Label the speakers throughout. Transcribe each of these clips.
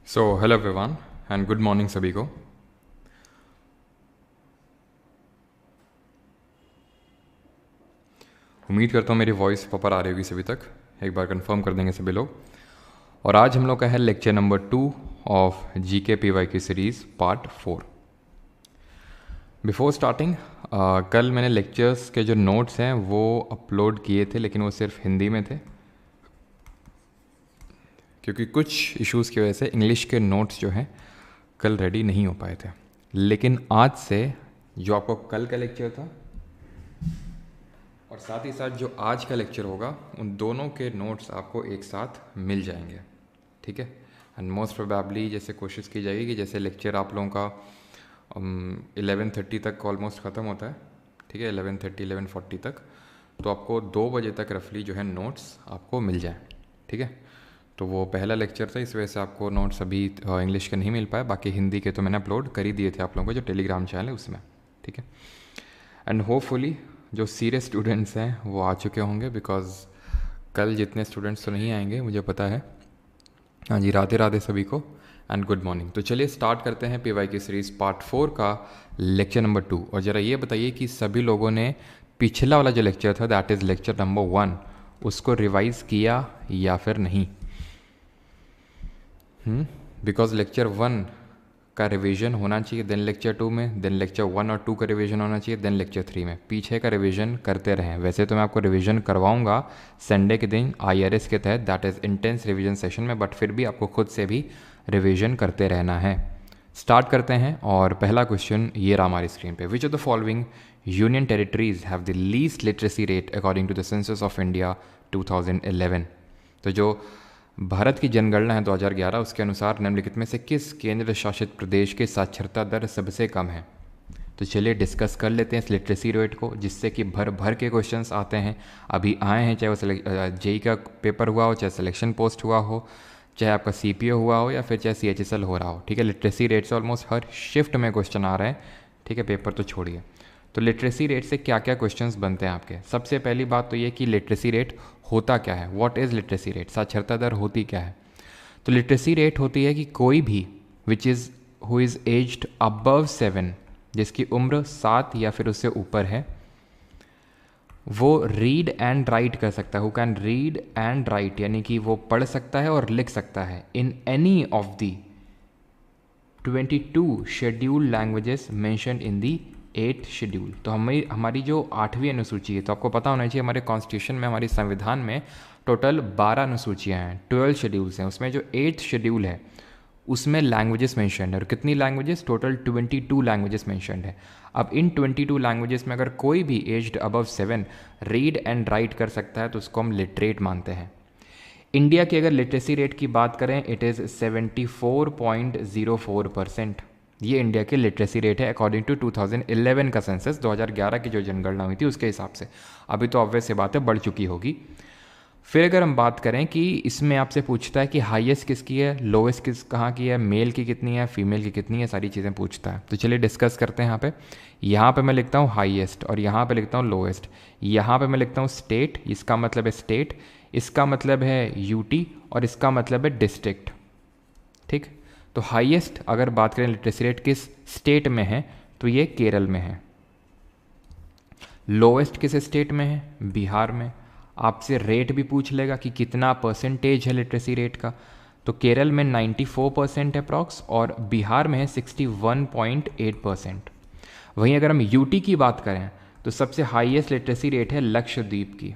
Speaker 1: So hello everyone and good morning सभी को। उम्मीद करता हूँ मेरी वॉइस प्रॉपर आ रही होगी सभी तक। एक बार कंफर्म कर देंगे सभी लोग। और आज हम लोग का है lecture number 2 of GK PY की सीरीज़ पार्ट 4। बिफोर स्टार्टिंग, कल मैंने लेक्चर्स के जो नोट्स हैं वो अपलोड किए थे, लेकिन वो सिर्फ हिंदी में थे क्योंकि कुछ इश्यूज़ की वजह से इंग्लिश के नोट्स जो हैं कल रेडी नहीं हो पाए थे। लेकिन आज से जो आपको कल का लेक्चर था और साथ ही साथ जो आज का लेक्चर होगा, उन दोनों के नोट्स आपको एक साथ मिल जाएंगे, ठीक है। एंड मोस्ट प्रोबेबली जैसे कोशिश की जाएगी कि जैसे लेक्चर आप लोगों का 11:30 तक ऑलमोस्ट ख़त्म होता है, ठीक है, 11:30 11:40 तक, तो आपको 2 बजे तक रफली जो है नोट्स आपको मिल जाए, ठीक है। तो वो पहला लेक्चर था, इस वजह से आपको नोट्स अभी इंग्लिश के नहीं मिल पाए, बाकी हिंदी के तो मैंने अपलोड कर ही दिए थे आप लोगों को जो टेलीग्राम चैनल है उसमें, ठीक है। एंड होपफुली जो सीरियस स्टूडेंट्स हैं वो आ चुके होंगे, बिकॉज कल जितने स्टूडेंट्स तो नहीं आएंगे मुझे पता है। हाँ जी, राधे राधे सभी को एंड गुड मॉर्निंग। तो चलिए स्टार्ट करते हैं पीवाई की सीरीज़ पार्ट 4 का लेक्चर नंबर 2। और ज़रा ये बताइए कि सभी लोगों ने पिछला वाला जो लेक्चर था, दैट इज़ लेक्चर नंबर 1, उसको रिवाइज़ किया या फिर नहीं। बिकॉज लेक्चर 1 का रिवीजन होना चाहिए, देन लेक्चर 2 में, देन लेक्चर 1 और 2 का रिवीजन होना चाहिए, देन लेक्चर 3 में। पीछे का रिवीजन करते रहें। वैसे तो मैं आपको रिवीजन करवाऊंगा संडे के दिन IRS के तहत, that is intense revision session में, बट फिर भी आपको खुद से भी रिवीजन करते रहना है। स्टार्ट करते हैं और पहला क्वेश्चन ये रहा हमारी स्क्रीन पे। Which of the following union territories have the least literacy rate according to the census of India 2011। तो जो भारत की जनगणना है 2011, उसके अनुसार निम्नलिखित में से किस केंद्र शासित प्रदेश की साक्षरता दर सबसे कम है। तो चलिए डिस्कस कर लेते हैं इस लिटरेसी रेट को, जिससे कि भर भर के क्वेश्चंस आते हैं, अभी आए हैं, चाहे वो जेई का पेपर हुआ हो, चाहे सिलेक्शन पोस्ट हुआ हो, चाहे आपका CPO हुआ हो, या फिर चाहे CHSL हो रहा हो, ठीक है। लिटरेसी रेट से ऑलमोस्ट हर शिफ्ट में क्वेश्चन आ रहे हैं, ठीक है, पेपर तो छोड़िए। तो लिटरेसी रेट से क्या क्या क्वेश्चंस बनते हैं आपके। सबसे पहली बात तो ये कि लिटरेसी रेट होता क्या है, व्हाट इज़ लिटरेसी रेट, साक्षरता दर होती क्या है। तो लिटरेसी रेट होती है कि कोई भी which is who is aged above 7, जिसकी उम्र 7 या फिर उससे ऊपर है, वो रीड एंड राइट कर सकता है। Who can read and right, यानी कि वो पढ़ सकता है और लिख सकता है in any of the 22 scheduled languages mention in the 8th schedule. तो हमारी जो 8वीं अनुसूची है, तो आपको पता होना चाहिए हमारे कॉन्स्टिट्यूशन में, हमारे संविधान में टोटल 12 अनुसूचियाँ हैं, 12 शेड्यूल्स हैं। उसमें जो 8th शेड्यूल है उसमें लैंग्वेजेस मेंशनड है, और कितनी लैंग्वेजेस, टोटल 22 लैंग्वेजेस मेंशनड है। अब इन 22 लैंग्वेजेस में अगर कोई भी aged above 7 read and right कर सकता है तो उसको हम लिटरेट मानते हैं। इंडिया की अगर लिटरेसी रेट की बात करें, इट इज़ 74.04%। ये इंडिया की लिटरेसी रेट है अकॉर्डिंग टू 2011 का सेंसस, 2011 की जो जनगणना हुई थी उसके हिसाब से। अभी तो ऑब्वियस सी बात है बढ़ चुकी होगी। फिर अगर हम बात करें कि इसमें आपसे पूछता है कि हाईएस्ट किसकी है, लोएस्ट कहाँ की है, मेल की कितनी है, फीमेल की कितनी है, सारी चीज़ें पूछता है। तो चलिए डिस्कस करते हैं। यहाँ पे मैं लिखता हूँ हाईएस्ट और यहाँ पे लिखता हूँ लोएस्ट। यहाँ पे मैं लिखता हूँ स्टेट, इसका मतलब है स्टेट, इसका मतलब है यूटी और इसका मतलब है डिस्ट्रिक्ट, ठीक। तो हाईएस्ट अगर बात करें लिटरेसी रेट किस स्टेट में है, तो ये केरल में है। लोएस्ट किस स्टेट में है, बिहार में। आपसे रेट भी पूछ लेगा कि कितना परसेंटेज है लिटरेसी रेट का, तो केरल में 94% अप्रॉक्स और बिहार में है 61.8%। वहीं अगर हम यूटी की बात करें तो सबसे हाईएस्ट लिटरेसी रेट है लक्षद्वीप की,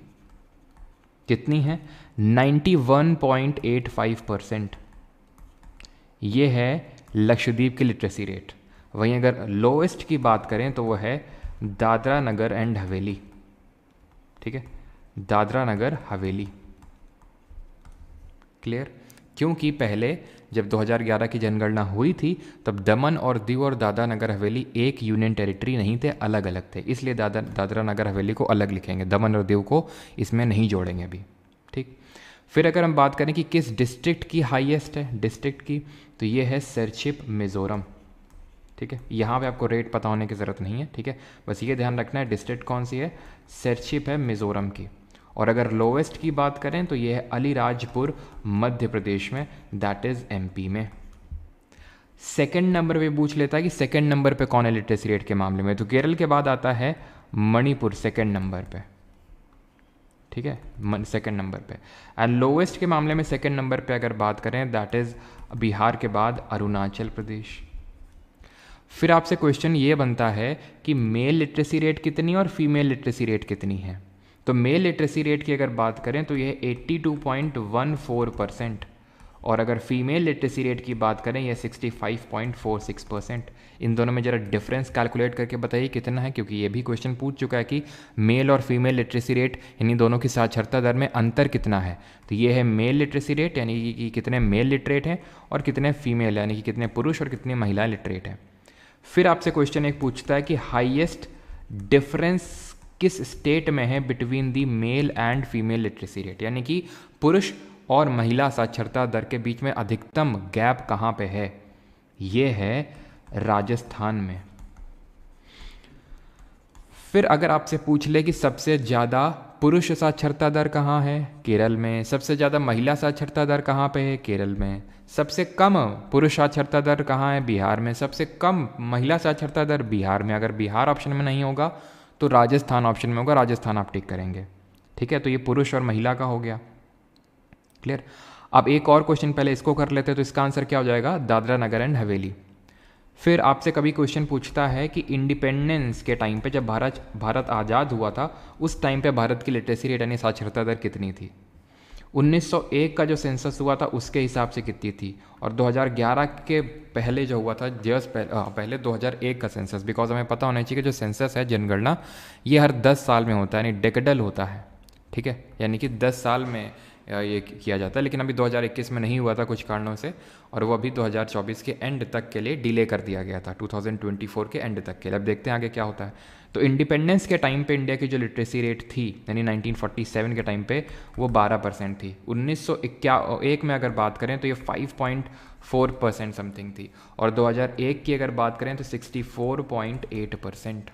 Speaker 1: कितनी है, 91.85%। ये है लक्षद्वीप की लिटरेसी रेट। वहीं अगर लोएस्ट की बात करें तो वो है दादरा नगर एंड हवेली, ठीक है, दादरा नगर हवेली। क्लियर। क्योंकि पहले जब 2011 की जनगणना हुई थी तब दमन और दीव और दादरा नगर हवेली एक यूनियन टेरिटरी नहीं थे, अलग अलग थे, इसलिए दादरा नगर हवेली को अलग लिखेंगे, दमन और दीव को इसमें नहीं जोड़ेंगे अभी, ठीक। फिर अगर हम बात करें कि किस डिस्ट्रिक्ट की हाईएस्ट है, डिस्ट्रिक्ट की, तो ये है सरछिप मिजोरम, ठीक है। यहाँ पे आपको रेट पता होने की ज़रूरत नहीं है, ठीक है, बस ये ध्यान रखना है डिस्ट्रिक्ट कौन सी है, सरछिप है मिजोरम की। और अगर लोवेस्ट की बात करें तो ये है अलीराजपुर मध्य प्रदेश में, दैट इज़ MP में, सेकंड नंबर पे पूछ लेता है कि सेकंड नंबर पे कौन है लिटरेसी रेट के मामले में, तो केरल के बाद आता है मणिपुर सेकंड नंबर पे, ठीक है, सेकंड नंबर पे। एंड लोवेस्ट के मामले में सेकंड नंबर पे अगर बात करें दैट इज़ बिहार के बाद अरुणाचल प्रदेश। फिर आपसे क्वेश्चन ये बनता है कि मेल लिटरेसी रेट कितनी और फीमेल लिटरेसी रेट कितनी है। तो मेल लिटरेसी रेट की अगर बात करें तो यह 82.14%, और अगर फीमेल लिटरेसी रेट की बात करें यह 65.46%। इन दोनों में ज़रा डिफरेंस कैलकुलेट करके बताइए कितना है, क्योंकि ये भी क्वेश्चन पूछ चुका है कि मेल और फीमेल लिटरेसी रेट यानी दोनों की साक्षरता दर में अंतर कितना है। तो ये है मेल लिटरेसी रेट यानी कि कितने मेल लिटरेट हैं और कितने फीमेल यानी कि कितने पुरुष और कितनी महिला लिटरेट हैं। फिर आपसे क्वेश्चन एक पूछता है कि हाईएस्ट डिफरेंस किस स्टेट में है between the male and female literacy rate, यानी कि पुरुष और महिला साक्षरता दर के बीच में अधिकतम गैप कहाँ पे है। ये है राजस्थान में। फिर अगर आपसे पूछ ले कि सबसे ज़्यादा पुरुष साक्षरता दर कहाँ है, केरल में। सबसे ज़्यादा महिला साक्षरता दर कहाँ पे है, केरल में। सबसे कम पुरुष साक्षरता दर कहाँ है, बिहार में। सबसे कम महिला साक्षरता दर बिहार में। अगर बिहार ऑप्शन में नहीं होगा तो राजस्थान ऑप्शन में होगा, राजस्थान आप टिक करेंगे, ठीक है। तो ये पुरुष और महिला का हो गया, क्लियर। अब एक और क्वेश्चन पहले इसको कर लेते हैं, तो इसका आंसर क्या हो जाएगा, दादरा नगर एंड हवेली। फिर आपसे कभी क्वेश्चन पूछता है कि इंडिपेंडेंस के टाइम पे जब भारत आज़ाद हुआ था उस टाइम पे भारत की लिटरेसी रेट यानी साक्षरता दर कितनी थी। 1901 का जो सेंसस हुआ था उसके हिसाब से कितनी थी, और 2011 के पहले जो हुआ था पहले 2001 का सेंसस। बिकॉज हमें पता होना चाहिए कि जो सेंसस है जनगणना ये हर 10 साल में होता है, यानी डेकेडल होता है, ठीक है, यानी कि 10 साल में ये किया जाता है। लेकिन अभी 2021 में नहीं हुआ था कुछ कारणों से, और वो अभी 2024 के एंड तक के लिए डिले कर दिया गया था, 2024 के एंड तक के लिए। अब देखते हैं आगे क्या होता है। तो इंडिपेंडेंस के टाइम पे इंडिया की जो लिटरेसी रेट थी यानी 1947 के टाइम पे वो 12% थी। 1901 में अगर बात करें तो ये 5.4% समथिंग थी, और 2001 की अगर बात करें तो 64.8%।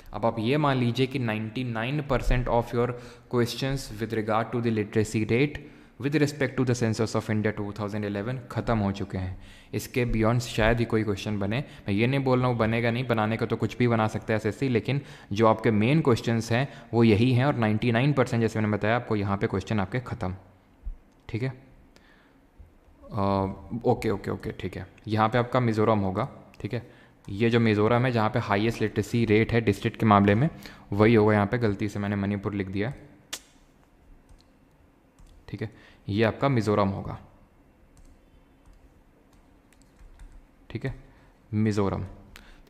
Speaker 1: अब आप ये मान लीजिए कि 99% of your questions with regard to the literacy rate with respect to the census of India 2011 ख़त्म हो चुके हैं। इसके बियॉन्ड शायद ही कोई क्वेश्चन बने। मैं ये नहीं बोल रहा हूँ बनेगा नहीं, बनाने का तो कुछ भी बना सकता है एसएससी, लेकिन जो आपके मेन क्वेश्चंस हैं वो यही हैं, और 99% जैसे मैंने बताया आपको यहाँ पे क्वेश्चन आपके ख़त्म, ठीक है। ओके ओके ओके, ठीक है। यहाँ पे आपका मिज़ोरम होगा, ठीक है। ये जो मिज़ोरम है जहाँ पे हाईएस्ट लिटरेसी रेट है डिस्ट्रिक्ट के मामले में वही होगा। यहाँ पे गलती से मैंने मणिपुर लिख दिया, ठीक है। ये आपका मिज़ोरम होगा, ठीक है, मिज़ोरम।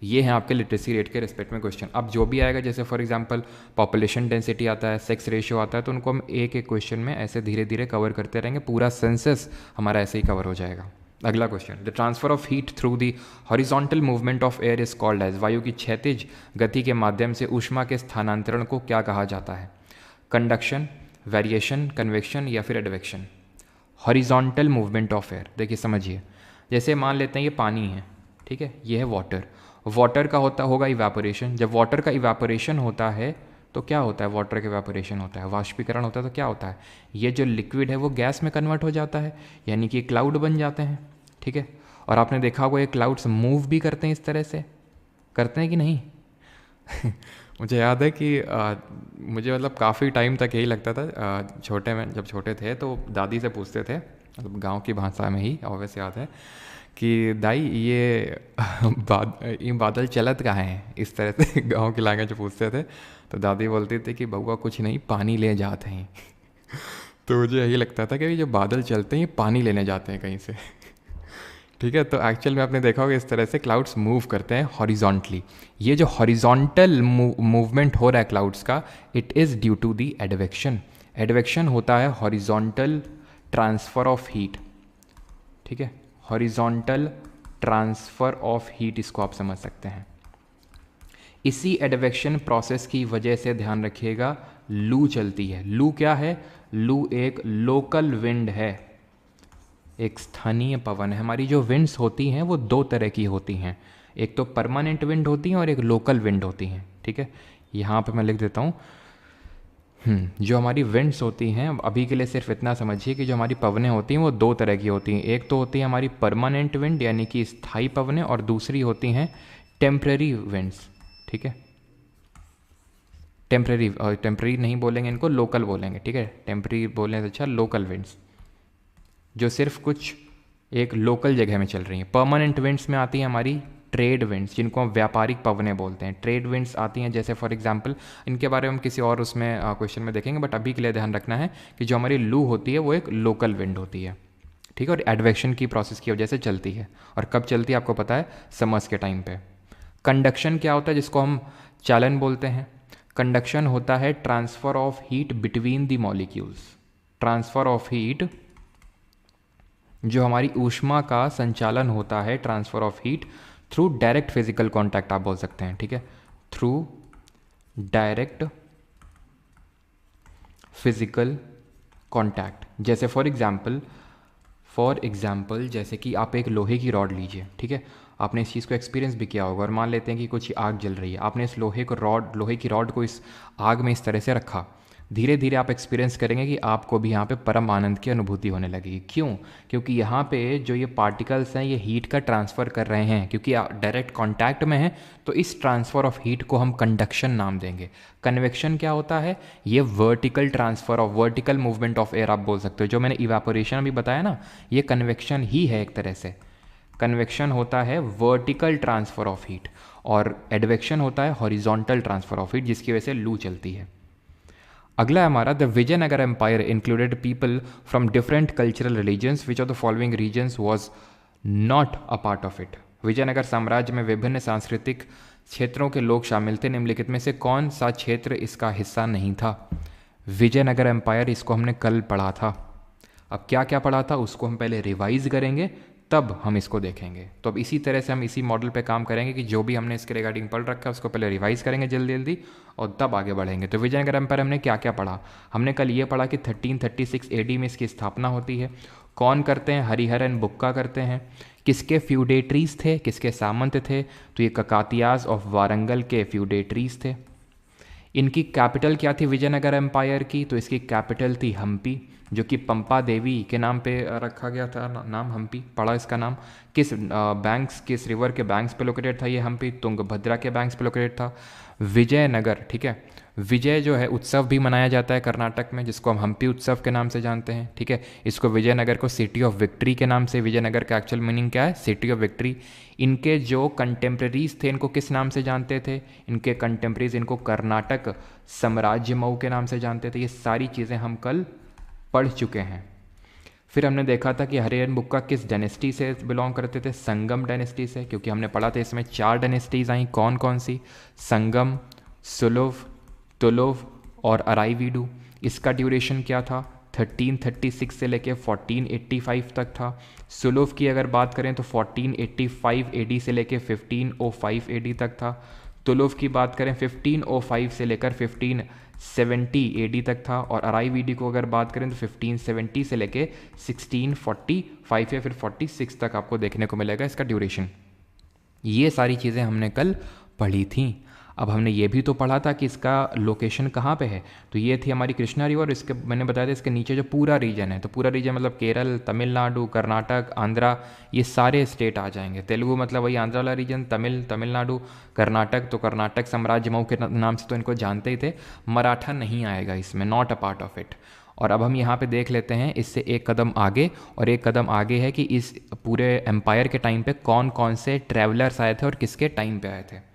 Speaker 1: ये हैं आपके लिटरेसी रेट के रिस्पेक्ट में क्वेश्चन। अब जो भी आएगा, जैसे फॉर एग्जांपल पॉपुलेशन डेंसिटी आता है, सेक्स रेशियो आता है, तो उनको हम एक एक क्वेश्चन में ऐसे धीरे धीरे कवर करते रहेंगे। पूरा सेंसस हमारा ऐसे ही कवर हो जाएगा। अगला question, the transfer of heat through the horizontal movement of air is called as. वायु की क्षैतिज गति के माध्यम से ऊष्मा के स्थानांतरण को क्या कहा जाता है। कंडक्शन, वेरिएशन, कन्वेक्शन या फिर advection. Horizontal movement of air, देखिए समझिए, जैसे मान लेते हैं ये पानी है, ठीक है, ये है वाटर। वाटर का होगा इवेपोरेशन। जब वाटर का इवेपोरेशन होता है तो क्या होता है, वाटर का इवेपोरेशन होता है, वाष्पीकरण होता है, तो क्या होता है, ये जो लिक्विड है वो गैस में कन्वर्ट हो जाता है, यानी कि क्लाउड बन जाते हैं, ठीक है। और आपने देखा होगा ये क्लाउड्स मूव भी करते हैं, इस तरह से करते हैं कि नहीं मुझे याद है कि मुझे मतलब काफ़ी टाइम तक यही लगता था, छोटे में जब छोटे थे तो दादी से पूछते थे, मतलब गांव की भाषा में ही ऑब्वियस याद है कि दाई ये बादल चलत कहाँ हैं, इस तरह से गांव की लैंग्वेज पूछते थे। तो दादी बोलती थी कि बउआ कुछ नहीं, पानी ले जाते हैं तो मुझे यही लगता था कि ये जो बादल चलते हैं ये पानी लेने जाते हैं कहीं से ठीक है। तो एक्चुअल में आपने देखा होगा इस तरह से क्लाउड्स मूव करते हैं हॉरिजॉन्टली। ये जो हॉरिजॉन्टल मूवमेंट हो रहा है क्लाउड्स का, it is due to the advection. Advection होता है हॉरिजॉन्टल ट्रांसफ़र ऑफ हीट, ठीक है, हॉरिजॉन्टल ट्रांसफ़र ऑफ हीट, इसको आप समझ सकते हैं। इसी एडवेक्शन प्रोसेस की वजह से ध्यान रखिएगा लू चलती है। लू क्या है, लू एक लोकल विंड है, एक स्थानीय पवन है। हमारी जो विंड्स होती हैं वो दो तरह की होती हैं, एक तो परमानेंट विंड होती हैं और एक लोकल विंड होती हैं, ठीक है। यहाँ पे मैं लिख देता हूँ जो हमारी विंड्स होती हैं, अभी के लिए सिर्फ इतना समझिए कि जो हमारी पवनें होती हैं वो दो तरह की होती हैं। एक तो होती है हमारी परमानेंट विंड यानी कि स्थायी पवनें, और दूसरी होती हैं टेम्परेरी विंड्स। ठीक है, टेम्परेरी, और टेम्परेरी नहीं बोलेंगे इनको, लोकल बोलेंगे। ठीक है, टेम्परेरी बोलने से अच्छा लोकल विंड्स, जो सिर्फ कुछ एक लोकल जगह में चल रही हैं। परमानेंट विंड्स में आती हैं हमारी ट्रेड विंड्स, जिनको हम व्यापारिक पवनें बोलते हैं। ट्रेड विंड्स आती हैं जैसे फॉर एग्जांपल, इनके बारे में हम किसी और उसमें क्वेश्चन में देखेंगे, बट अभी के लिए ध्यान रखना है कि जो हमारी लू होती है वो एक लोकल विंड होती है। ठीक है, और एडवेक्शन की प्रोसेस की वजह से चलती है। और कब चलती है आपको पता है, समर्स के टाइम पे। कंडक्शन क्या होता है, जिसको हम चालन बोलते हैं। कंडक्शन होता है transfer of heat between the molecules. Transfer of heat, जो हमारी ऊष्मा का संचालन होता है, transfer of heat through direct physical contact आप बोल सकते हैं। ठीक है, थ्रू डायरेक्ट फिजिकल कांटेक्ट। जैसे फॉर एग्जाम्पल जैसे कि आप एक लोहे की रॉड लीजिए। ठीक है, आपने इस चीज़ को एक्सपीरियंस भी किया होगा, और मान लेते हैं कि कुछ आग जल रही है। आपने इस लोहे की रॉड को इस आग में इस तरह से रखा, धीरे धीरे आप एक्सपीरियंस करेंगे कि आपको भी यहाँ पे परम आनंद की अनुभूति होने लगेगी। क्यों? क्योंकि यहाँ पे जो ये पार्टिकल्स हैं ये हीट का ट्रांसफ़र कर रहे हैं, क्योंकि डायरेक्ट कांटेक्ट में है, तो इस ट्रांसफ़र ऑफ हीट को हम कंडक्शन नाम देंगे। कन्वेक्शन क्या होता है, ये vertical transfer of, vertical movement of air आप बोल सकते हो। जो मैंने इवापोरेशन अभी बताया ना, ये कन्वेक्शन ही है एक तरह से। कन्वेक्शन होता है वर्टिकल ट्रांसफ़र ऑफ हीट, और एडवेक्शन होता है हॉरिजॉन्टल ट्रांसफ़र ऑफ हीट, जिसकी वजह से लू चलती है। अगला है हमारा, the Vijayanagara empire included people from different cultural religions, which of the following regions was not a part of it. Vijayanagara साम्राज्य में विभिन्न सांस्कृतिक क्षेत्रों के लोग शामिल थे, निम्नलिखित में से कौन सा क्षेत्र इसका हिस्सा नहीं था? विजयनगर एम्पायर, इसको हमने कल पढ़ा था। अब क्या क्या पढ़ा था उसको हम पहले रिवाइज करेंगे, तब हम इसको देखेंगे। तो अब इसी तरह से हम इसी मॉडल पे काम करेंगे कि जो भी हमने इसके रिगार्डिंग पढ़ रखा है उसको पहले रिवाइज करेंगे जल्दी जल्दी, और तब आगे बढ़ेंगे। तो विजयनगर एम्पायर हमने क्या क्या पढ़ा? हमने कल ये पढ़ा कि 1336 AD में इसकी स्थापना होती है। कौन करते हैं? हरिहर एंड बुक्का करते हैं। किसके फ्यूडेटरीज थे, किसके सामंत थे? तो ये ककातियाज ऑफ वारंगल के फ्यूडेटरीज थे। इनकी कैपिटल क्या थी विजयनगर एम्पायर की? तो इसकी कैपिटल थी हम्पी, जो कि पंपा देवी के नाम पे रखा गया था नाम हम्पी पड़ा इसका नाम। किस बैंक्स, किस रिवर के बैंक्स पे लोकेटेड था ये हम्पी? तुंगभद्रा के बैंक्स पे लोकेटेड था। विजयनगर, ठीक है, विजय जो है उत्सव भी मनाया जाता है कर्नाटक में, जिसको हम हम्पी उत्सव के नाम से जानते हैं। ठीक है, इसको विजयनगर को सिटी ऑफ विक्ट्री के नाम से, विजयनगर का एक्चुअल मीनिंग क्या है? City of victory. इनके जो कंटेम्प्रेरीज थे इनको किस नाम से जानते थे? इनके कंटेम्प्रेरीज इनको कर्नाटक साम्राज्य मऊ के नाम से जानते थे। ये सारी चीज़ें हम कल पढ़ चुके हैं। फिर हमने देखा था कि हरिहर बुक्का किस डायनेस्टी से बिलोंग करते थे? संगम डायनेस्टी से, क्योंकि हमने पढ़ा था इसमें 4 डायनेस्टीज आई। कौन कौन सी? संगम, सुलुव, तुलुव और अराईवीडू। इसका ड्यूरेशन क्या था? 1336 से लेके 1485 तक था। सुलुव की अगर बात करें तो 1485 AD से लेके 1505 AD तक था। तुलुव की बात करें 1505 से लेकर 1570 AD तक था। और अराईवीडी को अगर बात करें तो 1570 से लेके 1645 या फिर 46 तक आपको देखने को मिलेगा इसका ड्यूरेशन। ये सारी चीज़ें हमने कल पढ़ी थी। अब हमने ये भी तो पढ़ा था कि इसका लोकेशन कहाँ पे है। तो ये थी हमारी कृष्णा रिवर, इसके मैंने बताया था इसके नीचे जो पूरा रीजन है, तो पूरा रीजन मतलब केरल, तमिलनाडु, कर्नाटक, आंध्रा, ये सारे स्टेट आ जाएंगे। तेलुगु मतलब वही आंध्रा वाला रीजन, तमिलनाडु, कर्नाटक, तो कर्नाटक साम्राज्य मऊ के नाम से तो इनको जानते ही थे। मराठा नहीं आएगा इसमें, not a part of it. और अब हम यहाँ पे देख लेते हैं इससे एक कदम आगे, और एक कदम आगे है कि इस पूरे एम्पायर के टाइम पे कौन कौन से ट्रैवलर्स आए थे और किसके टाइम पे आए थे।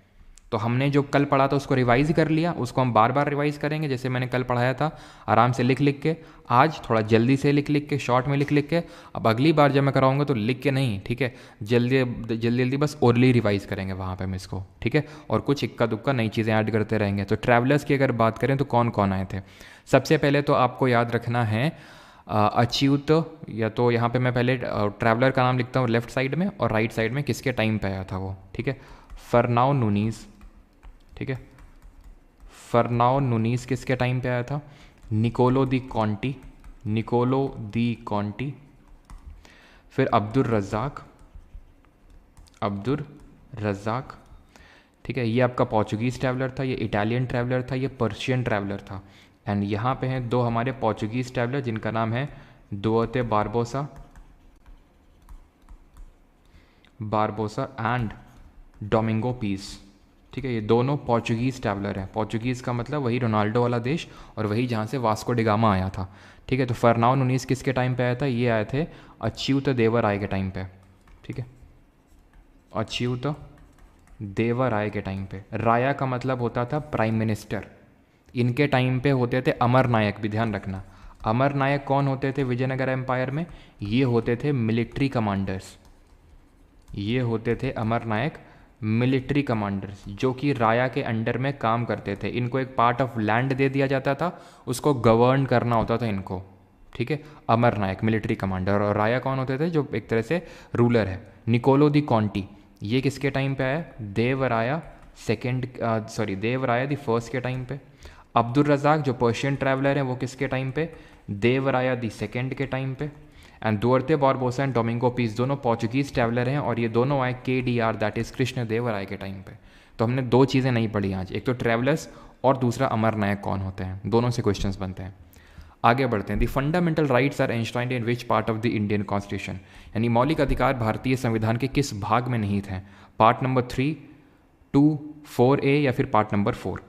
Speaker 1: तो हमने जो कल पढ़ा था उसको रिवाइज कर लिया, उसको हम बार बार रिवाइज करेंगे जैसे मैंने कल पढ़ाया था, आराम से लिख लिख के। आज थोड़ा जल्दी से लिख लिख के, शॉर्ट में लिख लिख के। अब अगली बार जब मैं कराऊंगा तो लिख के नहीं, ठीक है, जल्दी जल्दी बस ओरली रिवाइज करेंगे वहाँ पे हम इसको, ठीक है। और कुछ इक्का दुक्का नई चीज़ें ऐड करते रहेंगे। तो ट्रैवलर्स की अगर बात करें तो कौन कौन आए थे? सबसे पहले तो आपको याद रखना है अच्युत, या तो यहाँ पे मैं पहले ट्रैवलर का नाम लिखता हूँ लेफ्ट साइड में, और राइट साइड में किसके टाइम पे आया था वो, ठीक है। फरनाओ नूनीज, ठीक है, फरनाओ नूनीज किसके टाइम पे आया था? निकोलो दी कॉन्टी, निकोलो दी कॉन्टी। फिर अब्दुल रज़ाक, अब्दुल रज़ाक, ठीक है, ये आपका पोर्चुगीज़ ट्रैवलर था, ये इटालियन ट्रैवलर था, ये पर्शियन ट्रैवलर था। एंड यहाँ पे हैं दो हमारे पोर्चुगीज ट्रैवलर जिनका नाम है Duarte Barbosa and Domingo Paes. ठीक है, ये दोनों पोर्चुगीज़ ट्रैवलर हैं। पोर्चुगीज़ का मतलब वही रोनाल्डो वाला देश और वही जहाँ से वास्को डिगामा आया था। ठीक है, तो फरनाओ नुनीस किसके टाइम पे आया था? ये आए थे अच्युत देवराय के टाइम पे। ठीक है, अच्युत देवराय के टाइम पे। राया का मतलब होता था प्राइम मिनिस्टर। इनके टाइम पे होते थे अमर नायक, भी ध्यान रखना। अमर नायक कौन होते थे विजयनगर एम्पायर में? ये होते थे मिलिट्री कमांडर्स। ये होते थे अमर नायक मिलिट्री कमांडर्स जो कि राया के अंडर में काम करते थे। इनको एक पार्ट ऑफ लैंड दे दिया जाता था, उसको गवर्न करना होता था इनको। ठीक है, अमर नायक मिलिट्री कमांडर। और राया कौन होते थे? जो एक तरह से रूलर है। निकोलो दी कॉन्टी, ये किसके टाइम पे आया? देवराया देवराया दी फर्स्ट के टाइम पे। अब्दुल रज़ाक जो पर्शियन ट्रैवलर हैं वो किसके टाइम पे? देवराया दी सेकेंड के टाइम पे। And Duarte Barbosa and Domingo Paes दोनों पोर्चुगीज़ ट्रैवलर हैं और ये दोनों आए KDR that is Krishna Devaraya के टाइम पे। तो हमने दो चीज़ें नहीं पढ़ी आज, एक तो ट्रैवलर्स और दूसरा अमर नायक कौन होते हैं। दोनों से क्वेश्चंस बनते हैं। आगे बढ़ते हैं। The fundamental rights are enshrined in which part of the Indian constitution? यानी मौलिक अधिकार भारतीय संविधान के किस भाग में निहित हैं? पार्ट नंबर 3, 2, 4A या फिर पार्ट नंबर 4?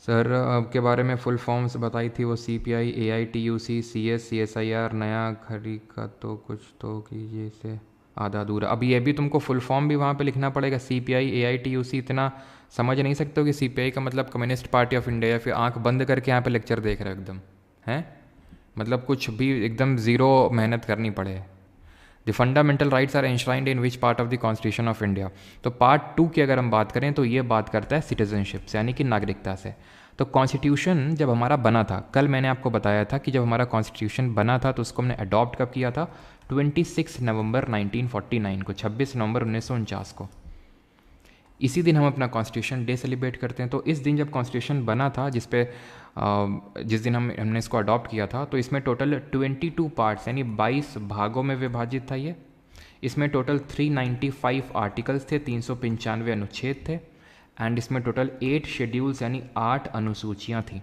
Speaker 1: सर आपके बारे में फुल फॉर्म्स बताई थी वो CPI, AITUC, CS, CSIR, नया खड़ी का तो कुछ तो कीजिए इसे आधा अधूरा। अब ये भी तुमको फुल फॉर्म भी वहाँ पे लिखना पड़ेगा। CPI, AITUC इतना समझ नहीं सकते हो कि CPI का मतलब कम्युनिस्ट पार्टी ऑफ इंडिया, या फिर आंख बंद करके यहाँ पे लेक्चर देख रहे हो एकदम हैं? मतलब कुछ भी एकदम ज़ीरो मेहनत करनी पड़े। The fundamental rights are enshrined in which part of the constitution of India? तो पार्ट 2 की अगर हम बात करें तो ये बात करता है सिटीजनशिप से, यानी कि नागरिकता से। तो कॉन्स्टिट्यूशन जब हमारा बना था, कल मैंने आपको बताया था कि जब हमारा कॉन्स्टिट्यूशन बना था तो उसको हमने अडॉप्ट कब किया था? 26 नवंबर 1949 को, 26 नवंबर 1949 को। इसी दिन हम अपना कॉन्स्टिट्यूशन डे सेलिब्रेट करते हैं। तो इस दिन जब कॉन्स्टिट्यूशन बना था, जिस दिन हमने इसको अडॉप्ट किया था, तो इसमें टोटल 22 पार्ट्स यानी 22 भागों में विभाजित था ये। इसमें टोटल 395 आर्टिकल्स थे, 395 अनुच्छेद थे। एंड इसमें टोटल 8 शेड्यूल्स यानी 8 अनुसूचियाँ थी।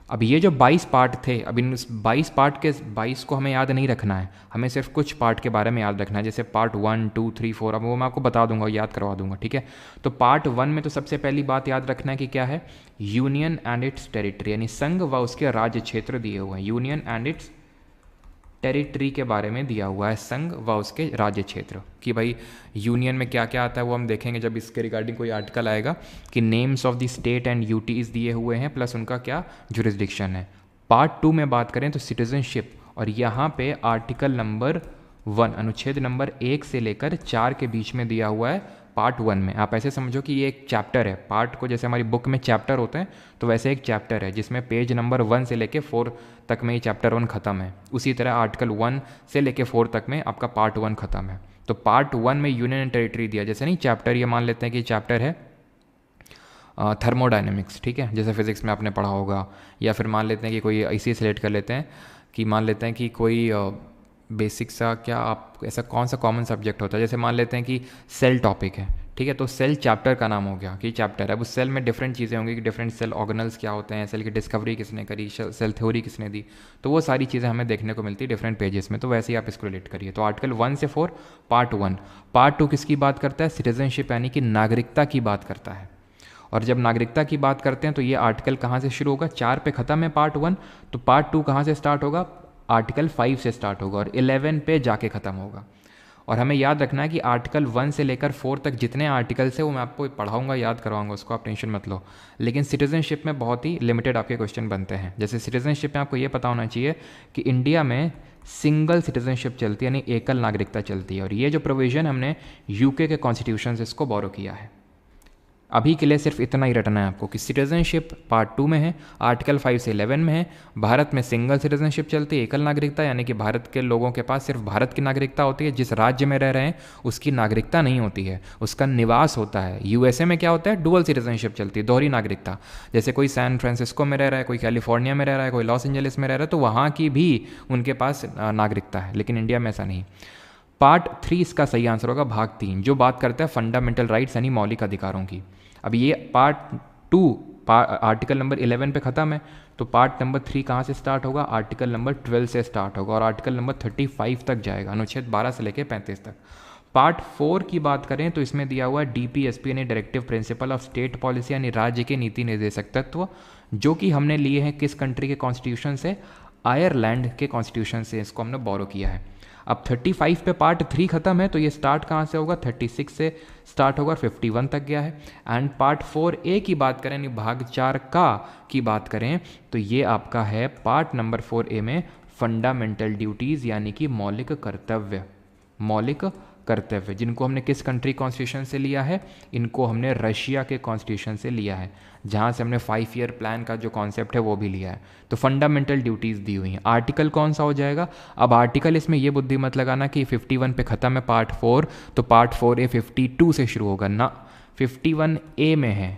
Speaker 1: अब ये जो 22 पार्ट थे, अब इन 22 पार्ट के 22 को हमें याद नहीं रखना है, हमें सिर्फ कुछ पार्ट के बारे में याद रखना है, जैसे पार्ट 1, 2, 3, 4। अब वो मैं आपको बता दूंगा, याद करवा दूंगा। ठीक है, तो पार्ट 1 में तो सबसे पहली बात याद रखना है कि क्या है? यूनियन एंड इट्स टेरिटरी, यानी संघ व उसके राज्य क्षेत्र दिए हुए हैं। यूनियन एंड इट्स टेरिटरी के बारे में दिया हुआ है, संघ व उसके राज्य क्षेत्र। कि भाई यूनियन में क्या क्या आता है वो हम देखेंगे जब इसके रिगार्डिंग कोई आर्टिकल आएगा, कि names of the state and UTs दिए हुए हैं, प्लस उनका क्या जुरिस्डिक्शन है। पार्ट 2 में बात करें तो सिटीजनशिप, और यहाँ पे आर्टिकल नंबर 1 अनुच्छेद नंबर 1 से लेकर 4 के बीच में दिया हुआ है पार्ट 1 में। आप ऐसे समझो कि ये एक चैप्टर है। पार्ट को जैसे हमारी बुक में चैप्टर होते हैं, तो वैसे एक चैप्टर है जिसमें पेज नंबर 1 से लेके 4 तक में ये चैप्टर 1 खत्म है। उसी तरह आर्टिकल 1 से लेके 4 तक में आपका पार्ट 1 खत्म है। तो पार्ट 1 में यूनियन एंड टेरिटरी दिया, जैसे नहीं चैप्टर, ये मान लेते हैं कि चैप्टर है थर्मोडायनेमिक्स। ठीक है, जैसे फिजिक्स में आपने पढ़ा होगा। या फिर मान लेते हैं कि कोई इसी सेलेक्ट कर लेते हैं कि मान लेते हैं कि कोई बेसिक सा, क्या आप ऐसा कौन सा कॉमन सब्जेक्ट होता है, जैसे मान लेते हैं कि सेल टॉपिक है। ठीक है, तो सेल चैप्टर का नाम हो गया कि चैप्टर है। अब उस सेल में डिफरेंट चीज़ें होंगी कि डिफरेंट सेल ऑर्गेनल्स क्या होते हैं, सेल की डिस्कवरी किसने करी, सेल थ्योरी किसने दी, तो वो सारी चीज़ें हमें देखने को मिलती है डिफरेंट पेजेस में। तो वैसे ही आप इसको रिलेट करिए। तो आर्टिकल 1 से 4 पार्ट 1। पार्ट 2 किसकी बात करता है? सिटीजनशिप यानी कि नागरिकता की बात करता है। और जब नागरिकता की बात करते हैं तो ये आर्टिकल कहाँ से शुरू होगा? 4 पे ख़त्म है पार्ट 1, तो पार्ट 2 कहाँ से स्टार्ट होगा? आर्टिकल 5 से स्टार्ट होगा और 11 पे जाके ख़त्म होगा। और हमें याद रखना है कि आर्टिकल 1 से लेकर 4 तक जितने आर्टिकल्स है वो मैं आपको पढ़ाऊंगा, याद करवाऊंगा, उसको आप टेंशन मत लो। लेकिन सिटीजनशिप में बहुत ही लिमिटेड आपके क्वेश्चन बनते हैं। जैसे सिटीजनशिप में आपको ये पता होना चाहिए कि इंडिया में सिंगल सिटीजनशिप चलती है, यानी एकल नागरिकता चलती है। और ये जो प्रोविज़न हमने यूके के कॉन्स्टिट्यूशन से इसको बोरो किया है। अभी के लिए सिर्फ इतना ही रटना है आपको कि सिटीजनशिप पार्ट 2 में है, आर्टिकल 5 से 11 में है। भारत में सिंगल सिटीजनशिप चलती है, एकल नागरिकता, यानी कि भारत के लोगों के पास सिर्फ भारत की नागरिकता होती है। जिस राज्य में रह रहे हैं उसकी नागरिकता नहीं होती है, उसका निवास होता है। यूएसए में क्या होता है? डुअल सिटीजनशिप चलती है, दोहरी नागरिकता। जैसे कोई सैन फ्रांसिस्को में रह रहा है, कोई कैलिफोर्निया में रह रहा है, कोई लॉस एंजलिस में रह रहा है, तो वहाँ की भी उनके पास नागरिकता है, लेकिन इंडिया में ऐसा नहीं। पार्ट 3 इसका सही आंसर होगा, भाग 3, जो बात करता है फंडामेंटल राइट्स यानी मौलिक अधिकारों की। अब ये पार्ट 2 आर्टिकल नंबर 11 पे ख़त्म है, तो पार्ट नंबर 3 कहाँ से स्टार्ट होगा, आर्टिकल नंबर 12 से स्टार्ट होगा और आर्टिकल नंबर 35 तक जाएगा, अनुच्छेद 12 से लेकर 35 तक। पार्ट 4 की बात करें तो इसमें दिया हुआ है DPSP यानी directive principle of state policy यानी राज्य के नीति निर्देशक तत्व, जो कि हमने लिए हैं किस कंट्री के कॉन्स्टिट्यूशन से, आयरलैंड के कॉन्स्टिट्यूशन से इसको हमने बोरो किया है। अब 35 पे पार्ट 3 खत्म है, तो ये स्टार्ट कहाँ से होगा, 36 से स्टार्ट होगा, 51 तक गया है। एंड पार्ट 4A की बात करें यानी भाग 4 का की बात करें तो ये आपका है पार्ट नंबर 4A में फंडामेंटल ड्यूटीज़ यानी कि मौलिक कर्तव्य, मौलिक कर्तव्य, जिनको हमने किस कंट्री कॉन्स्टिट्यूशन से लिया है, इनको हमने रशिया के कॉन्स्टिट्यूशन से लिया है, जहाँ से हमने 5 ईयर प्लान का जो कॉन्सेप्ट है वो भी लिया है। तो फंडामेंटल ड्यूटीज़ दी हुई हैं। आर्टिकल कौन सा हो जाएगा, अब आर्टिकल इसमें ये बुद्धि मत लगाना कि 51 पे ख़त्म है पार्ट 4, तो पार्ट 4A 52 से शुरू होगा ना, 51A में है,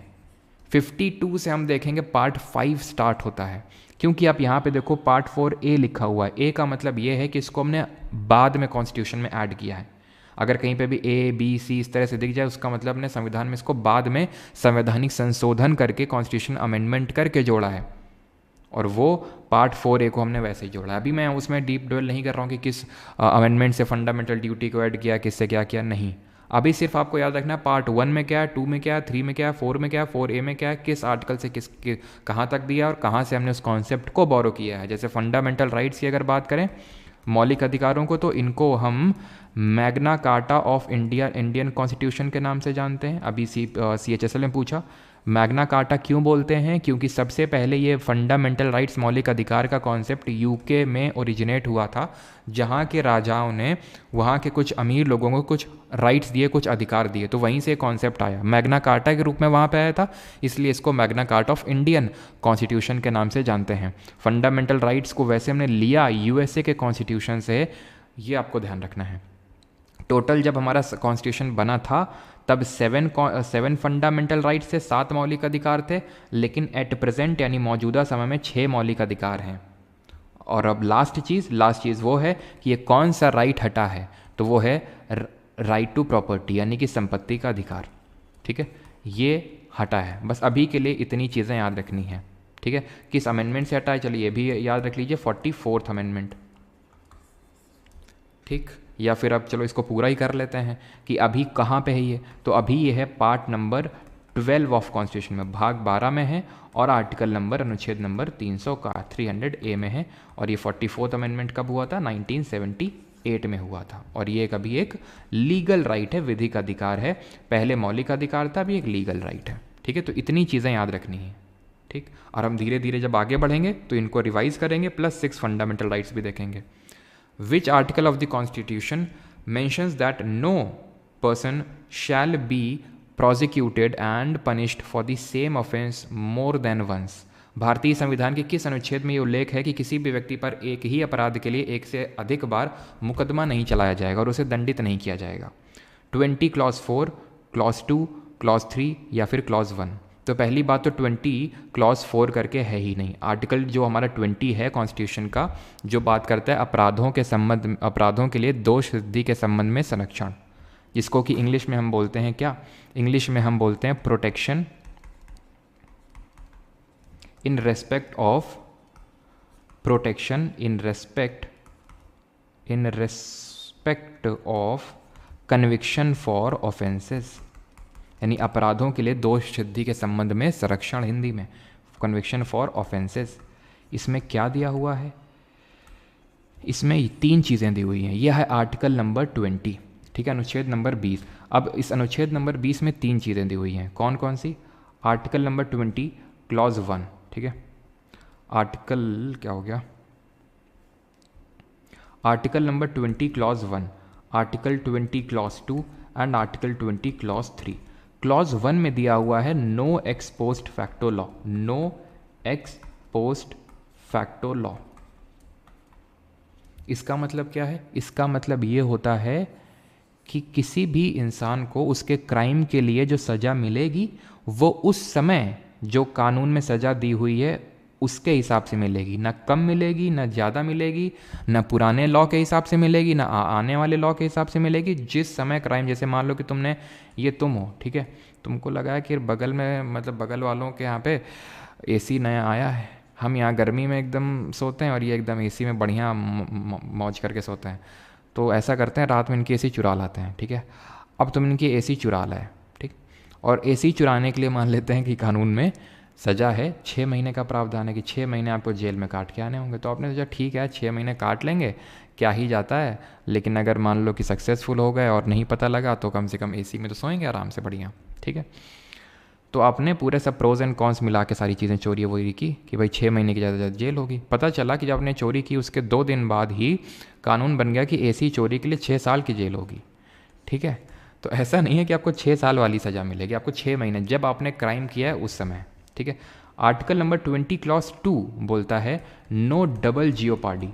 Speaker 1: 52 से हम देखेंगे पार्ट 5 स्टार्ट होता है, क्योंकि आप यहाँ पे देखो पार्ट 4A लिखा हुआ है। ए का मतलब ये है कि इसको हमने बाद में कॉन्स्टिट्यूशन में ऐड किया है। अगर कहीं पे भी A, B, C इस तरह से दिख जाए उसका मतलब हमने संविधान में इसको बाद में संवैधानिक संशोधन करके कॉन्स्टिट्यूशन अमेंडमेंट करके जोड़ा है, और वो पार्ट 4A को हमने वैसे ही जोड़ा है। अभी मैं उसमें डीप डिवेल नहीं कर रहा हूँ कि किस अमेंडमेंट से फंडामेंटल ड्यूटी को ऐड किया, किससे क्या किया, नहीं। अभी सिर्फ आपको याद रखना है पार्ट 1 में क्या है, 2 में क्या है, 3 में क्या है, 4 में क्या है, 4A में क्या है, किस आर्टिकल से कहाँ तक दिया और कहाँ से हमने उस कॉन्सेप्ट को बोरो किया है। जैसे फंडामेंटल राइट्स की अगर बात करें, मौलिक अधिकारों को, तो इनको हम Magna carta of India, Indian constitution के नाम से जानते हैं। अभी CHSL में पूछा मैग्ना कार्टा क्यों बोलते हैं, क्योंकि सबसे पहले ये फंडामेंटल राइट्स मौलिक अधिकार का कॉन्सेप्ट UK में ओरिजिनेट हुआ था, जहाँ के राजाओं ने वहाँ के कुछ अमीर लोगों को कुछ राइट्स दिए, कुछ अधिकार दिए, तो वहीं से कॉन्सेप्ट आया, मैग्ना कार्टा के रूप में वहाँ पे आया था, इसलिए इसको Magna carta of Indian constitution के नाम से जानते हैं। फंडामेंटल राइट्स को वैसे हमने लिया USA के कॉन्स्टिट्यूशन से, ये आपको ध्यान रखना है। टोटल जब हमारा कॉन्स्टिट्यूशन बना था तब 7 फंडामेंटल राइट्स से 7 मौलिक अधिकार थे, लेकिन एट प्रेजेंट यानी मौजूदा समय में 6 मौलिक अधिकार हैं। और अब लास्ट चीज़ वो है कि ये कौन सा राइट हटा है, तो वो है राइट टू प्रॉपर्टी यानी कि संपत्ति का अधिकार। ठीक है, ये हटा है। बस अभी के लिए इतनी चीज़ें याद रखनी है। ठीक है, किस अमेंडमेंट से हटा है, चलिए ये भी याद रख लीजिए, 44th अमेंडमेंट। ठीक, या फिर अब चलो इसको पूरा ही कर लेते हैं कि अभी कहाँ पे है ये, तो अभी ये है पार्ट नंबर 12 ऑफ कॉन्स्टिट्यूशन में, भाग 12 में है, और आर्टिकल नंबर अनुच्छेद नंबर 300 का 300A में है। और ये 44th अमेंडमेंट कब हुआ था, 1978 में हुआ था। और ये कभी एक लीगल राइट है, विधिक अधिकार है, पहले मौलिक अधिकार था, अभी एक लीगल राइट है। ठीक है, तो इतनी चीज़ें याद रखनी है। ठीक, और हम धीरे धीरे जब आगे बढ़ेंगे तो इनको रिवाइज करेंगे, प्लस 6 फंडामेंटल राइट्स भी देखेंगे। Which article of the Constitution mentions that no person shall be prosecuted and punished for the same offense more than once? भारतीय संविधान के किस अनुच्छेद में ये उल्लेख है कि किसी भी व्यक्ति पर एक ही अपराध के लिए एक से अधिक बार मुकदमा नहीं चलाया जाएगा और उसे दंडित नहीं किया जाएगा? 20 क्लॉज 4, क्लॉज 2, क्लॉज 3 या फिर क्लॉज 1? तो पहली बात तो 20 क्लॉज 4 करके है ही नहीं। आर्टिकल जो हमारा 20 है कॉन्स्टिट्यूशन का, जो बात करता है अपराधों के लिए दोष सिद्धि के संबंध में संरक्षण, जिसको कि इंग्लिश में हम बोलते हैं क्या, इंग्लिश में हम बोलते हैं protection in respect of conviction for offences, यानी अपराधों के लिए दोष सिद्धि के संबंध में संरक्षण, हिंदी में कन्विक्शन फॉर ऑफेंसेस। इसमें क्या दिया हुआ है, इसमें 3 चीज़ें दी हुई हैं। यह है आर्टिकल नंबर 20, ठीक है, अनुच्छेद नंबर 20। अब इस अनुच्छेद नंबर 20 में 3 चीज़ें दी हुई हैं, कौन कौन सी? आर्टिकल नंबर 20 क्लॉज 1, ठीक है, आर्टिकल क्या हो गया, article number 20 clause 1, article 20 clause 2 and article 20 clause 3। Clause 1 में दिया हुआ है no ex post facto law, no ex post facto law. इसका मतलब क्या है? इसका मतलब ये होता है कि किसी भी इंसान को उसके क्राइम के लिए जो सज़ा मिलेगी वो उस समय जो कानून में सज़ा दी हुई है उसके हिसाब से मिलेगी, ना कम मिलेगी ना ज़्यादा मिलेगी, ना पुराने लॉ के हिसाब से मिलेगी ना आने वाले लॉ के हिसाब से मिलेगी। जिस समय क्राइम, जैसे मान लो कि तुमने, ये तुम हो, ठीक है, तुमको लगा है कि बगल में, मतलब बगल वालों के यहाँ पे एसी नया आया है, हम यहाँ गर्मी में एकदम सोते हैं और ये एकदम एसी में बढ़िया मौज करके सोते हैं, तो ऐसा करते हैं रात में इनकी एसी चुरा लाते हैं, ठीक है। अब तुम इनकी एसी चुरा लाए, ठीक, और एसी चुराने के लिए मान लेते हैं कि कानून में सज़ा है 6 महीने का प्रावधान है कि 6 महीने आपको जेल में काट के आने होंगे। तो आपने सोचा ठीक है 6 महीने काट लेंगे, क्या ही जाता है, लेकिन अगर मान लो कि सक्सेसफुल हो गए और नहीं पता लगा तो कम से कम एसी में तो सोएंगे आराम से बढ़िया, ठीक है। तो आपने पूरे सब प्रोज एंड कॉन्स मिला के सारी चीज़ें चोरी वोरी की कि भाई 6 महीने की ज़्यादा जेल होगी। पता चला कि जब आपने चोरी की उसके 2 दिन बाद ही कानून बन गया कि एसी चोरी के लिए 6 साल की जेल होगी, ठीक है। तो ऐसा नहीं है कि आपको 6 साल वाली सज़ा मिलेगी, आपको 6 महीने जब आपने क्राइम किया है उस समय, ठीक है। आर्टिकल नंबर 20 क्लॉज 2 बोलता है no double jeopardy.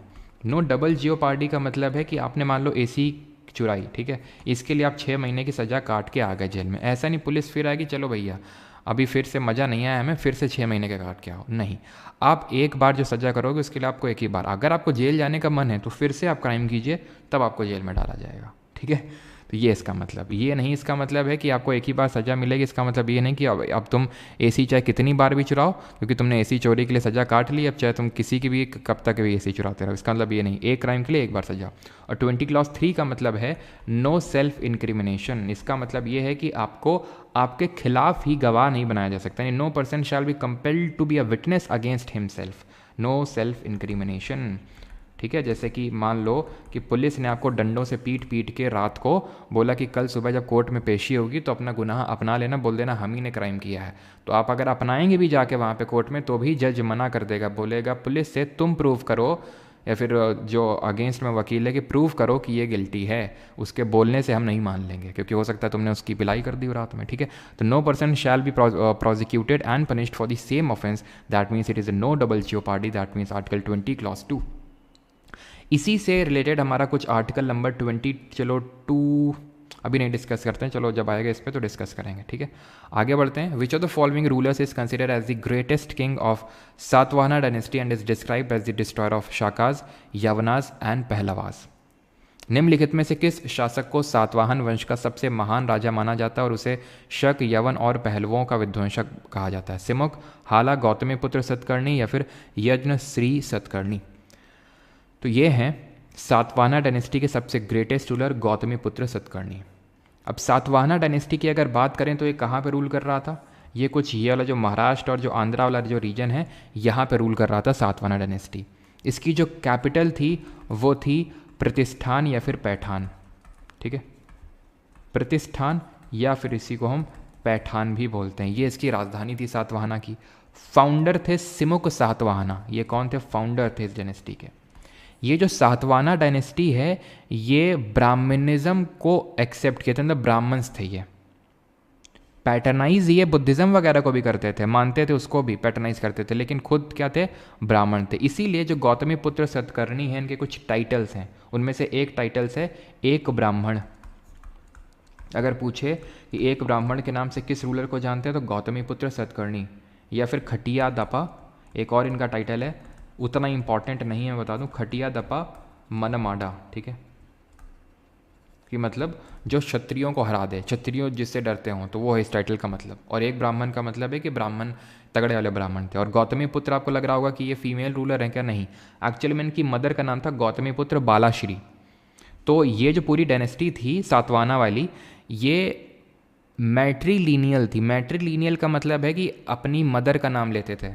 Speaker 1: No double jeopardy का मतलब है कि आपने मान लो एसी चुराई, ठीक है, इसके लिए आप 6 महीने की सज़ा काट के आ गए जेल में। ऐसा नहीं पुलिस फिर आएगी चलो भैया अभी फिर से मज़ा नहीं आया हमें, फिर से 6 महीने का काट के आओ, नहीं। आप एक बार जो सज़ा करोगे उसके लिए आपको एक ही बार, अगर आपको जेल जाने का मन है तो फिर से आप क्राइम कीजिए, तब आपको जेल में डाला जाएगा, ठीक है। तो ये इसका मतलब, ये नहीं इसका मतलब है कि आपको एक ही बार सज़ा मिलेगी, इसका मतलब ये नहीं कि अब तुम एसी चाहे कितनी बार भी चुराओ, क्योंकि तुमने एसी चोरी के लिए सज़ा काट ली, अब चाहे तुम किसी की भी कब तक भी एसी चुराते रहो, इसका मतलब ये नहीं, एक क्राइम के लिए एक बार सज़ा। और 20 क्लॉज 3 का मतलब है नो सेल्फ इंक्रिमिनेशन। इसका मतलब ये है कि आपको आपके खिलाफ ही गवाह नहीं बनाया जा सकता, no person shall be compelled to be a witness against himself, no self incrimination, ठीक है। जैसे कि मान लो कि पुलिस ने आपको डंडों से पीट के रात को बोला कि कल सुबह जब कोर्ट में पेशी होगी तो अपना गुनाह अपना लेना, बोल देना हम ही ने क्राइम किया है। तो आप अगर अपनाएंगे भी जाके वहाँ पे कोर्ट में तो भी जज मना कर देगा, बोलेगा पुलिस से तुम प्रूव करो, या फिर जो अगेंस्ट में वकील है कि प्रूव करो कि ये गिल्टी है, उसके बोलने से हम नहीं मान लेंगे, क्योंकि हो सकता है तुमने उसकी पिलाई कर दी रात में, ठीक है। तो no person shall be prosecuted and punished for the same offence, that means it is no double jeopardy, that means article 20 clause 2। इसी से रिलेटेड हमारा कुछ आर्टिकल नंबर 20, चलो 2 अभी नहीं डिस्कस करते हैं, चलो जब आएगा इस पर तो डिस्कस करेंगे, ठीक है। आगे बढ़ते हैं। Which of the following rulers is considered as the greatest king of Satavahana dynasty and is described as the destroyer of Shakas, Yavanas and Pahlavas. निम्नलिखित में से किस शासक को सातवाहन वंश का सबसे महान राजा माना जाता है और उसे शक, यवन और पहलवों का विध्वंसक कहा जाता है? सिमुक, हाला, गौतमीपुत्र सतकर्णी या फिर यज्ञ श्री सतकर्णी। तो ये हैं सातवाहना डायनेस्टी के सबसे ग्रेटेस्ट रूलर गौतमीपुत्र सतकर्णी। अब सातवाहना डायनेस्टी की अगर बात करें तो ये कहाँ पे रूल कर रहा था? ये कुछ ये वाला जो महाराष्ट्र और जो आंध्रा वाला जो रीजन है यहाँ पे रूल कर रहा था सातवाहना डायनेस्टी। इसकी जो कैपिटल थी वो थी प्रतिष्ठान या फिर पैठान, ठीक है, प्रतिष्ठान या फिर इसी को हम पैठान भी बोलते हैं। ये इसकी राजधानी थी सातवाहना की। फाउंडर थे सिमुक सातवाहना। ये कौन थे? फाउंडर थे इस डायनेस्टी के। ये जो सातवाहना डायनेस्टी है ये ब्राह्मणिज्म को एक्सेप्ट किए थे, मतलब ब्राह्मण्स थे ये। पैटर्नाइज ये बुद्धिज्म वगैरह को भी करते थे, मानते थे, उसको भी पैटर्नाइज करते थे, लेकिन खुद क्या थे? ब्राह्मण थे। इसीलिए जो गौतमीपुत्र सतकर्णी हैं इनके कुछ टाइटल्स हैं, उनमें से एक टाइटल्स है एक ब्राह्मण। अगर पूछे कि एक ब्राह्मण के नाम से किस रूलर को जानते हैं तो गौतमीपुत्र सतकर्णी या फिर खटिया दपा। एक और इनका टाइटल है, उतना इंपॉर्टेंट नहीं है बता दूं, खटिया दपा मनमाडा, ठीक है, कि मतलब जो क्षत्रियों को हरा दे, क्षत्रियों जिससे डरते हों, तो वो है इस टाइटल का मतलब। और एक ब्राह्मण का मतलब है कि ब्राह्मण तगड़े वाले ब्राह्मण थे। और गौतमीपुत्र आपको लग रहा होगा कि ये फीमेल रूलर हैं क्या? नहीं, एक्चुअली में इनकी मदर का नाम था गौतमीपुत्र बालाश्री। तो ये जो पूरी डायनेस्टी थी सातवाहना वाली, ये मैट्रीलीनियल थी। मैट्रीलीनियल का मतलब है कि अपनी मदर का नाम लेते थे,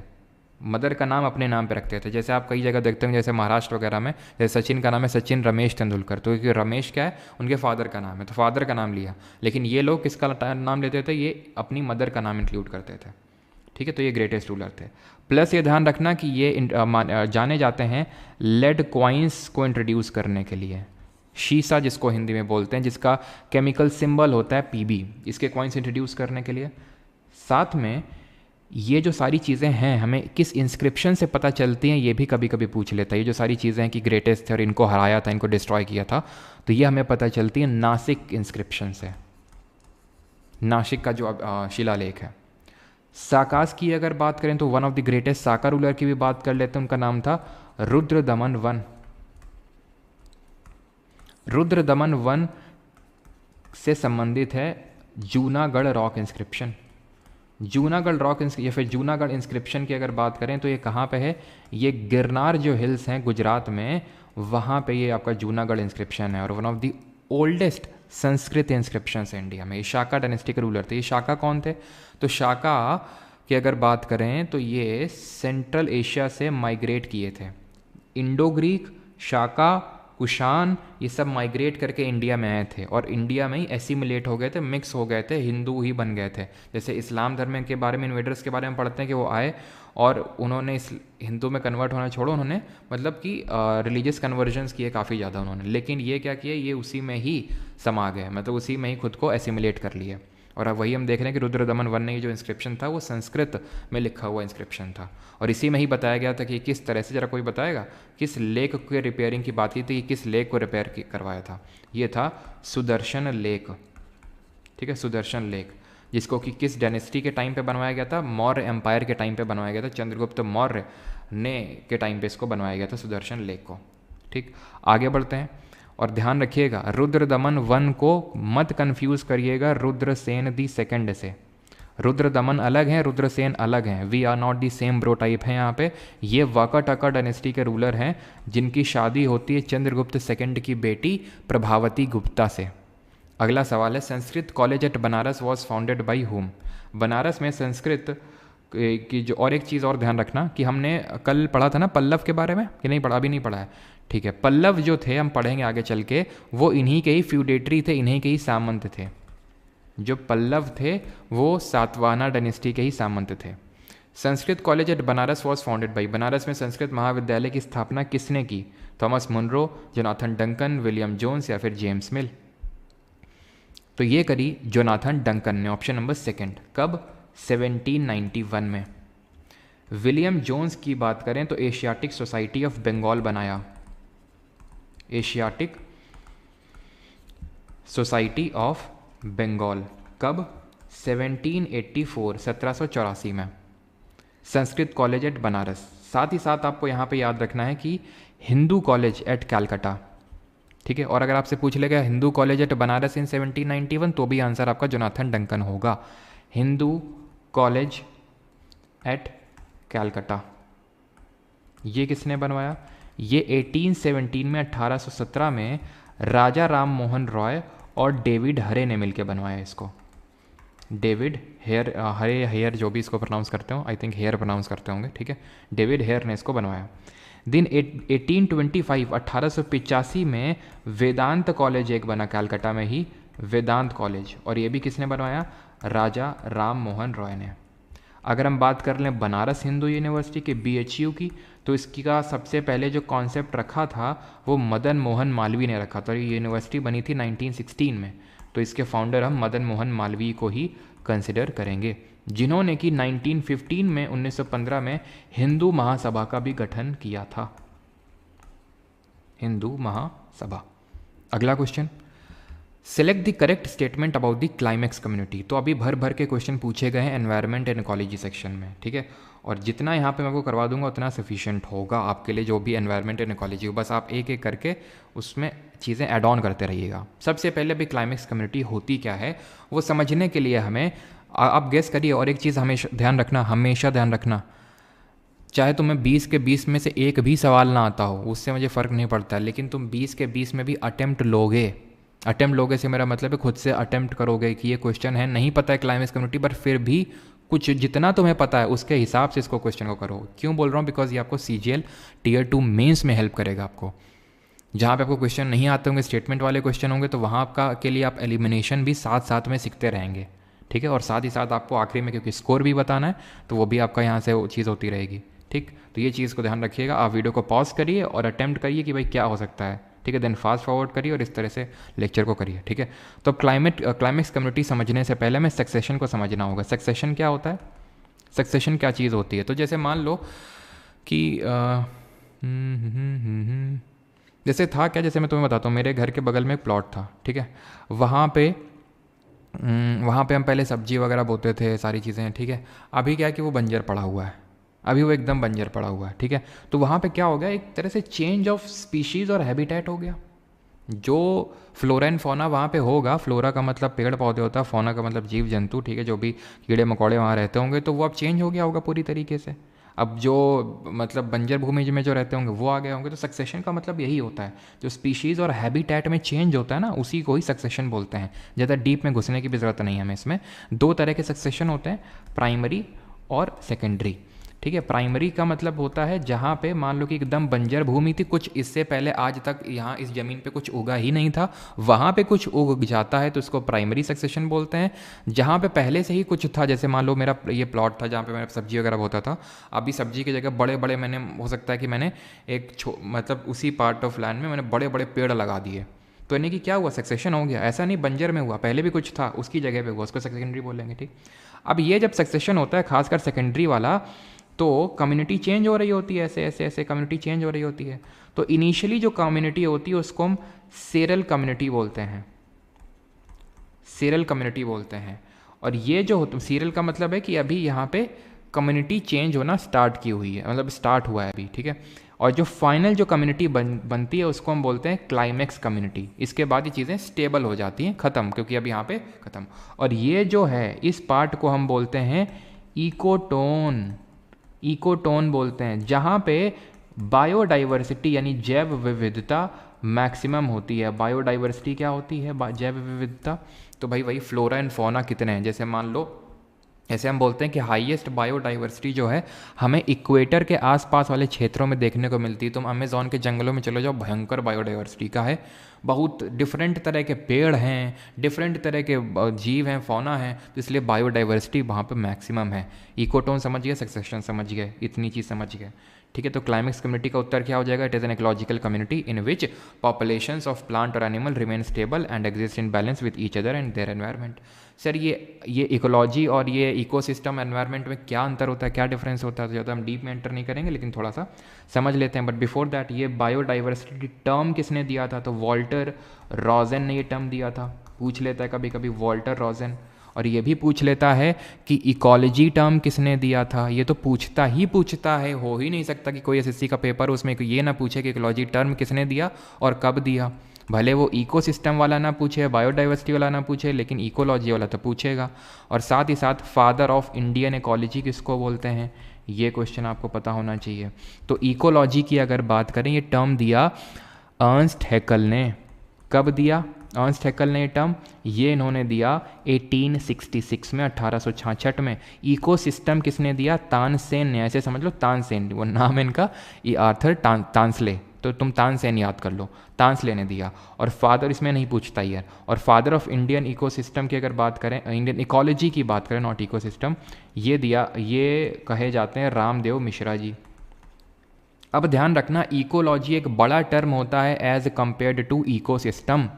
Speaker 1: मदर का नाम अपने नाम पे रखते थे। जैसे आप कई जगह देखते हैं, जैसे महाराष्ट्र वगैरह में, जैसे सचिन का नाम है सचिन रमेश तेंदुलकर, तो क्योंकि रमेश क्या है? उनके फादर का नाम है, तो फादर का नाम लिया। लेकिन ये लोग किसका नाम लेते थे? ये अपनी मदर का नाम इंक्लूड करते थे, ठीक है। तो ये ग्रेटेस्ट रूलर थे। प्लस ये ध्यान रखना कि ये जाने जाते हैं लेड क्वाइंस को इंट्रोड्यूस करने के लिए। शीशा जिसको हिंदी में बोलते हैं, जिसका केमिकल सिंबल होता है पीबी, इसके कॉइन्स इंट्रोड्यूस करने के लिए। साथ में ये जो सारी चीज़ें हैं हमें किस इंस्क्रिप्शन से पता चलती हैं ये भी कभी कभी पूछ लेता है। ये जो सारी चीज़ें हैं कि ग्रेटेस्ट थे और इनको हराया था, इनको डिस्ट्रॉय किया था, तो ये हमें पता चलती है नासिक इंस्क्रिप्शन से, नासिक का जो शिलालेख है। साकास की अगर बात करें तो one of the greatest Saka ruler की भी बात कर लेते हैं, उनका नाम था रुद्रदमन वन। रुद्रदमन वन से संबंधित है Junagadh rock inscription. Junagadh rock या फिर जूनागढ़ इंस्क्रिप्शन की अगर बात करें तो ये कहाँ पे है, ये गिरनार जो हिल्स हैं गुजरात में, वहाँ पे ये आपका जूनागढ़ इंस्क्रिप्शन है और one of the oldest Sanskrit inscription है इंडिया में। ये शाका डायनेस्टी के रूलर थे। ये शाका कौन थे, तो शाका की अगर बात करें तो ये सेंट्रल एशिया से माइग्रेट किए थे। इंडो ग्रीक, शाका, कुषाण, ये सब माइग्रेट करके इंडिया में आए थे और इंडिया में ही एसिमिलेट हो गए थे, मिक्स हो गए थे, हिंदू ही बन गए थे। जैसे इस्लाम धर्म के बारे में, इन्वेडर्स के बारे में पढ़ते हैं कि वो आए और उन्होंने इस हिंदू में कन्वर्ट होना छोड़ो, उन्होंने मतलब कि रिलीजियस कन्वर्जन्स किए काफ़ी ज़्यादा उन्होंने, लेकिन ये क्या किए, ये उसी में ही समा गए, मतलब उसी में ही खुद को एसिमिलेट कर लिए। और अब वही हम देख रहे हैं कि रुद्रदमन वन ने जो इंस्क्रिप्शन था वो संस्कृत में लिखा हुआ इंस्क्रिप्शन था और इसी में ही बताया गया था कि किस तरह से, जरा कोई बताएगा किस लेक के रिपेयरिंग की बात की थी, किस लेक को रिपेयर करवाया था। ये था सुदर्शन लेक, ठीक है, सुदर्शन लेक, जिसको कि किस डायनेस्टी के टाइम पे बनवाया गया था, मौर्य एम्पायर के टाइम पे बनवाया गया था, चंद्रगुप्त मौर्य ने के टाइम पे इसको बनवाया गया था सुदर्शन लेक को। ठीक, आगे बढ़ते हैं और ध्यान रखिएगा रुद्रदमन वन को मत कंफ्यूज करिएगा रुद्रसेन दी सेकंड से। रुद्रदमन अलग हैं, रुद्रसेन अलग हैं, we are not the same bro type है यहाँ पे। ये वाकाटका डायनेस्टी के रूलर हैं जिनकी शादी होती है चंद्रगुप्त सेकंड की बेटी प्रभावती गुप्ता से। अगला सवाल है, Sanskrit college at Banaras was founded by home. Banaras में संस्कृत की जो, और एक चीज़ और ध्यान रखना कि हमने कल पढ़ा था ना पल्लव के बारे में, कि नहीं पढ़ा, अभी नहीं पढ़ा है, ठीक है। पल्लव जो थे, हम पढ़ेंगे आगे चल के, वो इन्हीं के ही फ्यूडेटरी थे, इन्हीं के ही सामंत थे। जो पल्लव थे वो सातवाहना डायनेस्टी के ही सामंत थे। Sanskrit college at Banaras was founded by, Banaras में संस्कृत महाविद्यालय की स्थापना किसने की, Thomas Munro, Jonathan Duncan, William Jones या फिर जेम्स मिल। तो ये करी जोनाथन डंकन ने, ऑप्शन नंबर सेकंड। कब, 1791 में। विलियम जोन्स की बात करें तो एशियाटिक सोसाइटी ऑफ बंगाल बनाया, एशियाटिक सोसाइटी ऑफ बंगाल, कब, 1784, 1784 में। संस्कृत कॉलेज एट बनारस, साथ ही साथ आपको यहाँ पे याद रखना है कि हिंदू कॉलेज एट कैलकाटा, ठीक है। और अगर आपसे पूछ लेगा हिंदू कॉलेज एट बनारस इन 1791, तो भी आंसर आपका जोनाथन डंकन होगा। हिंदू कॉलेज एट कैलकाटा ये किसने बनवाया, ये 1817 में, 1817 में राजा राम मोहन रॉय और डेविड हरे ने मिलकर बनवाया इसको। डेविड हेयर, हरे हेयर जो भी इसको प्रोनाउंस करते हो, आई थिंक हेयर प्रोनाउंस करते होंगे, ठीक है। डेविड हेयर ने इसको बनवाया। दिन 1825, 1885 में वेदांत कॉलेज एक बना कैलकाटा में ही, वेदांत कॉलेज, और ये भी किसने बनवाया, राजा राम मोहन रॉय ने। अगर हम बात कर लें बनारस हिंदू यूनिवर्सिटी के BHU की, तो इसकी का सबसे पहले जो कॉन्सेप्ट रखा था वो मदन मोहन मालवीय ने रखा था। ये यूनिवर्सिटी बनी थी 1916 में, तो इसके फाउंडर हम मदन मोहन मालवीय को ही कंसिडर करेंगे, जिन्होंने कि 1915 में, 1915 में हिंदू महासभा का भी गठन किया था, हिंदू महासभा। अगला question, select the correct statement about the climax community. तो अभी भर भर के क्वेश्चन पूछे गए हैं एनवायरनमेंट एंड इकोलॉजी सेक्शन में, ठीक है। और जितना यहाँ पे मैं आपको करवा दूंगा उतना सफिशिएंट होगा आपके लिए, जो भी एनवायरनमेंट एंड इकोलॉजी हो, बस आप एक एक करके उसमें चीज़ें ऐड ऑन करते रहिएगा। सबसे पहले भी क्लाइमेक्स कम्युनिटी होती क्या है वो समझने के लिए हमें, आप गेस करिए। और एक चीज़ हमेशा ध्यान रखना, हमेशा ध्यान रखना, चाहे तुम्हें 20 के 20 में से एक भी सवाल ना आता हो, उससे मुझे फ़र्क नहीं पड़ता, लेकिन तुम 20 के 20 में भी अटेम्प्ट लोगे। अटेम्प्ट लोगे से मेरा मतलब है खुद से अटेम्प्ट करोगे कि ये क्वेश्चन है, नहीं पता है क्लाइमेक्स कम्युनिटी, पर फिर भी कुछ जितना तुम्हें पता है उसके हिसाब से इसको क्वेश्चन को करो। क्यों बोल रहा हूँ, बिकॉज ये आपको CGL Tier 2 मेंस में हेल्प करेगा आपको। जहाँ पे आपको क्वेश्चन नहीं आते होंगे, स्टेटमेंट वाले क्वेश्चन होंगे, तो वहाँ आपका के लिए आप एलिमिनेशन भी साथ साथ में सीखते रहेंगे, ठीक है। और साथ ही साथ आपको आखिरी में क्योंकि स्कोर भी बताना है, तो वो भी आपका यहाँ से वो चीज़ होती रहेगी, ठीक। तो ये चीज़ को ध्यान रखिएगा। आप वीडियो को पॉज करिए और अटेम्प्ट करिए कि भाई क्या हो सकता है, ठीक है। देन फास्ट फॉरवर्ड करिए और इस तरह से लेक्चर को करिए, ठीक है। तो क्लाइमेक्स कम्युनिटी समझने से पहले हमें सक्सेशन को समझना होगा। सक्सेशन क्या होता है, सक्सेशन क्या चीज़ होती है। तो जैसे मान लो कि जैसे था क्या, जैसे मैं तुम्हें बताता हूँ, मेरे घर के बगल में एक प्लॉट था, ठीक है। वहाँ पे वहाँ पे हम पहले सब्जी वगैरह बोते थे, सारी चीज़ें, ठीक है। अभी क्या है कि वो बंजर पड़ा हुआ है, अभी वो एकदम बंजर पड़ा हुआ है, ठीक है। तो वहाँ पे क्या हो गया, एक तरह से चेंज ऑफ स्पीशीज़ और हैबिटेट हो गया। जो फ्लोरा एंड फौना वहाँ पे होगा, फ्लोरा का मतलब पेड़ पौधे होता है, फौना का मतलब जीव जंतु, ठीक है, जो भी कीड़े मकोड़े वहाँ रहते होंगे, तो वो अब चेंज हो गया होगा पूरी तरीके से। अब जो मतलब बंजर भूमि में जो रहते होंगे वो आ गए होंगे। तो सक्सेशन का मतलब यही होता है, जो स्पीशीज़ और हैबिटेट में चेंज होता है ना, उसी को ही सक्सेशन बोलते हैं। ज़्यादा डीप में घुसने की भी ज़रूरत नहीं है हमें इसमें। दो तरह के सक्सेशन होते हैं, प्राइमरी और सेकेंडरी, ठीक है। प्राइमरी का मतलब होता है जहाँ पे मान लो कि एकदम बंजर भूमि थी, कुछ इससे पहले आज तक यहाँ इस ज़मीन पे कुछ उगा ही नहीं था, वहाँ पे कुछ उग जाता है तो इसको प्राइमरी सक्सेशन बोलते हैं। जहाँ पे पहले से ही कुछ था, जैसे मान लो मेरा ये प्लॉट था जहाँ पे मेरा सब्जी वगैरह होता था, अभी सब्जी की जगह बड़े बड़े मैंने, हो सकता है कि मैंने एक मतलब उसी पार्ट ऑफ लैंड में मैंने बड़े बड़े पेड़ लगा दिए, तो यानी कि क्या हुआ, सक्सेशन हो गया। ऐसा नहीं बंजर में हुआ, पहले भी कुछ था उसकी जगह पे हुआ, उसको सेकेंडरी बोलेंगे, ठीक। अब ये जब सक्सेशन होता है खासकर सेकेंडरी वाला, तो कम्युनिटी चेंज हो रही होती है, ऐसे ऐसे ऐसे कम्युनिटी चेंज हो रही होती है। तो इनिशियली जो कम्युनिटी होती है उसको हम सेरल कम्युनिटी बोलते हैं, सेरल कम्युनिटी बोलते हैं। और ये जो सीरियल का मतलब है कि अभी यहाँ पे कम्युनिटी चेंज होना स्टार्ट की हुई है, मतलब स्टार्ट हुआ है अभी, ठीक है। और जो फाइनल जो कम्युनिटी बनती है उसको हम बोलते हैं क्लाइमैक्स कम्युनिटी। इसके बाद ये चीज़ें स्टेबल हो जाती हैं, ख़त्म, क्योंकि अब यहाँ पे ख़त्म। और ये जो है इस पार्ट को हम बोलते हैं इकोटोन, इकोटोन बोलते हैं, जहाँ पे बायोडाइवर्सिटी यानी जैव विविधता मैक्सिमम होती है। बायोडाइवर्सिटी क्या होती है, जैव विविधता। तो भाई वही फ्लोरा एंड फौना कितने हैं, जैसे मान लो, ऐसे हम बोलते हैं कि हाईएस्ट बायोडाइवर्सिटी जो है हमें इक्वेटर के आसपास वाले क्षेत्रों में देखने को मिलती है। तुम अमेज़न के जंगलों में चलो जाओ, भयंकर बायोडाइवर्सिटी का है, बहुत डिफरेंट तरह के पेड़ हैं, डिफरेंट तरह के जीव हैं, फौना है, तो इसलिए बायोडाइवर्सिटी वहाँ पे मैक्सिमम है। इकोटोन समझ गए, सक्सेशन समझ गए, इतनी चीज़ समझ गए, ठीक है। तो क्लाइमैक्स कम्युनिटी का उत्तर क्या हो जाएगा, it is an ecological community in which populations of plant और animal remain stable and exist in balance with each other and their environment. Sir ये इकोलॉजी और ये इकोसिस्टम एनवायरनमेंट में क्या अंतर होता है, क्या डिफरेंस होता है, तो ज़्यादा हम डीप में एंटर नहीं करेंगे, लेकिन थोड़ा सा समझ लेते हैं। बट बिफोर दैट, ये बायोडाइवर्सिटी टर्म किसने दिया था, तो वॉल्टर रॉजन ने ये टर्म दिया था। पूछ लेता है कभी कभी वॉल्टर रॉजन। और ये भी पूछ लेता है कि इकोलॉजी टर्म किसने दिया था, ये तो पूछता है, हो ही नहीं सकता कि कोई एसएससी का पेपर उसमें ये ना पूछे कि इकोलॉजी टर्म किसने दिया और कब दिया। भले वो इकोसिस्टम वाला ना पूछे, बायोडाइवर्सिटी वाला ना पूछे, लेकिन इकोलॉजी वाला तो पूछेगा। और साथ ही साथ फादर ऑफ इंडियन इकोलॉजी किसको बोलते हैं, ये क्वेश्चन आपको पता होना चाहिए। तो इकोलॉजी की अगर बात करें, ये टर्म दिया अर्नस्ट हैकल ने। कब दिया अर्नस्ट हैकल ने ये टर्म, ये इन्होंने दिया 1866 में, 1866 में। इकोसिस्टम किसने दिया, तानसेन ने। ऐसे समझ लो तानसेन, वो नाम है इनका, ये आर्थर तांसले, तो तुम तानसेन याद कर लो, तांसले ने दिया। और फादर इसमें नहीं पूछता यार। और फादर ऑफ इंडियन इकोसिस्टम की अगर बात करें, इंडियन इकोलॉजी की बात करें, नॉट इकोसिस्टम, ये दिया, ये कहे जाते हैं रामदेव मिश्रा जी। अब ध्यान रखना, इकोलॉजी एक बड़ा टर्म होता है एज कंपेयर्ड टू इकोसिस्टम।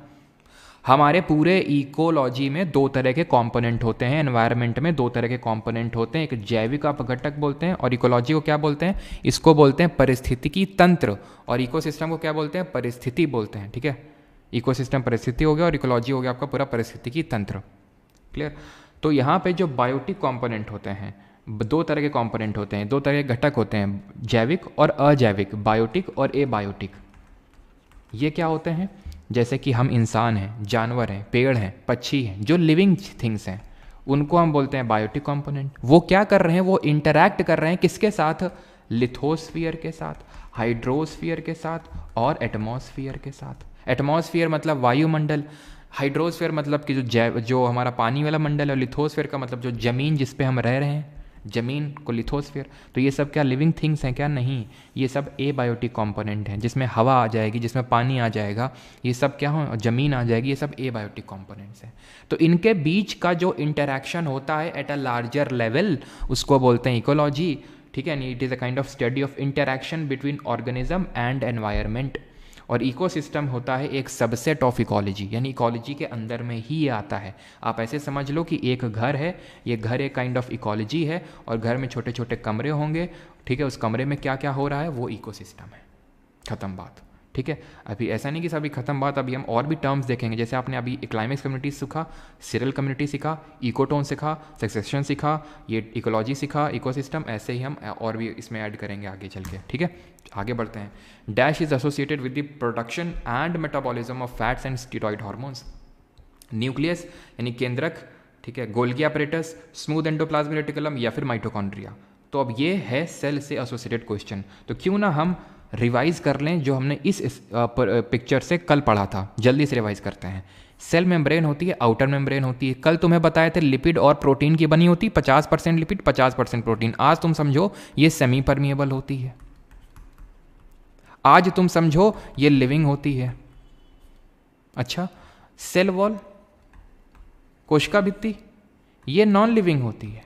Speaker 1: हमारे पूरे इकोलॉजी में दो तरह के कंपोनेंट होते हैं, एनवायरनमेंट में दो तरह के कंपोनेंट होते हैं, एक जैविक अपघटक बोलते हैं, और इकोलॉजी को क्या बोलते हैं, इसको बोलते हैं परिस्थितिकी तंत्र, और इकोसिस्टम को क्या बोलते हैं, परिस्थिति बोलते हैं, ठीक है। इकोसिस्टम परिस्थिति हो गया और इकोलॉजी हो गया आपका पूरा परिस्थितिकी तंत्र, क्लियर। तो यहाँ पे जो बायोटिक कंपोनेंट होते हैं, दो तरह के कंपोनेंट होते हैं, दो तरह के घटक होते हैं, जैविक और अजैविक, बायोटिक और एबायोटिक। ये क्या होते हैं, जैसे कि हम इंसान हैं, जानवर हैं, पेड़ हैं, पक्षी हैं, जो लिविंग थिंग्स हैं, उनको हम बोलते हैं बायोटिक कंपोनेंट। वो क्या कर रहे हैं, वो इंटरैक्ट कर रहे हैं किसके साथ, लिथोस्फीयर के साथ, हाइड्रोस्फीयर के साथ और एटमॉस्फीयर के साथ। एटमॉस्फीयर मतलब वायुमंडल, हाइड्रोस्फीयर मतलब कि जो हमारा पानी वाला मंडल है, और लिथोस्फीयर का मतलब जो ज़मीन जिस पे हम रह रहे हैं, ज़मीन को लिथोस्फीयर। तो ये सब क्या लिविंग थिंग्स हैं क्या, नहीं, ये सब एबायोटिक कंपोनेंट हैं, जिसमें हवा आ जाएगी, जिसमें पानी आ जाएगा, ये सब क्या हो, ज़मीन आ जाएगी, ये सब एबायोटिक कंपोनेंट्स हैं। तो इनके बीच का जो इंटरैक्शन होता है एट अ लार्जर लेवल, उसको बोलते हैं इकोलॉजी, ठीक है। It is a kind of study of interaction between organism and environment. और इकोसिस्टम होता है एक सबसेट ऑफ इकोलॉजी, यानी इकोलॉजी के अंदर में ही ये आता है। आप ऐसे समझ लो कि एक घर है, ये घर एक काइंड ऑफ इकोलॉजी है, और घर में छोटे छोटे कमरे होंगे, ठीक है। उस कमरे में क्या क्या हो रहा है, वो इकोसिस्टम है, ख़त्म बात, ठीक है, अभी ऐसा नहीं कि सभी खत्म बात, अभी हम और भी टर्म्स देखेंगे। जैसे आपने अभी क्लाइमेक्स कम्युनिटी सीखा, सीरियल कम्युनिटी सीखा, इकोटोन सीखा, सक्सेशन सीखा, ये इकोलॉजी सीखा, इकोसिस्टम, ऐसे ही हम और भी इसमें ऐड करेंगे आगे चल के। ठीक है, आगे बढ़ते हैं। Dash is associated with the production and metabolism of fats and steroid hormones. Nucleus यानी केंद्रक, ठीक है, Golgi apparatus, smooth endoplasmic reticulum या फिर माइटोकॉन्ड्रिया। तो अब ये है सेल से एसोसिएटेड क्वेश्चन, तो क्यों ना हम रिवाइज कर लें जो हमने इस पिक्चर से कल पढ़ा था। जल्दी से रिवाइज करते हैं। सेल मेम्ब्रेन होती है, आउटर मेम्ब्रेन होती है। कल तुम्हें बताए थे लिपिड और प्रोटीन की बनी होती, 50% लिपिड 50% प्रोटीन। आज तुम समझो ये सेमी परमिएबल होती है। आज तुम समझो ये लिविंग होती है। अच्छा, सेल वॉल, कोशिका भित्ति, ये नॉन लिविंग होती है,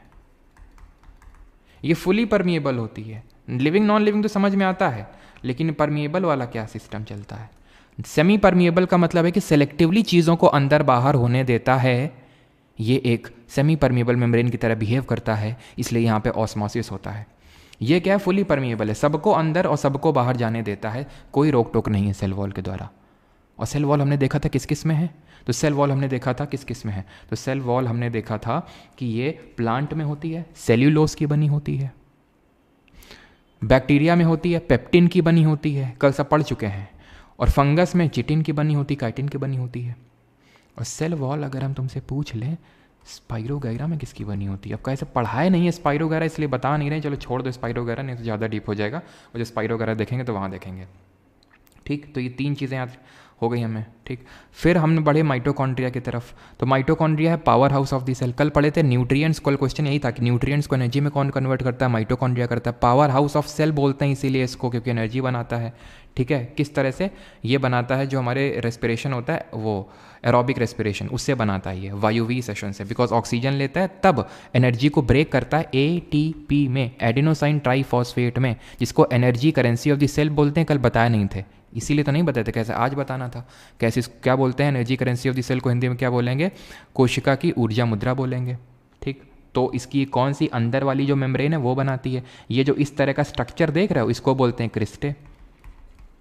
Speaker 1: ये फुली परमिएबल होती है। लिविंग नॉन लिविंग तो समझ में आता है, लेकिन परमिएबल वाला क्या सिस्टम चलता है? सेमी परमिएबल का मतलब है कि सेलेक्टिवली चीज़ों को अंदर बाहर होने देता है। ये एक सेमी परमिएबल मेम्ब्रेन की तरह बिहेव करता है, इसलिए यहाँ पे ऑस्मोसिस होता है। ये क्या है? फुली परमिएबल है, सबको अंदर और सबको बाहर जाने देता है, कोई रोक टोक नहीं है सेल वॉल के द्वारा। और सेल वॉल हमने देखा था किस किस में है, तो सेल वॉल हमने देखा था किस किस में है, तो सेल वॉल हमने देखा था कि ये प्लांट में होती है, सेल्यूलोज की बनी होती है, बैक्टीरिया में होती है, पेप्टिन की बनी होती है, कल सब पढ़ चुके हैं, और फंगस में चिटिन की बनी होती, काइटिन की बनी होती है। और सेल वॉल अगर हम तुमसे पूछ लें स्पाइरोगैरा में किसकी बनी होती है, अब कैसे पढ़ाए नहीं है स्पाइरोगैरा, इसलिए बता नहीं रहे, चलो छोड़ दो स्पाइरोगैरा, नहीं तो ज़्यादा डीप हो जाएगा, और जो स्पाइरोगैरा देखेंगे तो वहाँ देखेंगे। ठीक, तो ये तीन चीज़ें याद हो गई हमें। ठीक, फिर हम बढ़े माइटोकॉन्ड्रिया की तरफ। तो माइटोकॉन्ड्रिया है power house of the cell. कल पढ़े थे न्यूट्रिएंट्स, कल क्वेश्चन यही था कि न्यूट्रिएंट्स को एनर्जी में कौन कन्वर्ट करता है? माइटोकॉन्ड्रिया करता है। पावर हाउस ऑफ सेल बोलते हैं इसीलिए इसको, क्योंकि एनर्जी बनाता है। ठीक है, किस तरह से ये बनाता है? जो हमारे रेस्पिरेशन होता है वो एरोबिक रेस्पिरेशन, उससे बनाता है ये, वायुवीय सेशन से, बिकॉज ऑक्सीजन लेता है तब एनर्जी को ब्रेक करता है एटीपी में, एडिनोसाइन ट्राइफॉस्फेट में, जिसको energy currency of the cell बोलते हैं। कल बताए नहीं थे, इसीलिए तो नहीं बताए थे, कैसे आज बताना था। कैसे क्या बोलते हैं energy currency of the cell को हिंदी में क्या बोलेंगे? कोशिका की ऊर्जा मुद्रा बोलेंगे। ठीक, तो इसकी कौन सी अंदर वाली जो मेम्ब्रेन है वो बनाती है। ये जो इस तरह का स्ट्रक्चर देख रहे हो इसको बोलते हैं क्रिस्टे।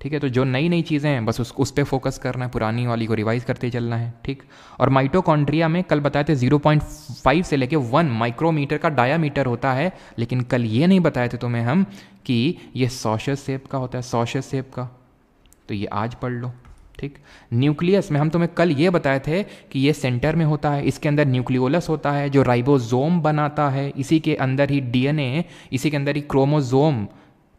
Speaker 1: ठीक है, तो जो नई नई चीज़ें हैं बस उस पर फोकस करना है, पुरानी वाली को रिवाइज करते चलना है। ठीक, और माइटोकॉन्ड्रिया में कल बताए थे 0.5 से लेके 1 माइक्रोमीटर का डायामीटर होता है, लेकिन कल ये नहीं बताए थे तुम्हें हम कि ये सॉशस शेप का होता है, सॉशस शेप का, तो ये आज पढ़ लो। ठीक, न्यूक्लियस में हम तुम्हें कल ये बताए थे कि ये सेंटर में होता है, इसके अंदर न्यूक्लियोलस होता है जो राइबोसोम बनाता है, इसी के अंदर ही डीएनए, इसी के अंदर ही क्रोमोसोम,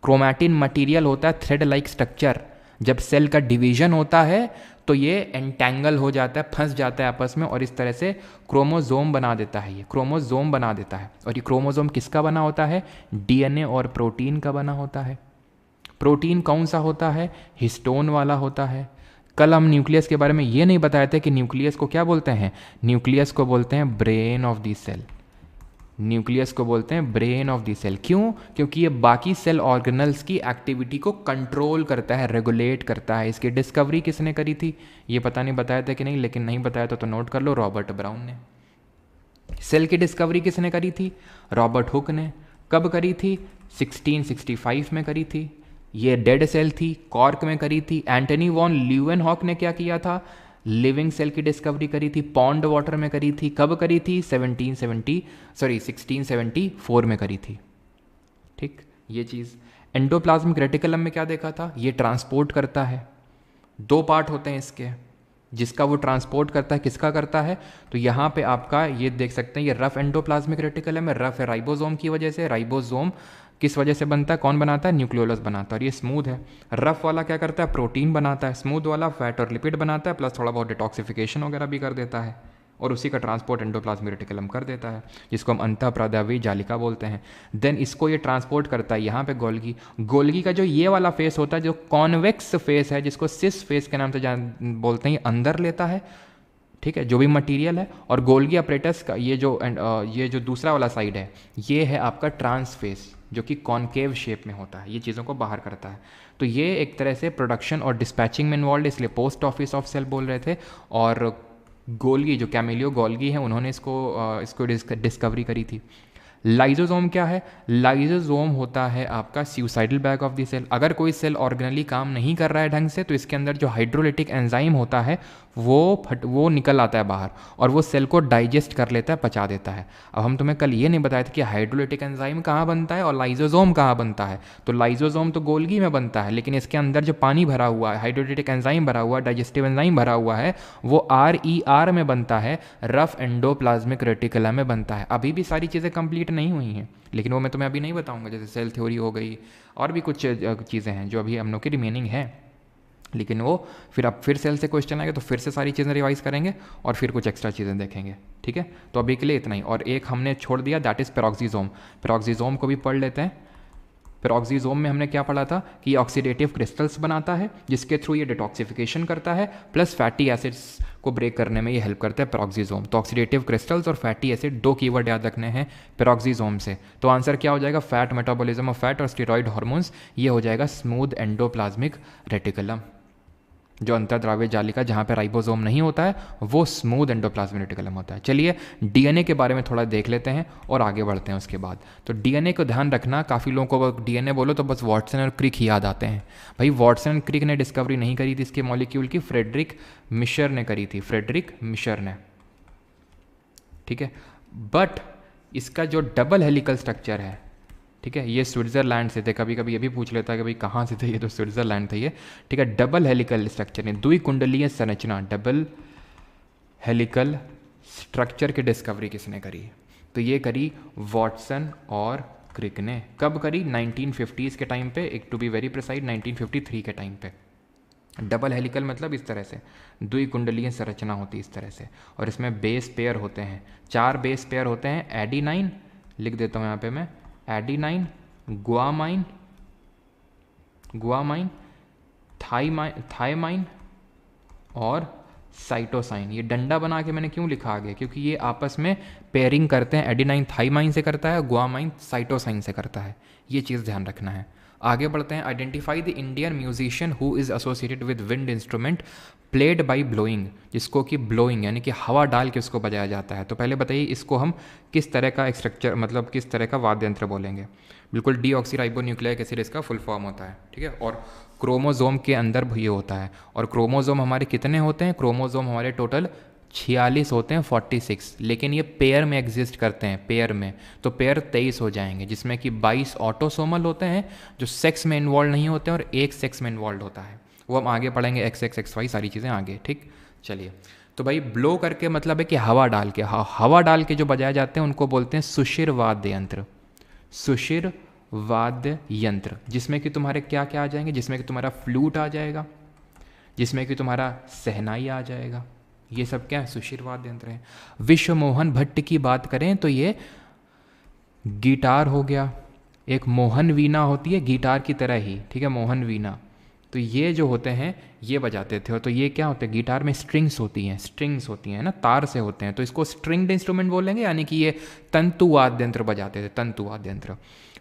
Speaker 1: क्रोमैटिन मटेरियल होता है, थ्रेड लाइक स्ट्रक्चर। जब सेल का डिवीजन होता है तो ये एंटेंगल हो जाता है, फंस जाता है आपस में, और इस तरह से क्रोमोसोम बना देता है, ये क्रोमोसोम बना देता है। और ये क्रोमोसोम किसका बना होता है? डीएनए और प्रोटीन का बना होता है। प्रोटीन कौन सा होता है? हिस्टोन वाला होता है। कल हम न्यूक्लियस के बारे में ये नहीं बताए थे कि न्यूक्लियस को क्या बोलते हैं? न्यूक्लियस को बोलते हैं brain of the cell. Nucleus को बोलते हैं ब्रेन ऑफ द सेल। क्यों? क्योंकि ये बाकी सेल ऑर्गेनल्स की एक्टिविटी को कंट्रोल करता है, रेगुलेट करता है। इसकी डिस्कवरी किसने करी थी? ये पता नहीं बताया था कि नहीं, लेकिन नहीं बताया तो नोट कर लो, रॉबर्ट ब्राउन ने। सेल की डिस्कवरी किसने करी थी? रॉबर्ट हुक ने। कब करी थी? 1665 में करी थी। ये डेड सेल थी, कॉर्क में करी थी। एंटनी वॉन ल्यूवेनहॉक ने क्या किया था? लिविंग सेल की डिस्कवरी करी थी, पॉन्ड वाटर में करी थी। कब करी थी? 1674 में करी थी। ठीक, ये चीज़। एंडोप्लाज्मिक रेटिकुलम में क्या देखा था? ये ट्रांसपोर्ट करता है, 2 पार्ट होते हैं इसके, जिसका वो ट्रांसपोर्ट करता है, किसका करता है? तो यहाँ पे आपका ये देख सकते हैं, ये रफ एंडोप्लाज्मिक रेटिकुलम है। रफ है राइबोसोम की वजह से। राइबोसोम किस वजह से बनता है? कौन बनाता है? न्यूक्लियोलस बनाता है। और ये स्मूथ है। रफ वाला क्या करता है? प्रोटीन बनाता है। स्मूथ वाला फैट और लिपिड बनाता है, प्लस थोड़ा बहुत डिटॉक्सिफिकेशन वगैरह भी कर देता है, और उसी का ट्रांसपोर्ट एंडोप्लाज्मिक रेटिकुलम कर देता है, जिसको हम अंतःप्रदावी जालिका बोलते हैं। देन इसको ये ट्रांसपोर्ट करता है यहाँ पे गोल्गी। गोल्गी का जो ये वाला फेस होता है, जो कॉन्वेक्स फेस है, जिसको सिस फेस के नाम से बोलते हैं, ये अंदर लेता है, ठीक है, जो भी मटेरियल है। और गोल्गी अपरेटस का ये जो दूसरा वाला साइड है, ये है आपका ट्रांस फेस, जो कि कॉनकेव शेप में होता है, ये चीज़ों को बाहर करता है। तो ये एक तरह से प्रोडक्शन और डिस्पैचिंग में इन्वॉल्व है, इसलिए पोस्ट ऑफिस ऑफ सेल बोल रहे थे। और गोल्गी, जो कैमिलियो गोल्गी है, उन्होंने इसको डिस्कवरी करी थी। लाइजोसोम क्या है? लाइजोसोम होता है आपका suicidal bag of the cell. अगर कोई सेल ऑर्गेनली काम नहीं कर रहा है ढंग से तो इसके अंदर जो हाइड्रोलिटिक एंजाइम होता है वो निकल आता है बाहर और वो सेल को डाइजेस्ट कर लेता है, पचा देता है। अब हम तुम्हें कल ये नहीं बताए थे कि हाइड्रोलिटिक एंजाइम कहाँ बनता है और लाइजोसोम कहाँ बनता है। तो लाइजोसोम तो गोल्गी में बनता है, लेकिन इसके अंदर जो पानी भरा हुआ है, हाइड्रोलिटिक एंजाइम भरा हुआ है, डाइजेस्टिव एंजाइम भरा हुआ है, वो RER में बनता है, रफ एंडोप्लाज्मिक रेटिकुलम में बनता है। अभी भी सारी चीज़ें कंप्लीट नहीं हुई हैं, लेकिन वो मैं तुम्हें अभी नहीं बताऊंगा। जैसे सेल थ्योरी हो गई और भी कुछ चीज़ें हैं जो अभी हम लोग की रिमेनिंग है, लेकिन वो फिर अब फिर सेल से क्वेश्चन आएगा तो फिर से सारी चीज़ें रिवाइज करेंगे और फिर कुछ एक्स्ट्रा चीज़ें देखेंगे। ठीक है, तो अभी के लिए इतना ही। और एक हमने छोड़ दिया, दैट इज़ पेरोक्सीसोम। पेरोक्सीसोम को भी पढ़ लेते हैं। पेरोक्सीसोम में हमने क्या पढ़ा था कि ये ऑक्सीडेटिव क्रिस्टल्स बनाता है जिसके थ्रू ये डिटॉक्सिफिकेशन करता है, प्लस फैटी एसिड्स को ब्रेक करने में ये हेल्प करता है पेरोक्सीसोम। तो ऑक्सीडेटिव क्रिस्टल्स और फैटी एसिड, दो कीवर्ड याद रखने हैं पेरोक्सीसोम से। तो आंसर क्या हो जाएगा? फैट मेटाबॉलिज्म ऑफ फैट और स्टेरॉइड हार्मोन्स, ये हो जाएगा स्मूथ एंडोप्लाज्मिक रेटिकुलम। जो अंतर्द्राव्य जालिका जहाँ पे राइबोसोम नहीं होता है वो स्मूथ एंडोप्लाज्मिक रेटिकुलम होता है। चलिए डीएनए के बारे में थोड़ा देख लेते हैं और आगे बढ़ते हैं उसके बाद। तो डीएनए को ध्यान रखना, काफ़ी लोगों को डीएनए बोलो तो बस वाटसन और क्रिक ही याद आते हैं। भाई वाटसन और क्रिक ने डिस्कवरी नहीं करी थी इसके मॉलिक्यूल की, फ्रेडरिक मिशर ने करी थी, फ्रेडरिक मिशर ने। ठीक है, बट इसका जो डबल हेलिकल स्ट्रक्चर है, ठीक है, ये स्विट्ज़रलैंड से थे। कभी कभी ये भी पूछ लेता है कि भाई कहाँ से थे, ये तो स्विट्ज़रलैंड थे ये। ठीक है, डबल हेलिकल स्ट्रक्चर ने द्विकुंडलीय संरचना, डबल हेलिकल स्ट्रक्चर की डिस्कवरी किसने करी? तो ये करी वाटसन और क्रिक ने। कब करी? 1950s के टाइम पे, एक टू बी वेरी प्रिसाइज 1953 के टाइम पे। डबल हेलिकल मतलब इस तरह से द्विकुंडलीय संरचना होती है इस तरह से, और इसमें बेस पेयर होते हैं, 4 बेस पेयर होते हैं। एडिनाइन लिख देता हूँ यहाँ पे मैं, एडिनाइन, गुआमाइन, थाइमाइन और साइटोसाइन। ये डंडा बना के मैंने क्यों लिखा आगे? क्योंकि ये आपस में पेयरिंग करते हैं। एडिनाइन थाइमाइन से करता है, गुआमाइन साइटोसाइन से करता है। ये चीज़ ध्यान रखना है। आगे बढ़ते हैं। Identify the Indian musician who is associated with wind instrument played by blowing, जिसको कि ब्लोइंग यानी कि हवा डाल के उसको बजाया जाता है। तो पहले बताइए इसको हम किस तरह का स्ट्रक्चर, मतलब किस तरह का वाद्य यंत्र बोलेंगे? बिल्कुल डीऑक्सीराइबोन्यूक्लिक एसिड इसका फुल फॉर्म होता है। ठीक है, और क्रोमोजोम के अंदर ये होता है। और क्रोमोजोम हमारे कितने होते हैं? क्रोमोजोम हमारे टोटल 46 होते हैं, 46, लेकिन ये पेयर में एग्जिस्ट करते हैं, पेयर में। तो पेयर 23 हो जाएंगे, जिसमें कि 22 ऑटोसोमल होते हैं जो सेक्स में इन्वॉल्व नहीं होते हैं और एक सेक्स में इन्वॉल्व होता है। वो हम आगे पढ़ेंगे, XX XY सारी चीज़ें आगे। ठीक, चलिए। तो भाई ब्लो करके मतलब है कि हवा डाल के, हवा डाल के जो बजाए जाते हैं उनको बोलते हैं सुशिर वाद्य यंत्र। सुशिर वाद्य यंत्र, जिसमें कि तुम्हारे क्या क्या आ जाएंगे? जिसमें कि तुम्हारा फ्लूट आ जाएगा, जिसमें कि तुम्हारा सहनाई आ जाएगा। ये सब क्या है? सुशिर वाद्य यंत्र है। विश्व मोहन भट्ट की बात करें तो ये गिटार हो गया। एक मोहन वीणा होती है गिटार की तरह ही, ठीक है, मोहन वीणा। तो ये जो होते हैं ये बजाते थे। तो ये क्या होते हैं? गिटार में स्ट्रिंग्स होती हैं ना, तार से होते हैं, तो इसको स्ट्रिंग्ड इंस्ट्रूमेंट बोलेंगे, यानी कि ये तंतु वाद्य यंत्र बजाते थे, तंतु वाद्य यंत्र।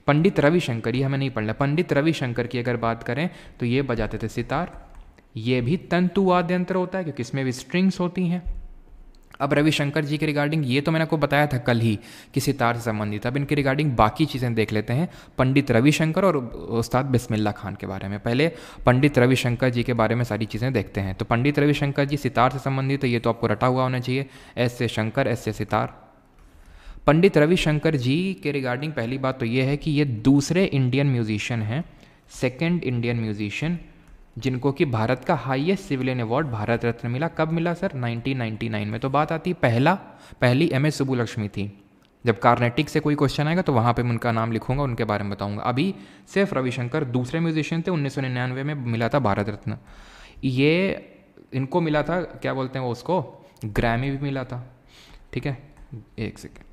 Speaker 1: पंडित रविशंकर, ये हमें नहीं पढ़ना, पंडित रविशंकर की अगर बात करें तो ये बजाते थे सितार। ये भी तंतु वाद्य यंत्र होता है क्योंकि इसमें भी स्ट्रिंग्स होती हैं। अब रविशंकर जी के रिगार्डिंग ये तो मैंने आपको बताया था कल ही कि सितार से संबंधित। अब इनके रिगार्डिंग बाकी चीज़ें देख लेते हैं, पंडित रविशंकर और उस्ताद बिस्मिल्लाह खान के बारे में। पहले पंडित रविशंकर जी के बारे में सारी चीज़ें देखते हैं। तो पंडित रविशंकर जी सितार से संबंधित, तो ये तो आपको रटा हुआ होना चाहिए, एस से शंकर, एस से सितार। पंडित रविशंकर जी के रिगार्डिंग पहली बात तो ये है कि ये दूसरे इंडियन म्यूजिशियन हैं, सेकेंड इंडियन म्यूजिशियन, जिनको कि भारत का highest civilian award Bharat Ratna मिला। कब मिला सर? 1999 में। तो बात आती पहली MS सुब्बुलक्ष्मी थी। जब कार्नेटिक से कोई क्वेश्चन आएगा तो वहाँ पे मैं उनका नाम लिखूंगा, उनके बारे में बताऊंगा। अभी सिर्फ रविशंकर दूसरे म्यूजिशियन थे, 1999 में मिला था भारत रत्न। ये इनको मिला था, क्या बोलते हैं वो, उसको ग्रैमी भी मिला था। ठीक है, एक सेकेंड।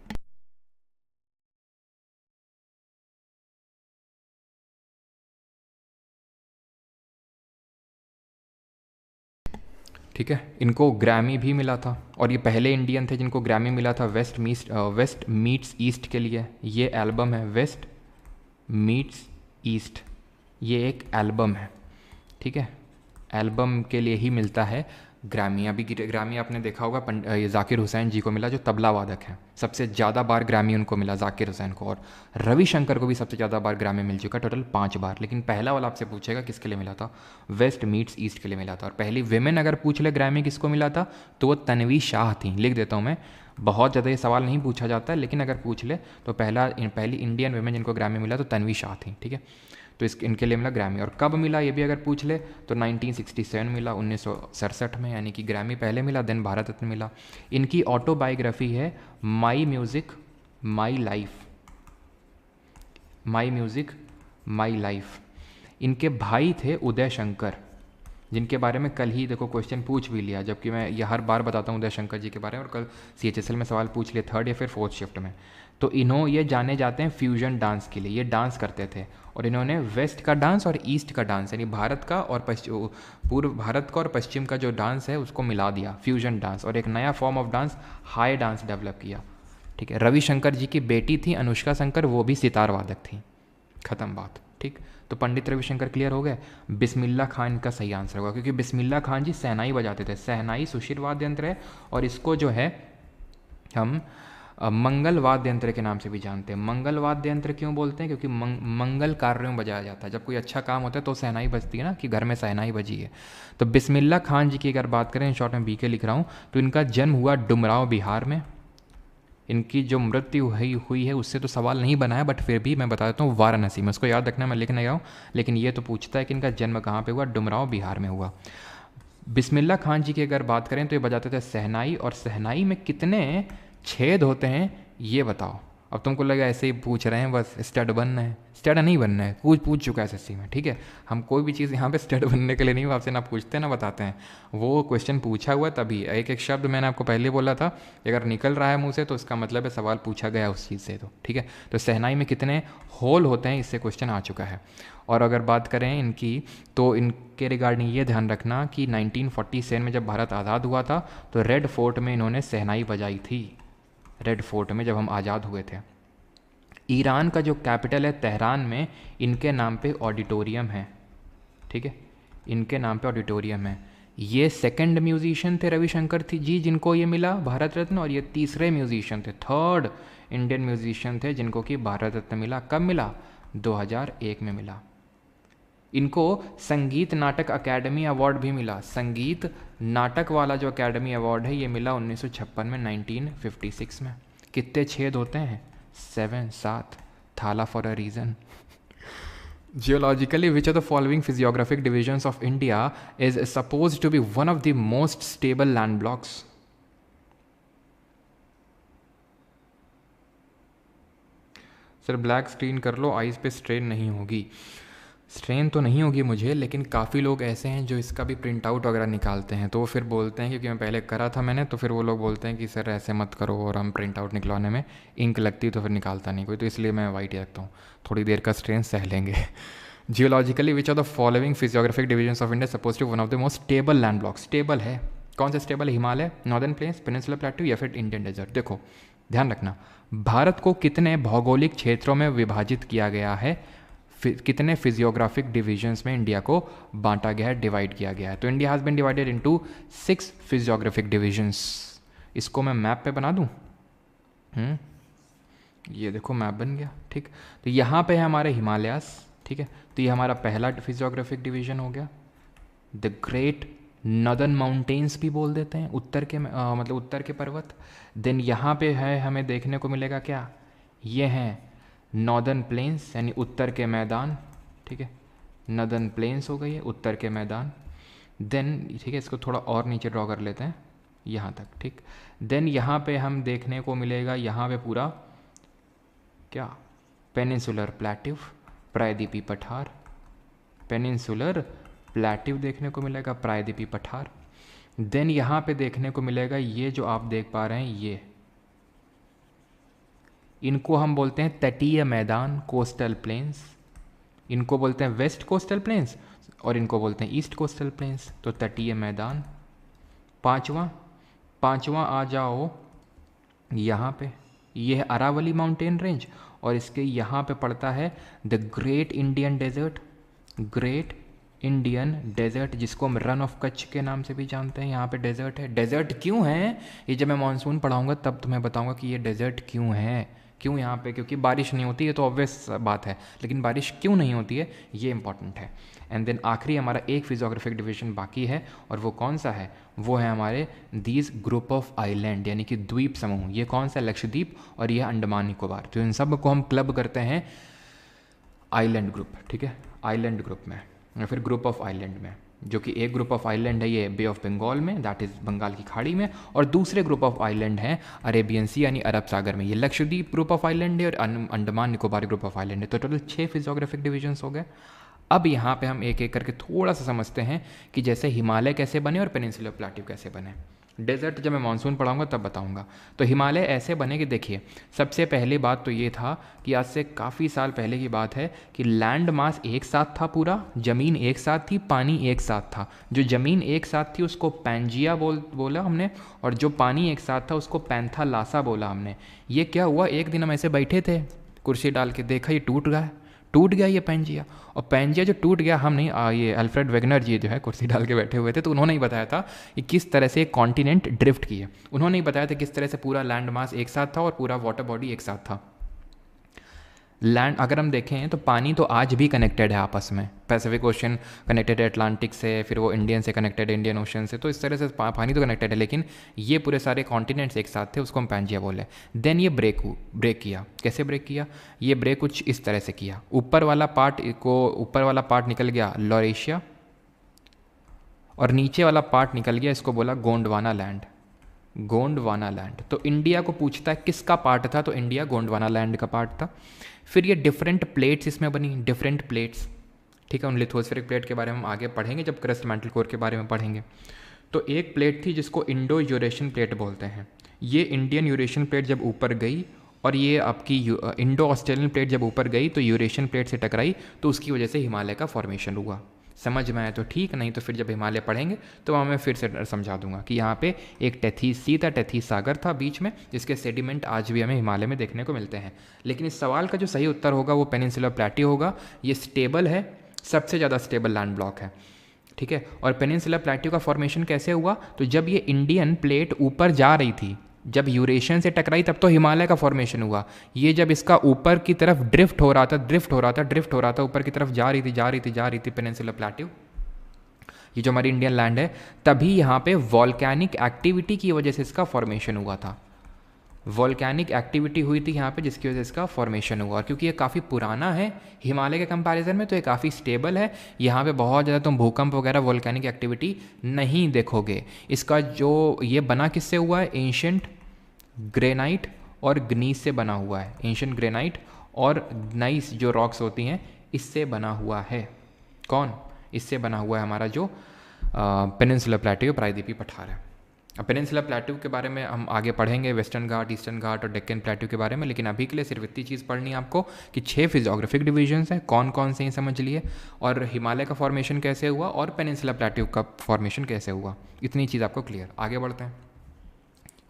Speaker 1: ठीक है, इनको ग्रैमी भी मिला था और ये पहले इंडियन थे जिनको ग्रैमी मिला था वेस्ट मीट्स ईस्ट के लिए। ये एल्बम है वेस्ट मीट्स ईस्ट, ये एक एल्बम है। ठीक है, एल्बम के लिए ही मिलता है ग्रैमी, अभी ग्रैमी आपने देखा होगा ये जाकिर हुसैन जी को मिला जो तबला वादक हैं, सबसे ज़्यादा बार ग्रैमी उनको मिला जाकिर हुसैन को, और रविशंकर को भी सबसे ज़्यादा बार ग्रैमी मिल चुका, टोटल 5 बार। लेकिन पहला वाला आपसे पूछेगा किसके लिए मिला था, वेस्ट मीट्स ईस्ट के लिए मिला था। और पहली विमेन अगर पूछ ले ग्रैमी किसको मिला था तो वो तन्वी शाह थी, लिख देता हूँ मैं, बहुत ज़्यादा ये सवाल नहीं पूछा जाता है लेकिन अगर पूछ ले तो पहली इंडियन विमेन जिनको ग्रैमी मिला तो तन्वी शाह थी, ठीक है। तो इनके लिए मिला ग्रैमी। और कब मिला ये भी अगर पूछ ले तो 1967 मिला, 1967 में, यानी कि ग्रैमी पहले मिला, देन भारत रत्न मिला। इनकी ऑटोबायोग्राफी है माई music my life, my music my life. इनके भाई थे उदय शंकर, जिनके बारे में कल ही देखो क्वेश्चन पूछ भी लिया, जबकि मैं ये हर बार बताता हूँ उदय शंकर जी के बारे में, और कल CHSL में सवाल पूछ लिया 3rd या फिर 4th शिफ्ट में। तो ये जाने जाते हैं फ्यूजन डांस के लिए, ये डांस करते थे, और इन्होंने वेस्ट का डांस और ईस्ट का डांस, यानी भारत का और पूर्व भारत का और पश्चिम का जो डांस है उसको मिला दिया, फ्यूजन डांस, और एक नया form of dance high dance develop किया, ठीक है। रविशंकर जी की बेटी थी अनुष्का शंकर, वो भी सितार वादक थी, ख़त्म बात, ठीक। तो पंडित रविशंकर क्लियर हो गए। बिस्मिल्लाह खान का सही आंसर होगा, क्योंकि बिस्मिल्लाह खान जी सहनाई बजाते थे, सहनाई सुशिर वाद्य यंत्र है, और इसको जो है हम मंगल वाद्य यंत्र के नाम से भी जानते हैं। मंगल वाद्य यंत्र क्यों बोलते हैं, क्योंकि मंगल कार्यों में बजाया जाता है, जब कोई अच्छा काम होता है तो सहनाई बजती है ना, कि घर में सहनाई बजी है। तो बिस्मिल्लाह खान जी की अगर बात करें, शॉर्ट में BK लिख रहा हूँ, तो इनका जन्म हुआ डुमराव बिहार में। इनकी जो मृत्यु हुई है उससे तो सवाल नहीं बना है, बट फिर भी मैं बता देता हूँ वाराणसी में, उसको याद रखना, मैं लिख नहीं रहा हूँ, लेकिन ये तो पूछता है कि इनका जन्म कहाँ पे हुआ, डुमराव बिहार में हुआ। बिस्मिल्लाह खान जी की अगर बात करें तो ये बजाते थे सहनाई, और सहनाई में कितने छेद होते हैं ये बताओ। अब तुमको लगा ऐसे ही पूछ रहे हैं बस स्टड बनना है, स्टड नहीं बनना है, पूछ चुका है SSC में, ठीक है। हम कोई भी चीज़ यहाँ पे स्टड बनने के लिए नहीं, आपसे ना पूछते ना बताते हैं, वो क्वेश्चन पूछा हुआ तभी। एक एक शब्द मैंने आपको पहले बोला था, अगर निकल रहा है मुँह से तो इसका मतलब है सवाल पूछा गया उस चीज़ से, तो ठीक है। तो सहनाई में कितने होल होते हैं, इससे क्वेश्चन आ चुका है। और अगर बात करें इनकी, तो इनके रिगार्डिंग ये ध्यान रखना कि 1947 में जब भारत आज़ाद हुआ था तो रेड फोर्ट में इन्होंने सहनाई बजाई थी, रेड फोर्ट में जब हम आज़ाद हुए थे। ईरान का जो कैपिटल है तेहरान में इनके नाम पे ऑडिटोरियम है, ठीक है, इनके नाम पे ऑडिटोरियम है। ये सेकंड म्यूजिशियन थे रविशंकर थी जी जिनको ये मिला भारत रत्न, और ये तीसरे म्यूजिशियन थे, 3rd इंडियन म्यूजिशियन थे जिनको कि भारत रत्न मिला। कब मिला, 2001 में मिला। इनको संगीत नाटक अकेडमी अवार्ड भी मिला, संगीत नाटक वाला जो अकेडमी अवार्ड है ये मिला 1956 में, 1956 में। कितने छेद होते हैं, 7 थाला for a reason. Geologically, which of the following physiographic divisions of India is supposed to be one of the most stable land blocks? Sir black screen कर लो, आइज़ पे स्ट्रेन नहीं होगी। स्ट्रेन तो नहीं होगी मुझे, लेकिन काफ़ी लोग ऐसे हैं जो इसका भी प्रिंट आउट वगैरह निकालते हैं, तो वो फिर बोलते हैं, क्योंकि मैं पहले करा था मैंने, तो फिर वो लोग बोलते हैं कि सर ऐसे मत करो, और हम प्रिंट आउट निकलवाने में इंक लगती तो फिर निकालता नहीं कोई, तो इसलिए मैं वाइट ही रखता हूँ, थोड़ी देर का स्ट्रेन सह लेंगे। Geologically which of the following physiographic divisions of India suppose to one of the most stable land block. Stable है, कौन सा स्टेबल है, Himalaya, northern plains, peninsular plateau या फिर इंडियन डेजर्ट। देखो ध्यान रखना, भारत को कितने भौगोलिक क्षेत्रों में विभाजित किया गया है, कितने फिजियोग्राफिक डिविजन्स में इंडिया को बांटा गया है, डिवाइड किया गया है। तो India has been divided into 6 physiographic divisions. इसको मैं मैप पे बना दूं, ये देखो मैप बन गया, ठीक। तो यहाँ पे है हमारे हिमालयास, ठीक है, तो ये हमारा पहला फिजियोग्राफिक डिवीजन हो गया। द ग्रेट नॉर्दर्न माउंटेन्स भी बोल देते हैं, उत्तर के मतलब उत्तर के पर्वत। देन यहाँ पे है हमें देखने को मिलेगा क्या, ये हैं नॉर्दर्न प्लेन्स यानी उत्तर के मैदान, ठीक है, नॉर्दर्न प्लेन्स हो गई है, उत्तर के मैदान। देन ठीक है, इसको थोड़ा और नीचे ड्रॉ कर लेते हैं यहाँ तक, ठीक। देन यहाँ पे हम देखने को मिलेगा, यहाँ पे पूरा क्या, पेनिनसुलर प्लेट्यू, प्रायद्वीपीय पठार, पेनिनसुलर प्लेट्यू देखने को मिलेगा, प्रायद्वीपीय पठार। देन यहाँ पे देखने को मिलेगा ये जो आप देख पा रहे हैं, ये इनको हम बोलते हैं तटीय मैदान, कोस्टल प्लेन्स। इनको बोलते हैं वेस्ट कोस्टल प्लेन्स और इनको बोलते हैं ईस्ट कोस्टल प्लेन्स, तो तटीय मैदान। पांचवा आ जाओ यहाँ पे, ये है अरावली माउंटेन रेंज, और इसके यहाँ पे पड़ता है the great Indian desert, great Indian desert, जिसको हम रन ऑफ कच्छ के नाम से भी जानते हैं, यहाँ पे डेजर्ट है। डेजर्ट क्यों है, ये जब मैं मानसून पढ़ाऊंगा तब तुम्हें बताऊंगा कि ये डेजर्ट क्यों है, क्यों यहाँ पे, क्योंकि बारिश नहीं होती है तो ऑब्वियस बात है, लेकिन बारिश क्यों नहीं होती है ये इंपॉर्टेंट है। एंड देन आखिरी हमारा एक फिजियोग्राफिक डिवीजन बाकी है, और वो कौन सा है, वो है हमारे दीज ग्रुप ऑफ आइलैंड, यानी कि द्वीप समूह। ये कौन सा, लक्षद्वीप और ये अंडमान निकोबार। तो इन सब को हम क्लब करते हैं आइलैंड ग्रुप, ठीक है, आइलैंड ग्रुप में या फिर ग्रुप ऑफ आइलैंड में, जो कि एक ग्रुप ऑफ आइलैंड है ये बे ऑफ बंगाल में, दैट इज़ बंगाल की खाड़ी में, और दूसरे ग्रुप ऑफ आइलैंड है अरेबियन सी यानी अरब सागर में। ये लक्षद्वीप ग्रुप ऑफ आइलैंड है और Andaman Nicobar group of island है। तो टोटल 6 फिजियोग्राफिक डिविजन्स हो गए। अब यहाँ पे हम एक एक करके थोड़ा सा समझते हैं कि जैसे हिमालय कैसे बने और पेनिनसुलर प्लेट्यू कैसे बने। डेजर्ट जब मैं मानसून पढ़ाऊंगा तब बताऊंगा। तो हिमालय ऐसे बने कि देखिए, सबसे पहली बात तो ये था कि आज से काफ़ी साल पहले की बात है कि लैंड मास एक साथ था, पूरा ज़मीन एक साथ थी, पानी एक साथ था। जो ज़मीन एक साथ थी उसको पैंजिया बोला हमने, और जो पानी एक साथ था उसको पैंथालासा बोला हमने। ये क्या हुआ, एक दिन हम ऐसे बैठे थे कुर्सी डाल के, देखा ये टूट गया ये पैंजिया। और पैंजिया जो टूट गया, हम नहीं, ये अल्फ्रेड वेगनर जी जो है कुर्सी डाल के बैठे हुए थे, तो उन्होंने ही बताया था कि किस तरह से कॉन्टिनेंट ड्रिफ्ट किए। उन्होंने ही बताया था किस तरह से पूरा लैंड मास एक साथ था और पूरा वाटर बॉडी एक साथ था। लैंड अगर हम देखें तो पानी तो आज भी कनेक्टेड है आपस में, पैसिफिक ओशन कनेक्टेड है अटलांटिक से, फिर वो इंडियन से कनेक्टेड है इंडियन ओशन से, तो इस तरह से पानी तो कनेक्टेड है, लेकिन ये पूरे सारे कॉन्टिनेंट्स एक साथ थे, उसको हम पैंजिया बोले। देन ये ब्रेक किया। कैसे ब्रेक किया, ये ब्रेक कुछ इस तरह से किया, ऊपर वाला पार्ट निकल गया लॉरेशिया, और नीचे वाला पार्ट निकल गया, इसको बोला गोंडवाना लैंड। तो इंडिया को पूछता है किसका पार्ट था, तो इंडिया गोंडवाना लैंड का पार्ट था। फिर ये डिफरेंट प्लेट्स इसमें बनी, डिफरेंट प्लेट्स, ठीक है। उन लिथोस्फेरिक प्लेट के बारे में हम आगे पढ़ेंगे जब क्रस्ट मैंटल कोर के बारे में पढ़ेंगे। तो एक प्लेट थी जिसको इंडो यूरेशियन प्लेट बोलते हैं। ये इंडियन यूरेशियन प्लेट जब ऊपर गई, और ये आपकी इंडो ऑस्ट्रेलियन प्लेट जब ऊपर गई तो यूरेशियन प्लेट से टकराई, तो उसकी वजह से हिमालय का फॉर्मेशन हुआ। समझ में आया तो ठीक, नहीं तो फिर जब हिमालय पढ़ेंगे तो वहाँ मैं फिर से समझा दूंगा कि यहाँ पे एक टेथीस सी था, टेथीस सागर था बीच में, जिसके सेडिमेंट आज भी हमें हिमालय में देखने को मिलते हैं। लेकिन इस सवाल का जो सही उत्तर होगा वो पेनिनसुलर प्लेट्यू होगा। ये स्टेबल है, सबसे ज़्यादा स्टेबल लैंड ब्लॉक है, ठीक है। और पेनिनसुलर प्लेट्यू का फॉर्मेशन कैसे हुआ, तो जब ये इंडियन प्लेट ऊपर जा रही थी, जब यूरेशियन से टकराई तब तो हिमालय का फॉर्मेशन हुआ। ये जब इसका ऊपर की तरफ ड्रिफ्ट हो रहा था, ऊपर की तरफ जा रही थी पेनिनसुलर प्लेट्यू, ये जो हमारी इंडियन लैंड है, तभी यहाँ पे वॉल्केनिक एक्टिविटी की वजह से इसका फॉर्मेशन हुआ था। वॉल्केनिक एक्टिविटी हुई थी यहाँ पे, जिसकी वजह से इसका फॉर्मेशन हुआ। और क्योंकि ये काफ़ी पुराना है हिमालय के कंपैरिजन में, तो ये काफ़ी स्टेबल है। यहाँ पे बहुत ज़्यादा तुम भूकंप वगैरह वॉल्केनिक एक्टिविटी नहीं देखोगे। इसका जो ये बना किससे हुआ है, एंशिएंट ग्रेनाइट और ग्नीस से बना हुआ है। एंशिएंट ग्रेनाइट और ग्नाइस जो रॉक्स होती हैं, इससे बना हुआ है। कौन, इससे बना हुआ है हमारा जो पेनिनसुलर प्लेट्यू, प्रायद्वीपीय पठार है। अब पेनिनसुलर प्लेट्यू के बारे में हम आगे पढ़ेंगे, वेस्टर्न घाट, ईस्टर्न घाट और डेक्कन प्लेट्यू के बारे में, लेकिन अभी के लिए सिर्फ इतनी चीज़ पढ़नी है आपको कि 6 फिजियोग्राफिक डिविजन्स हैं, कौन कौन से हैं समझ लिए, और हिमालय का फॉर्मेशन कैसे हुआ और पेनिनसुलर प्लेट्यू का फॉर्मेशन कैसे हुआ, इतनी चीज़ आपको क्लियर। आगे बढ़ते हैं।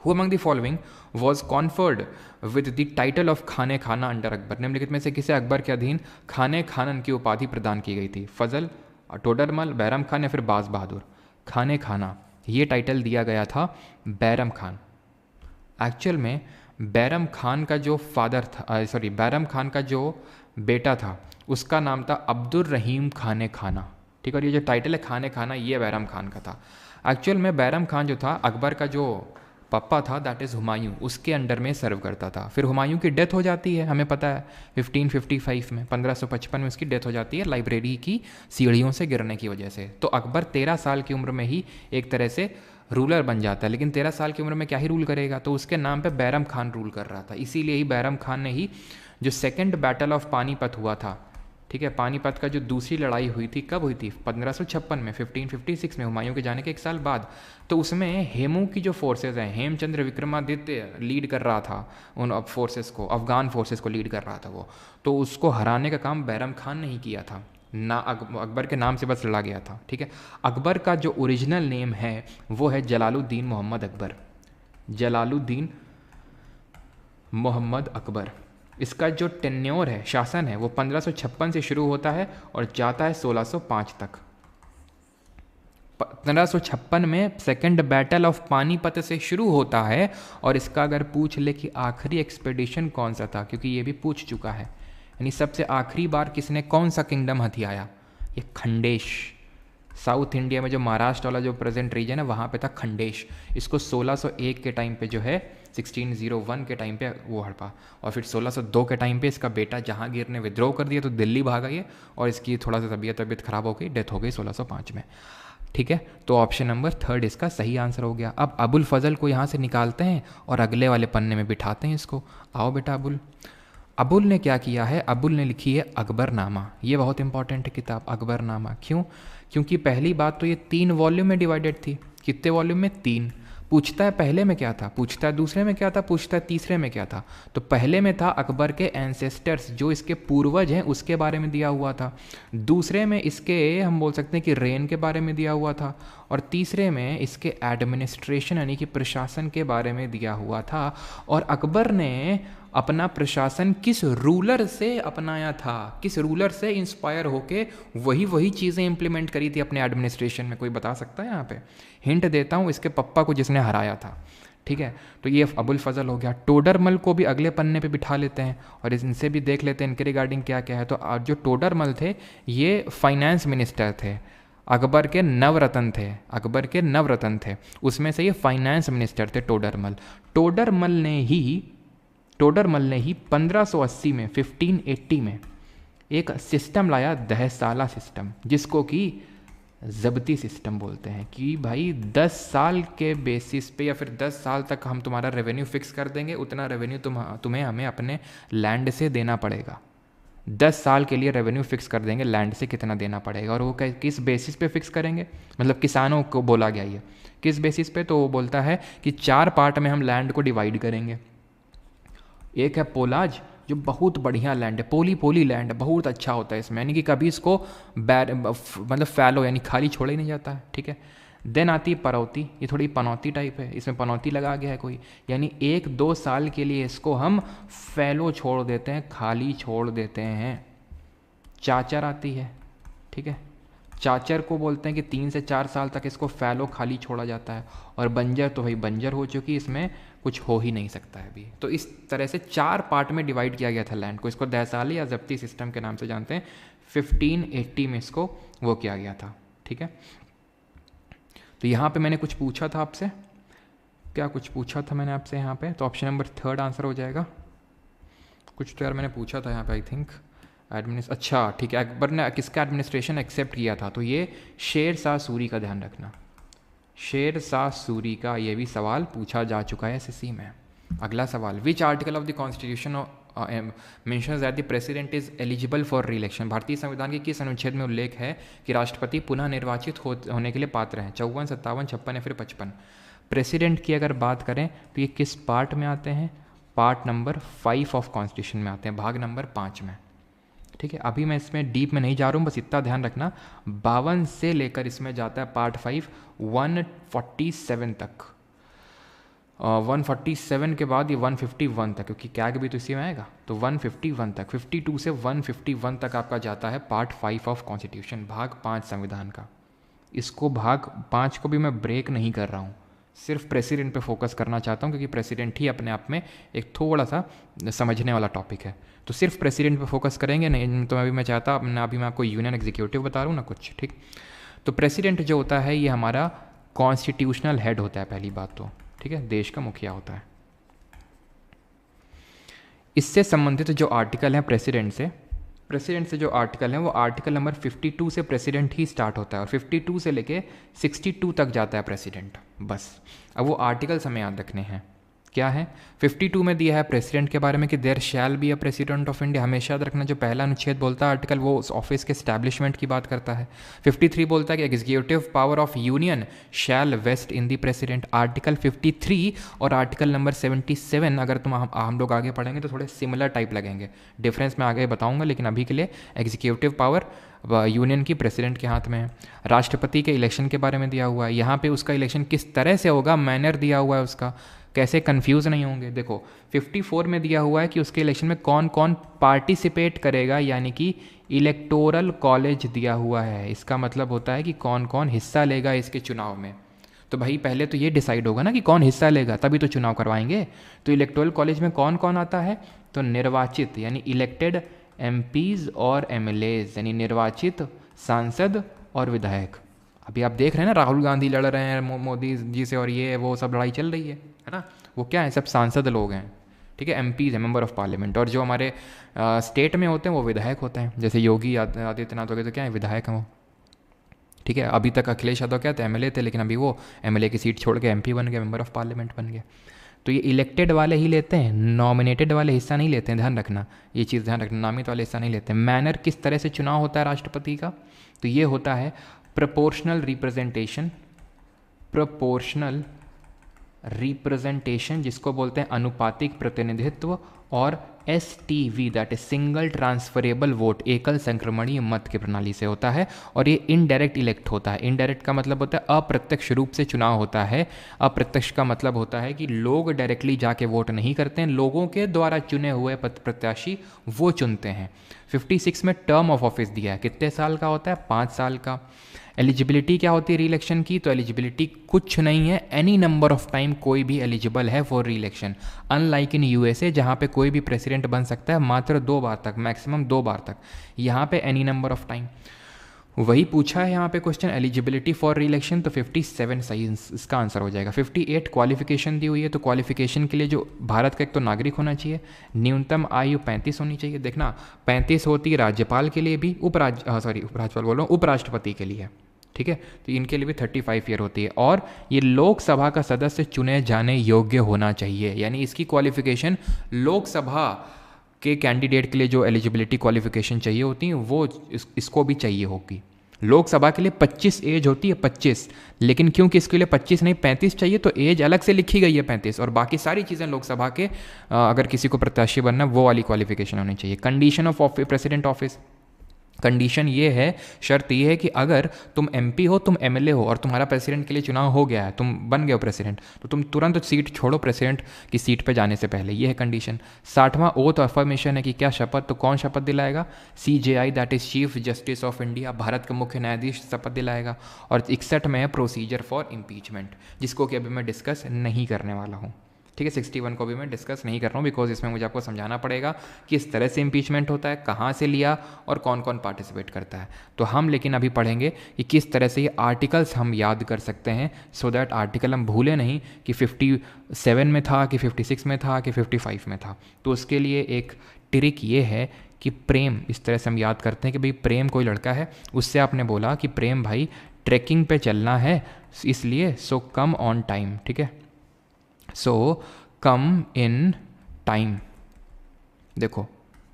Speaker 1: Who among the following was conferred with the title of खाने खाना अंडर अकबर? निम्नलिखित में से किसे अकबर के अधीन खाने खानन की उपाधि प्रदान की गई थी? फजल, टोडरमल, बैरम खान या फिर बाज बहादुर? खाने खाना ये टाइटल दिया गया था बैरम खान। एक्चुअल में बैरम खान का जो बैरम खान का जो बेटा था उसका नाम था अब्दुल रहीम खाने खाना, ठीक है। और ये जो टाइटल है खाने खाना, ये बैरम खान का था। एक्चुअल में बैरम खान जो था अकबर का जो पापा था, दैट इज़ हुमायूं, उसके अंडर में सर्व करता था। फिर हुमायूं की डेथ हो जाती है, हमें पता है 1555 में, 1555 में उसकी डेथ हो जाती है लाइब्रेरी की सीढ़ियों से गिरने की वजह से। तो अकबर 13 साल की उम्र में ही एक तरह से रूलर बन जाता है, लेकिन 13 साल की उम्र में क्या ही रूल करेगा, तो उसके नाम पे बैरम खान रूल कर रहा था। इसीलिए ही बैरम खान ने ही जो सेकेंड बैटल ऑफ पानीपत हुआ था, ठीक है, पानीपत का जो दूसरी लड़ाई हुई थी, कब हुई थी, 1556 में, 1556 में, हुमायूं के जाने के 1 साल बाद। तो उसमें हेमू की जो फोर्सेज हैं, हेमचंद्र विक्रमादित्य लीड कर रहा था उन फोर्सेस को, अफगान फोर्सेस को लीड कर रहा था वो, तो उसको हराने का काम बैरम खान ने ही किया था ना, अकबर के नाम से बस लड़ा गया था, ठीक है। अकबर का जो ओरिजिनल नेम है वो है जलालुद्दीन मोहम्मद अकबर, जलालुद्दीन मोहम्मद अकबर। इसका जो टेन्योर है, शासन है, वो 1556 से शुरू होता है और जाता है 1605 तक, 1556 में सेकेंड बैटल ऑफ पानीपत से शुरू होता है। और इसका अगर पूछ ले कि आखिरी एक्सपेडिशन कौन सा था, क्योंकि ये भी पूछ चुका है, यानी सबसे आखिरी बार किसने कौन सा किंगडम हथियाया, ये खंडेश। साउथ इंडिया में जो महाराष्ट्र वाला जो प्रेजेंट रीजन है वहाँ पे था खंडेश। इसको 1601 के टाइम पे जो है 1601 के टाइम पे वो हड़पा, और फिर 1602 के टाइम पे इसका बेटा जहांगीर ने विद्रोह कर दिया तो दिल्ली भागा ये, और इसकी थोड़ा सा तबीयत खराब हो गई, डेथ हो गई 1605 में। ठीक है, तो ऑप्शन नंबर 3 इसका सही आंसर हो गया। अब अबुल फजल को यहाँ से निकालते हैं और अगले वाले पन्ने में बिठाते हैं इसको। आओ बेटा अबुल। अबुल ने क्या किया है, अबुल ने लिखी है अकबरनामा। ये बहुत इंपॉर्टेंट है किताब अकबरनामा। क्यों? क्योंकि पहली बात तो ये 3 वॉल्यूम में डिवाइडेड थी। कितने वॉल्यूम में? 3। पूछता है पहले में क्या था, पूछता है दूसरे में क्या था, पूछता है तीसरे में क्या था। तो पहले में था अकबर के एंसेस्टर्स, जो इसके पूर्वज हैं उसके बारे में दिया हुआ था। दूसरे में इसके हम बोल सकते हैं कि रेन के बारे में दिया हुआ था। और तीसरे में इसके एडमिनिस्ट्रेशन यानी कि प्रशासन के बारे में दिया हुआ था। और अकबर ने अपना प्रशासन किस रूलर से अपनाया था, किस रूलर से इंस्पायर होके वही चीज़ें इंप्लीमेंट करी थी अपने एडमिनिस्ट्रेशन में, कोई बता सकता है? यहाँ पे हिंट देता हूँ, इसके पप्पा को जिसने हराया था। ठीक है, तो ये अबुल फजल हो गया। टोडरमल को भी अगले पन्ने पे बिठा लेते हैं और इनसे भी देख लेते हैं इनके रिगार्डिंग क्या क्या है। तो जो टोडरमल थे ये फाइनेंस मिनिस्टर थे, अकबर के नवरत्न थे, अकबर के नवरत्न थे, उसमें से ये फाइनेंस मिनिस्टर थे टोडरमल। टोडरमल ने ही 1580 में 1580 में एक सिस्टम लाया, दहसाला सिस्टम, जिसको कि ज़ब्ती सिस्टम बोलते हैं। कि भाई 10 साल के बेसिस पे या फिर 10 साल तक हम तुम्हारा रेवेन्यू फिक्स कर देंगे, उतना रेवेन्यू तुम्हें हमें अपने लैंड से देना पड़ेगा। 10 साल के लिए रेवेन्यू फिक्स कर देंगे लैंड से कितना देना पड़ेगा। और वो किस बेसिस पे फिक्स करेंगे, मतलब किसानों को बोला गया ये किस बेसिस पे, तो वो बोलता है कि 4 पार्ट में हम लैंड को डिवाइड करेंगे। एक है पोलाज, जो बहुत बढ़िया लैंड है, पोली लैंड है, बहुत अच्छा होता है इसमें, यानी कि कभी इसको मतलब फैलो यानी खाली छोड़ा ही नहीं जाता है। ठीक है, देन आती है परौती, ये थोड़ी पनौती टाइप है, इसमें पनौती लगा गया है कोई, यानी 1-2 साल के लिए इसको हम फैलो छोड़ देते हैं, खाली छोड़ देते हैं। चाचर आती है, ठीक है, चाचर को बोलते हैं कि 3 से 4 साल तक इसको फैलो खाली छोड़ा जाता है। और बंजर तो भाई बंजर हो चुकी, इसमें कुछ हो ही नहीं सकता है अभी। तो इस तरह से 4 पार्ट में डिवाइड किया गया था लैंड को, इसको दहसाली या ज़ब्ती सिस्टम के नाम से जानते हैं। 1580 में इसको वो किया गया था। ठीक है, तो यहाँ पे मैंने कुछ पूछा था आपसे, क्या कुछ पूछा था मैंने आपसे यहाँ पे, तो ऑप्शन नंबर 3 आंसर हो जाएगा। कुछ तो यार मैंने पूछा था यहाँ पे, आई थिंक अच्छा ठीक है, अकबर ने किसका एडमिनिस्ट्रेशन एक्सेप्ट किया था, तो ये शेर शाह सूरी का ध्यान रखना, शेर शाह सूरी का ये भी सवाल पूछा जा चुका है एसएससी में। अगला सवाल, which article of the constitution mentions that the president is eligible for री इलेक्शन। भारतीय संविधान के किस अनुच्छेद में उल्लेख है कि राष्ट्रपति पुनः निर्वाचित होने के लिए पात्र हैं? 54, 57, 56 या फिर 55। प्रेसिडेंट की अगर बात करें तो ये किस पार्ट में आते हैं? पार्ट नंबर 5 ऑफ कॉन्स्टिट्यूशन में आते हैं, भाग नंबर 5 में। ठीक है, अभी मैं इसमें डीप में नहीं जा रहा हूँ, बस इतना ध्यान रखना 52 से लेकर इसमें जाता है पार्ट 5 147 तक, 147 के बाद ये 151 तक, क्योंकि कैग भी तो इसी में आएगा, तो 151 तक, 52 से 151 तक आपका जाता है पार्ट 5 ऑफ कॉन्स्टिट्यूशन, भाग 5 संविधान का। इसको भाग 5 को भी मैं ब्रेक नहीं कर रहा हूँ, सिर्फ प्रेसिडेंट पे फोकस करना चाहता हूँ, क्योंकि प्रेसिडेंट ही अपने आप में एक थोड़ा सा समझने वाला टॉपिक है। तो सिर्फ प्रेसिडेंट पे फोकस करेंगे, नहीं तो अभी मैं चाहता अभी मैं आपको यूनियन एग्जीक्यूटिव बता रहा हूँ ना कुछ। ठीक, तो प्रेसिडेंट जो होता है ये हमारा कॉन्स्टिट्यूशनल हेड होता है पहली बात तो, ठीक है, देश का मुखिया होता है। इससे संबंधित जो आर्टिकल हैं प्रेसिडेंट से जो आर्टिकल हैं वो आर्टिकल नंबर 52 से प्रेसिडेंट ही स्टार्ट होता है और 52 से लेके 62 तक जाता है प्रेसिडेंट, बस। अब वो आर्टिकल्स हमें याद रखने हैं, क्या है? 52 में दिया है प्रेसिडेंट के बारे में कि there shall be a president of India, हमेशा याद रखना, जो पहला अनुच्छेद बोलता है आर्टिकल वो उस ऑफिस के स्टैब्लिशमेंट की बात करता है। 53 बोलता है कि executive power of union shall vest in the president. Article 53 और आर्टिकल नंबर 77 अगर हम लोग आगे पढ़ेंगे तो थोड़े सिमिलर टाइप लगेंगे, डिफरेंस मैं आगे बताऊंगा, लेकिन अभी के लिए एग्जीक्यूटिव पावर यूनियन की प्रेसिडेंट के हाथ में है। राष्ट्रपति के इलेक्शन के बारे में दिया हुआ है, यहाँ पे उसका इलेक्शन किस तरह से होगा, मैनर दिया हुआ है उसका, कैसे कंफ्यूज नहीं होंगे। देखो 54 में दिया हुआ है कि उसके इलेक्शन में कौन कौन पार्टिसिपेट करेगा, यानी कि इलेक्टोरल कॉलेज दिया हुआ है। इसका मतलब होता है कि कौन कौन हिस्सा लेगा इसके चुनाव में। तो भाई पहले तो ये डिसाइड होगा ना कि कौन हिस्सा लेगा, तभी तो चुनाव करवाएंगे। तो इलेक्टोरल कॉलेज में कौन कौन आता है, तो निर्वाचित यानी इलेक्टेड एमपीज और एमएलएज यानी निर्वाचित सांसद और विधायक। अभी आप देख रहे हैं ना राहुल गांधी लड़ रहे हैं मोदी जी से, और ये वो सब लड़ाई चल रही है ना। वो क्या है, सब सांसद लोग हैं, ठीक है, एमपीज हैं, मेंबर ऑफ पार्लियामेंट। और जो हमारे स्टेट में होते हैं वो विधायक होते हैं, जैसे योगी आदित्यनाथ हो गए तो क्या है, विधायक हैं वो, ठीक है। अभी तक अखिलेश यादव क्या थे, एमएलए थे, लेकिन अभी वो एमएलए की सीट छोड़ के एमपी बन गए, मेंबर ऑफ पार्लियामेंट बन गए। तो ये इलेक्टेड वाले ही लेते हैं, नॉमिनेटेड वाले हिस्सा नहीं लेते हैं, ध्यान रखना ये चीज़, ध्यान रखना, नामित वाले हिस्सा नहीं लेते हैं। मैनर किस तरह से चुनाव होता है राष्ट्रपति का, तो ये होता है प्रोपोर्शनल रिप्रेजेंटेशन, प्रोपोर्शनल रिप्रेजेंटेशन जिसको बोलते हैं अनुपातिक प्रतिनिधित्व, और STV that is single transferable vote, एकल संक्रमणीय मत की प्रणाली से होता है। और ये इनडायरेक्ट इलेक्ट होता है। इनडायरेक्ट का मतलब होता है अप्रत्यक्ष रूप से चुनाव होता है। अप्रत्यक्ष का मतलब होता है कि लोग डायरेक्टली जाके वोट नहीं करते हैं, लोगों के द्वारा चुने हुए प्रत्याशी वो चुनते हैं। 56 में टर्म ऑफ ऑफिस दिया है, कितने साल का होता है, 5 साल का। एलिजिबिलिटी क्या होती है री इलेक्शन की, तो एलिजिबिलिटी कुछ नहीं है, एनी नंबर ऑफ टाइम कोई भी एलिजिबल है फॉर री इलेक्शन। अनलाइक इन USA जहाँ पे कोई भी प्रेसिडेंट बन सकता है मात्र 2 बार तक, मैक्सिमम 2 बार तक, यहाँ पे एनी नंबर ऑफ टाइम। वही पूछा है यहाँ पे क्वेश्चन, एलिजिबिलिटी फॉर री इलेक्शन, तो 57 सही इसका आंसर हो जाएगा। 58 क्वालिफिकेशन दी हुई है, तो क्वालिफिकेशन के लिए जो भारत का एक तो नागरिक होना चाहिए, न्यूनतम आयु 35 होनी चाहिए। देखना 35 होती है राज्यपाल के लिए भी, उपराज्यपाल बोल रहा हूँ, उपराष्ट्रपति के लिए, ठीक है, तो इनके लिए भी 35 ईयर होती है। और ये लोकसभा का सदस्य चुने जाने योग्य होना चाहिए, यानी इसकी क्वालिफिकेशन लोकसभा के कैंडिडेट के लिए जो एलिजिबिलिटी क्वालिफिकेशन चाहिए होती है वो इसको भी चाहिए होगी। लोकसभा के लिए 25 एज होती है, 25, लेकिन क्योंकि इसके लिए 25 नहीं 35 चाहिए, तो एज अलग से लिखी गई है 35, और बाकी सारी चीज़ें लोकसभा के अगर किसी को प्रत्याशी बनना वो वाली क्वालिफिकेशन होनी चाहिए। Condition of president office, condition ये है, शर्त ये है कि अगर तुम MP हो, तुम MLA हो और तुम्हारा प्रेसिडेंट के लिए चुनाव हो गया है, तुम बन गए हो प्रेसिडेंट, तो तुम तुरंत सीट छोड़ो प्रेसिडेंट की सीट पे जाने से पहले, ये है कंडीशन। 60वां ओथ अफर्मेशन है कि क्या शपथ, तो कौन शपथ दिलाएगा, CJI that is chief justice of India, Bharat का मुख्य न्यायाधीश शपथ दिलाएगा। और 61 में है प्रोसीजर फॉर इम्पीचमेंट, जिसको कि अभी मैं डिस्कस नहीं करने वाला हूँ, ठीक है। 61 को भी मैं डिस्कस नहीं कर रहा हूँ, बिकॉज इसमें मुझे आपको समझाना पड़ेगा कि किस तरह से इम्पीचमेंट होता है, कहाँ से लिया और कौन कौन पार्टिसिपेट करता है। तो हम लेकिन अभी पढ़ेंगे कि किस तरह से ये आर्टिकल्स हम याद कर सकते हैं, सो दैट आर्टिकल हम भूले नहीं कि 57 में था कि 56 में था कि 55 में था। तो उसके लिए एक ट्रिक ये है कि प्रेम, इस तरह से हम याद करते हैं कि भाई प्रेम कोई लड़का है, उससे आपने बोला कि प्रेम भाई ट्रैकिंग पे चलना है, इसलिए सो कम ऑन टाइम, ठीक है, सो कम इन टाइम। देखो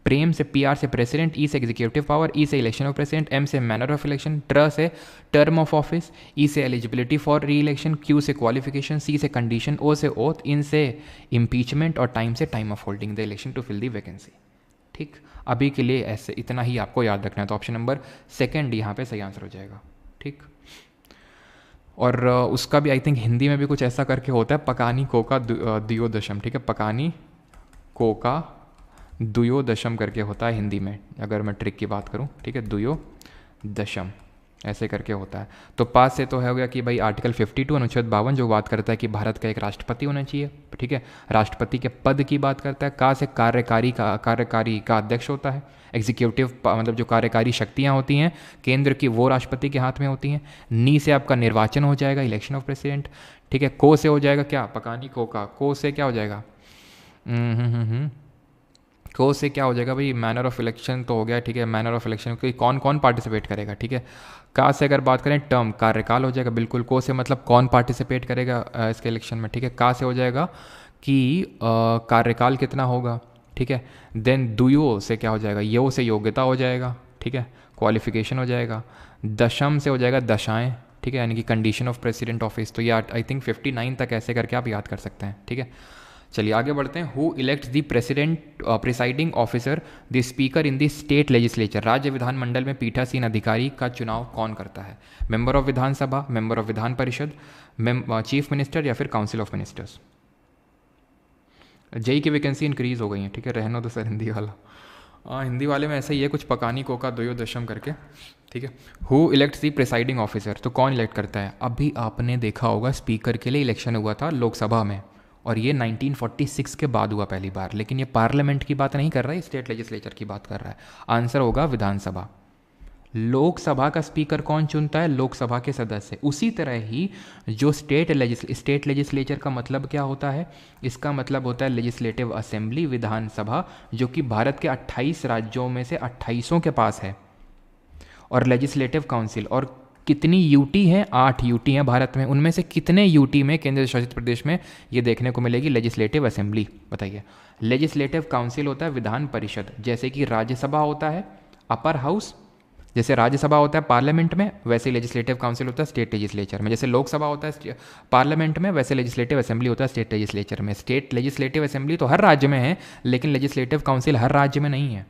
Speaker 1: प्रेम से PR से प्रेसिडेंट, E से एग्जीक्यूटिव पावर, E से इलेक्शन ऑफ प्रेसिडेंट, M से मैनर ऑफ इलेक्शन, ट्र से टर्म ऑफ ऑफिस, E से eligibility for reelection, Q से क्वालिफिकेशन, C से कंडीशन, O से ओथ, इन से इम्पीचमेंट, और टाइम से time of holding the election to fill the vacancy. ठीक, अभी के लिए ऐसे इतना ही आपको याद रखना है। तो ऑप्शन नंबर 2 यहाँ पे सही आंसर हो जाएगा, ठीक। और उसका भी आई थिंक हिंदी में भी कुछ ऐसा करके होता है, पकानी कोका द्योदशम, ठीक है, पकानी कोका द्योदशम करके होता है हिंदी में, अगर मैं ट्रिक की बात करूं, ठीक है, द्योदशम ऐसे करके होता है। तो पास से तो हो गया कि भाई आर्टिकल 52 अनुच्छेद 52 जो बात करता है कि भारत का एक राष्ट्रपति होना चाहिए, ठीक है, राष्ट्रपति के पद की बात करता है। का से कार्यकारी का अध्यक्ष होता है, एग्जीक्यूटिव मतलब जो कार्यकारी शक्तियाँ होती हैं केंद्र की वो राष्ट्रपति के हाथ में होती हैं। नी से आपका निर्वाचन हो जाएगा, इलेक्शन ऑफ प्रेसिडेंट, ठीक है। को से हो जाएगा क्या, पकानी कोका, को से क्या हो जाएगा, को से क्या हो जाएगा भाई, मैनर ऑफ इलेक्शन तो हो गया, ठीक है, मैनर ऑफ इलेक्शन कि कौन कौन पार्टिसिपेट करेगा, ठीक है। का से अगर बात करें टर्म, कार्यकाल हो जाएगा, बिल्कुल। को से मतलब कौन पार्टिसिपेट करेगा इसके इलेक्शन में, ठीक है। का से हो जाएगा कि कार्यकाल कितना होगा, ठीक है। देन दुयो से क्या हो जाएगा, यो से योग्यता हो जाएगा, ठीक है, क्वालिफिकेशन हो जाएगा। दशम से हो जाएगा दशाएं, ठीक है, यानी कि कंडीशन ऑफ प्रेसिडेंट ऑफिस। तो ये आई थिंक 59 तक ऐसे करके आप याद कर सकते हैं, ठीक है। चलिए आगे बढ़ते हैं। Who elects the president presiding officer the speaker in the state legislature, राज्य विधानमंडल में पीठासीन अधिकारी का चुनाव कौन करता है, member of Vidhan Sabha, member of Vidhan Parishad, chief minister या फिर काउंसिल ऑफ मिनिस्टर्स। जेई की वैकेंसी इंक्रीज़ हो गई है, ठीक है, रहना तो सर हिंदी वाला। हाँ, हिंदी वाले में ऐसा ही है कुछ पकानी कोका दोयो दशम करके, ठीक है। Who elects the presiding officer, तो कौन इलेक्ट करता है? अभी आपने देखा होगा स्पीकर के लिए इलेक्शन हुआ था लोकसभा में, और ये 1946 के बाद हुआ पहली बार, लेकिन ये पार्लियामेंट की बात नहीं कर रहा है, स्टेट लेजिस्लेचर की बात कर रहा है। आंसर होगा विधानसभा। लोकसभा का स्पीकर कौन चुनता है? लोकसभा के सदस्य। उसी तरह ही जो स्टेट लेजिस्लेचर का मतलब क्या होता है? इसका मतलब होता है लेजिस्लेटिव असेंबली, विधानसभा, जो कि भारत के 28 राज्यों में से 28 के पास है। और लेजिस्लेटिव काउंसिल, और कितनी यूटी हैं? 8 यूटी हैं भारत में। उनमें से कितने यूटी में, केंद्र शासित प्रदेश में, ये देखने को मिलेगी लेजिस्लेटिव असेंबली? बताइए। लेजिस्लेटिव काउंसिल होता है विधान परिषद, जैसे कि राज्यसभा होता है अपर हाउस, जैसे राज्यसभा होता है पार्लियामेंट में, वैसे लेजिस्लेटिव काउंसिल होता है स्टेट लेजिस्लेचर में। जैसे लोकसभा होता है पार्लियामेंट में, वैसे लेजिस्लेटिव असेंबली होता है स्टेट लेजिस्लेचर में। स्टेट लेजिस्लेटिव असेंबली तो हर राज्य में है, लेकिन लेजिस्लेटिव काउंसिल हर राज्य में नहीं है।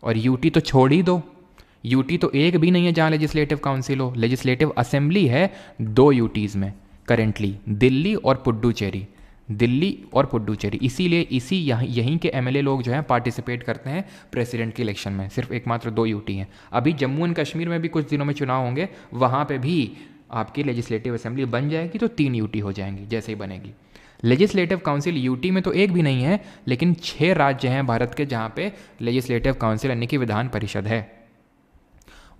Speaker 1: और यूटी तो छोड़ ही दो, यूटी तो एक भी नहीं है जहाँ लेजिस्लेटिव काउंसिल हो। लेजिस्लेटिव असेंबली है 2 यूटीज़ में करेंटली, दिल्ली और पुडुचेरी। दिल्ली और पुडुचेरी, इसीलिए यहीं के एमएलए लोग जो हैं पार्टिसिपेट करते हैं प्रेसिडेंट के इलेक्शन में। सिर्फ एकमात्र 2 यूटी हैं। अभी जम्मू एंड कश्मीर में भी कुछ दिनों में चुनाव होंगे, वहाँ पे भी आपकी लेजिस्लेटिव असेंबली बन जाएगी तो 3 यूटी हो जाएंगी जैसे ही बनेगी। लेजिस्लेटिव काउंसिल यूटी में तो एक भी नहीं है, लेकिन 6 राज्य हैं भारत के जहाँ पे लेजिस्लेटिव काउंसिल यानी कि विधान परिषद है।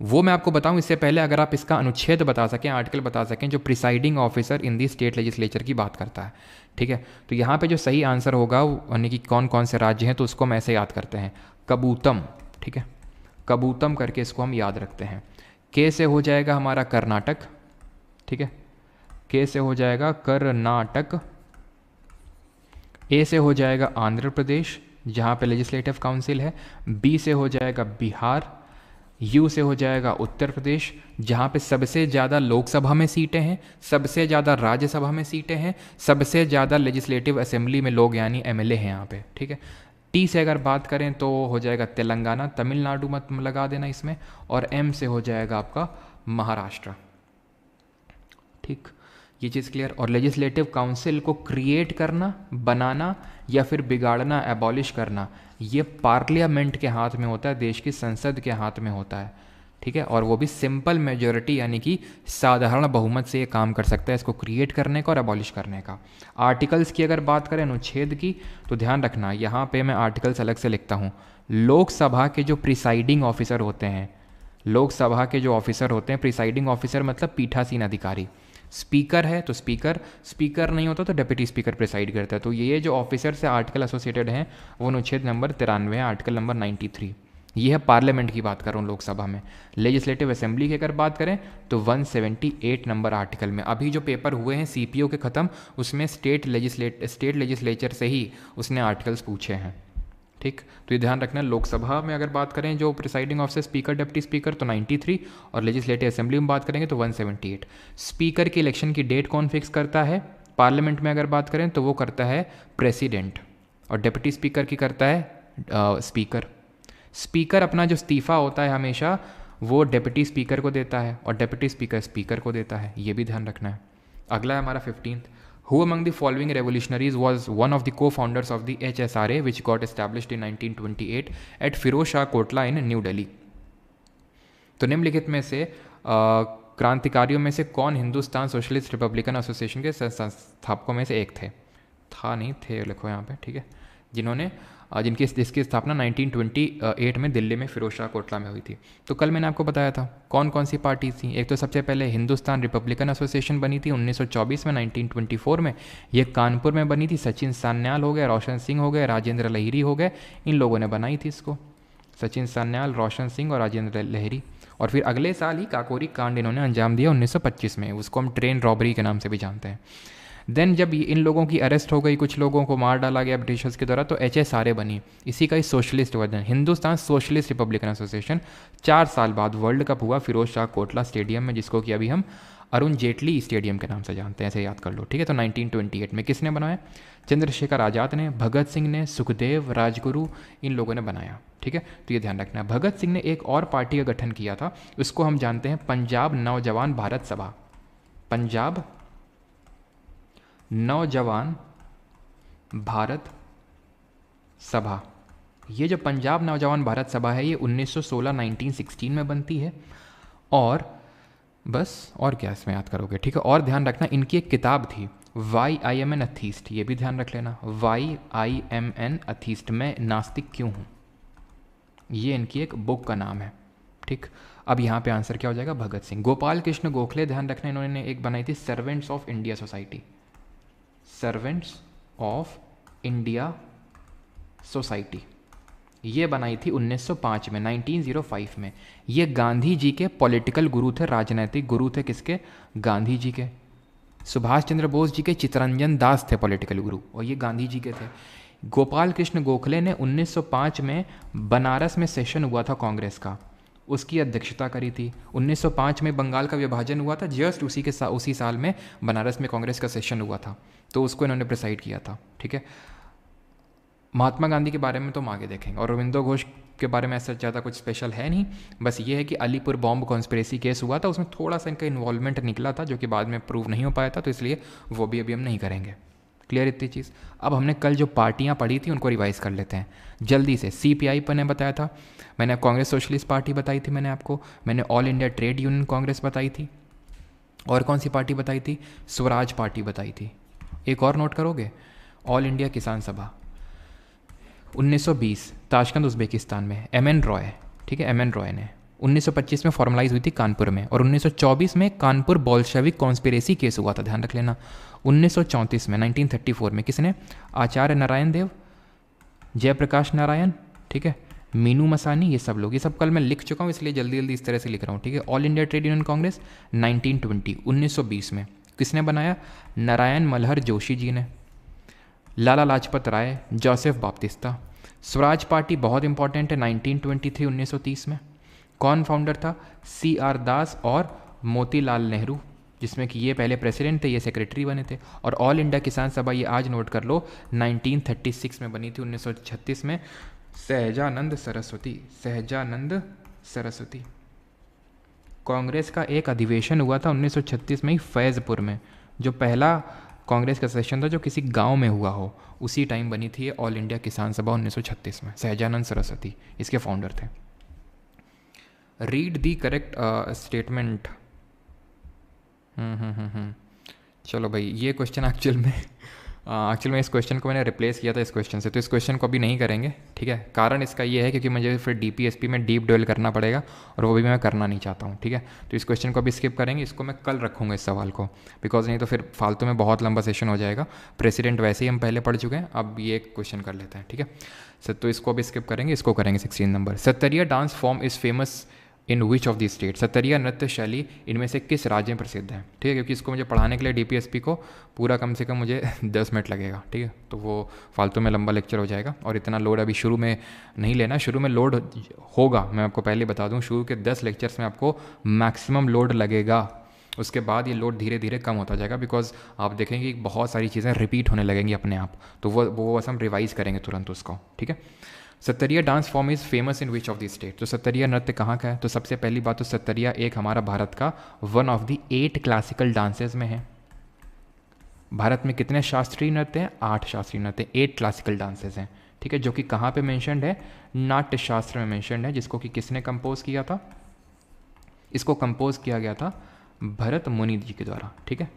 Speaker 1: वो मैं आपको बताऊं इससे पहले, अगर आप इसका अनुच्छेद बता सकें, आर्टिकल बता सकें, जो presiding officer in the state legislature की बात करता है, ठीक है। तो यहाँ पे जो सही आंसर होगा यानी कि कौन कौन से राज्य हैं, तो उसको हम ऐसे याद करते हैं, कबूतम, ठीक है, कबूतम करके इसको हम याद रखते हैं। के से हो जाएगा हमारा कर्नाटक, ठीक है, के से हो जाएगा कर्नाटक। ए से हो जाएगा आंध्र प्रदेश, जहाँ पे लेजिस्लेटिव काउंसिल है। बी से हो जाएगा बिहार। यू से हो जाएगा उत्तर प्रदेश, जहाँ पे सबसे ज़्यादा लोकसभा में सीटें हैं, सबसे ज़्यादा राज्यसभा में सीटें हैं, सबसे ज़्यादा लेजिस्लेटिव असेंबली में लोग यानी एमएलए हैं यहाँ पे, ठीक है। टी से अगर बात करें तो हो जाएगा तेलंगाना, तमिलनाडु मत लगा देना इसमें। और एम से हो जाएगा आपका महाराष्ट्र, ठीक। ये चीज़ क्लियर। और लेजिस्लेटिव काउंसिल को क्रिएट करना, बनाना या फिर बिगाड़ना, एबॉलिश करना, ये पार्लियामेंट के हाथ में होता है, देश की संसद के हाथ में होता है, ठीक है। और वो भी सिंपल मेजॉरिटी यानी कि साधारण बहुमत से ये काम कर सकता है, इसको क्रिएट करने का और एबॉलिश करने का। आर्टिकल्स की अगर बात करें अनुच्छेद की, तो ध्यान रखना यहाँ पे मैं आर्टिकल्स अलग से लिखता हूँ। लोकसभा के जो प्रिसाइडिंग ऑफिसर होते हैं, लोकसभा के जो ऑफिसर होते हैं, प्रिसाइडिंग ऑफिसर मतलब पीठासीन अधिकारी। स्पीकर है तो स्पीकर नहीं होता तो डेप्यूटी स्पीकर प्रिसाइड करता है। तो ये जो ऑफिसर से आर्टिकल एसोसिएटेड हैं वो अनुच्छेद नंबर 93 है, आर्टिकल नंबर 93। ये है पार्लियामेंट की बात कर रहा हूँ लोकसभा में। लेजिस्लेटिव असेंबली की अगर बात करें तो 178 नंबर आर्टिकल में। अभी जो पेपर हुए हैं सीपीओ के ख़त्म, उसमें स्टेट लेजिस्लेचर से ही उसने आर्टिकल्स पूछे हैं, ठीक। तो ये ध्यान रखना, लोकसभा में अगर बात करें जो presiding officer speaker deputy speaker तो 93, और लेजिस्लेटिव असेंबली में बात करेंगे तो 178। स्पीकर की इलेक्शन की डेट कौन फिक्स करता है? पार्लियामेंट में अगर बात करें तो वो करता है प्रेसिडेंट, और डिप्टी स्पीकर की करता है स्पीकर। स्पीकर अपना जो इस्तीफ़ा होता है हमेशा वो डिप्टी स्पीकर को देता है, और डिप्टी स्पीकर स्पीकर को देता है, ये भी ध्यान रखना है। अगला है हमारा 15th। Who among the following revolutionaries was one of the co-founders of the HSRA which got established in 1928 at Firoz Shah Kotla in New Delhi? तो निम्नलिखित में से क्रांतिकारियों में से कौन हिंदुस्तान सोशलिस्ट रिपब्लिकन एसोसिएशन के संस्थापकों में से एक थे? था नहीं, थे लिखो यहाँ पे, ठीक है। जिन्होंने जिसकी स्थापना 1928 में दिल्ली में फिरोज शाह कोटला में हुई थी। तो कल मैंने आपको बताया था कौन कौन सी पार्टी थी। एक तो सबसे पहले हिंदुस्तान रिपब्लिकन एसोसिएशन बनी थी 1924 में, 1924 में। ये कानपुर में बनी थी, सचिन सान्याल हो गए, रोशन सिंह हो गए, राजेंद्र लहिरी हो गए, इन लोगों ने बनाई थी इसको, सचिन सान्याल, रोशन सिंह और राजेंद्र लहिरी। और फिर अगले साल ही काकोरी कांड इन्होंने अंजाम दिया 1925 में, उसको हम ट्रेन रॉबरी के नाम से भी जानते हैं। देन जब इन लोगों की अरेस्ट हो गई, कुछ लोगों को मार डाला गया ब्रिटिशर्स के द्वारा, तो HSRA बनी। इसी का ही socialist version Hindustan socialist republican association. 4 साल बाद वर्ल्ड कप हुआ फिरोज शाह कोटला स्टेडियम में, जिसको कि अभी हम अरुण जेटली स्टेडियम के नाम से जानते हैं, ऐसे याद कर लो, ठीक है। तो 1928 में किसने बनाया? चंद्रशेखर आज़ाद ने, भगत सिंह ने, सुखदेव, राजगुरु, इन लोगों ने बनाया, ठीक है। तो ये ध्यान रखना। भगत सिंह ने एक और पार्टी का गठन किया था, उसको हम जानते हैं पंजाब नौजवान भारत सभा। पंजाब नौजवान भारत सभा, ये जो पंजाब नौजवान भारत सभा है ये 1916 1916 में बनती है। और बस और क्या इसमें याद करोगे, ठीक है। और ध्यान रखना इनकी एक किताब थी why I am an atheist, ये भी ध्यान रख लेना, why I am an atheist, मैं नास्तिक क्यों हूँ, ये इनकी एक बुक का नाम है, ठीक। अब यहाँ पे आंसर क्या हो जाएगा, भगत सिंह। गोपाल कृष्ण गोखले, ध्यान रखना इन्होंने एक बनाई थी servants of India society, servants of India society, ये बनाई थी 1905 में, 1905 में। ये गांधी जी के पॉलिटिकल गुरु थे, राजनैतिक गुरु थे, किसके, गांधी जी के। सुभाष चंद्र बोस जी के चित्तरंजन दास थे पॉलिटिकल गुरु, और ये गांधी जी के थे। गोपाल कृष्ण गोखले ने 1905 में बनारस में सेशन हुआ था कांग्रेस का, उसकी अध्यक्षता करी थी। 1905 में बंगाल का विभाजन हुआ था, जस्ट उसी साल में बनारस में कांग्रेस का सेशन हुआ था, तो उसको इन्होंने प्रिसाइड किया था, ठीक है। महात्मा गांधी के बारे में तो हम आगे देखेंगे, और अरविंदो घोष के बारे में ऐसा ज़्यादा कुछ स्पेशल है नहीं, बस ये है कि अलीपुर बॉम्ब कॉन्स्पिरेसी केस हुआ था, उसमें थोड़ा सा इनका इन्वॉल्वमेंट निकला था जो कि बाद में प्रूव नहीं हो पाया था, तो इसलिए वो भी अभी हम नहीं करेंगे। क्लियर इतनी चीज़। अब हमने कल जो पार्टियां पढ़ी थी उनको रिवाइज कर लेते हैं जल्दी से। CPI पर ने बताया था, मैंने कांग्रेस सोशलिस्ट पार्टी बताई थी मैंने आपको, मैंने all India trade union Congress बताई थी, और कौन सी पार्टी बताई थी, स्वराज पार्टी बताई थी। एक और नोट करोगे, ऑल इंडिया किसान सभा 1920 ताशकंद उज़्बेकिस्तान में, MN रॉय, ठीक है, MN रॉय ने। 1925 में फॉर्मलाइज हुई थी कानपुर में, और 1924 में कानपुर बोल्शेविक कॉन्स्पिरेसी केस हुआ था, ध्यान रख लेना। 1934 में 1934 में किसने, आचार्य नारायण देव, जयप्रकाश नारायण, ठीक है, मीनू मसानी, ये सब लोग, ये सब कल मैं लिख चुका हूँ इसलिए जल्दी जल्दी इस तरह से लिख रहा हूँ, ठीक है। All India trade union Congress 1920 में किसने बनाया, नारायण मल्हर जोशी जी ने। लाला लाजपत राय, जोसेफ बाप्तिस्ता। स्वराज पार्टी बहुत इंपॉर्टेंट है, 1923 1930 में। कौन फाउंडर था, CR दास और मोतीलाल नेहरू, जिसमें कि ये पहले प्रेसिडेंट थे, ये सेक्रेटरी बने थे। और ऑल इंडिया किसान सभा, ये आज नोट कर लो, 1936 में बनी थी, 1936 में। सहजानंद सरस्वती, सहजानंद सरस्वती। कांग्रेस का एक अधिवेशन हुआ था 1936 में ही फैज़पुर में, जो पहला कांग्रेस का सेशन था जो किसी गांव में हुआ हो, उसी टाइम बनी थी ऑल इंडिया किसान सभा 1936 में। सहजानंद सरस्वती इसके फाउंडर थे। Read the correct statement. चलो भाई, ये क्वेश्चन एक्चुअल में इस क्वेश्चन को मैंने रिप्लेस किया था इस क्वेश्चन से, तो इस क्वेश्चन को अभी नहीं करेंगे, ठीक है। कारण इसका ये है क्योंकि मुझे फिर DPSP में डीप डेवल करना पड़ेगा, और वो भी मैं करना नहीं चाहता हूँ, ठीक है। तो इस क्वेश्चन को अभी स्किप करेंगे, इसको मैं कल रखूँगा इस सवाल को, बिकॉज नहीं तो फिर फालतू में बहुत लंबा सेशन हो जाएगा। प्रेसिडेंट वैसे ही हम पहले पढ़ चुके हैं, अब ये क्वेश्चन कर लेते हैं, ठीक है सर। तो इसको अभी स्किप करेंगे, इसको करेंगे 16 नंबर। Sattriya dance form is famous in which of the state. Sattriya नृत्य शैली इनमें से किस राज्य में प्रसिद्ध है, ठीक है। क्योंकि इसको मुझे पढ़ाने के लिए DPSP को पूरा कम से कम मुझे 10 मिनट लगेगा, ठीक है। तो वो फालतू में लंबा लेक्चर हो जाएगा, और इतना लोड अभी शुरू में नहीं लेना। शुरू में लोड होगा, मैं आपको पहले बता दूं, शुरू के 10 लेक्चर्स में आपको मैक्सिमम लोड लगेगा, उसके बाद ये लोड धीरे धीरे कम होता जाएगा, बिकॉज आप देखेंगे कि बहुत सारी चीज़ें रिपीट होने लगेंगी अपने आप, तो वो बस हम रिवाइज़ करेंगे तुरंत उसको, ठीक है। Sattriya dance form is famous in which of the state. तो सत्तरिया नृत्य कहाँ का है, तो सबसे पहली बात तो सत्तरिया एक हमारा भारत का 1 ऑफ द 8 क्लासिकल डांसेस में है। भारत में कितने शास्त्रीय नृत्य हैं, 8 शास्त्रीय नृत्य, 8 क्लासिकल डांसेस हैं, ठीक है। जो कि कहाँ पे मेंशन्ड है, नाट्य शास्त्र में मेंशन्ड है, जिसको कि किसने कंपोज किया था, इसको कंपोज किया गया था भरत मुनि जी के द्वारा, ठीक है।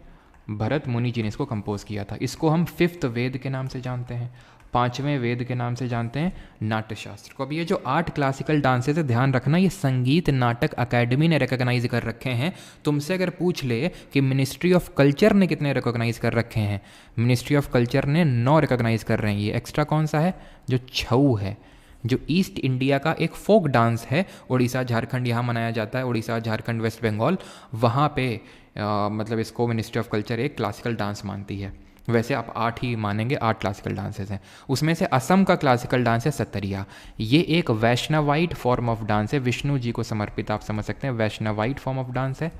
Speaker 1: भरत मुनि जी ने इसको कंपोज किया था। इसको हम 5th वेद के नाम से जानते हैं, 5वें वेद के नाम से जानते हैं नाट्यशास्त्र को। अब ये जो 8 क्लासिकल डांसेस है, ध्यान रखना, ये संगीत नाटक अकेडमी ने रिकॉग्नाइज कर रखे हैं। तुमसे अगर पूछ ले कि मिनिस्ट्री ऑफ कल्चर ने कितने रिकॉग्नाइज कर रखे हैं, मिनिस्ट्री ऑफ कल्चर ने 9 रिकॉग्नाइज कर रहे हैं। ये एक्स्ट्रा कौन सा है, जो छऊ है, जो ईस्ट इंडिया का एक फोक डांस है। उड़ीसा झारखंड यहाँ मनाया जाता है, उड़ीसा झारखंड वेस्ट बंगाल, वहाँ पे मतलब इसको मिनिस्ट्री ऑफ कल्चर एक क्लासिकल डांस मानती है। वैसे आप 8 ही मानेंगे, 8 क्लासिकल डांसेस हैं। उसमें से असम का क्लासिकल डांस है सत्तरिया। ये एक वैष्णवाइट फॉर्म ऑफ डांस है, विष्णु जी को समर्पित, आप समझ सकते हैं, वैष्णवाइट फॉर्म ऑफ डांस है।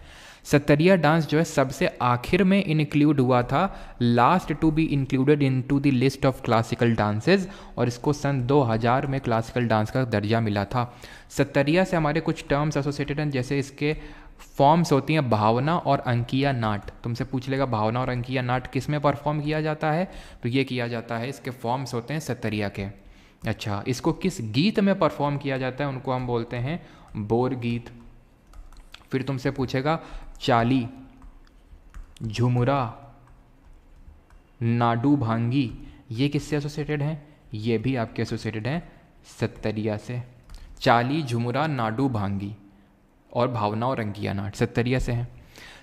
Speaker 1: सत्तरिया डांस जो है सबसे आखिर में इंक्लूड हुआ था, last to be included into the list of classical dances, और इसको सन 2000 में क्लासिकल डांस का दर्जा मिला था। सत्तरिया से हमारे कुछ टर्म्स एसोसिएटेड हैं, जैसे इसके फॉर्म्स होती हैं भावना और अंकिया नाट। तुमसे पूछ लेगा भावना और अंकिया नाट किस में परफॉर्म किया जाता है, तो ये किया जाता है, इसके फॉर्म्स होते हैं सत्तरिया के, अच्छा, इसको किस गीत में परफॉर्म किया जाता है, उनको हम बोलते हैं बोर गीत। फिर तुमसे पूछेगा चाली, झुमरा, नाडू भांगी, ये किससे एसोसिएटेड हैं? ये भी आपके एसोसिएटेड हैं सत्तरिया से। चाली, झुमरा, नाडू भांगी और भावना और रंगिया नाट सत्तरिया से हैं।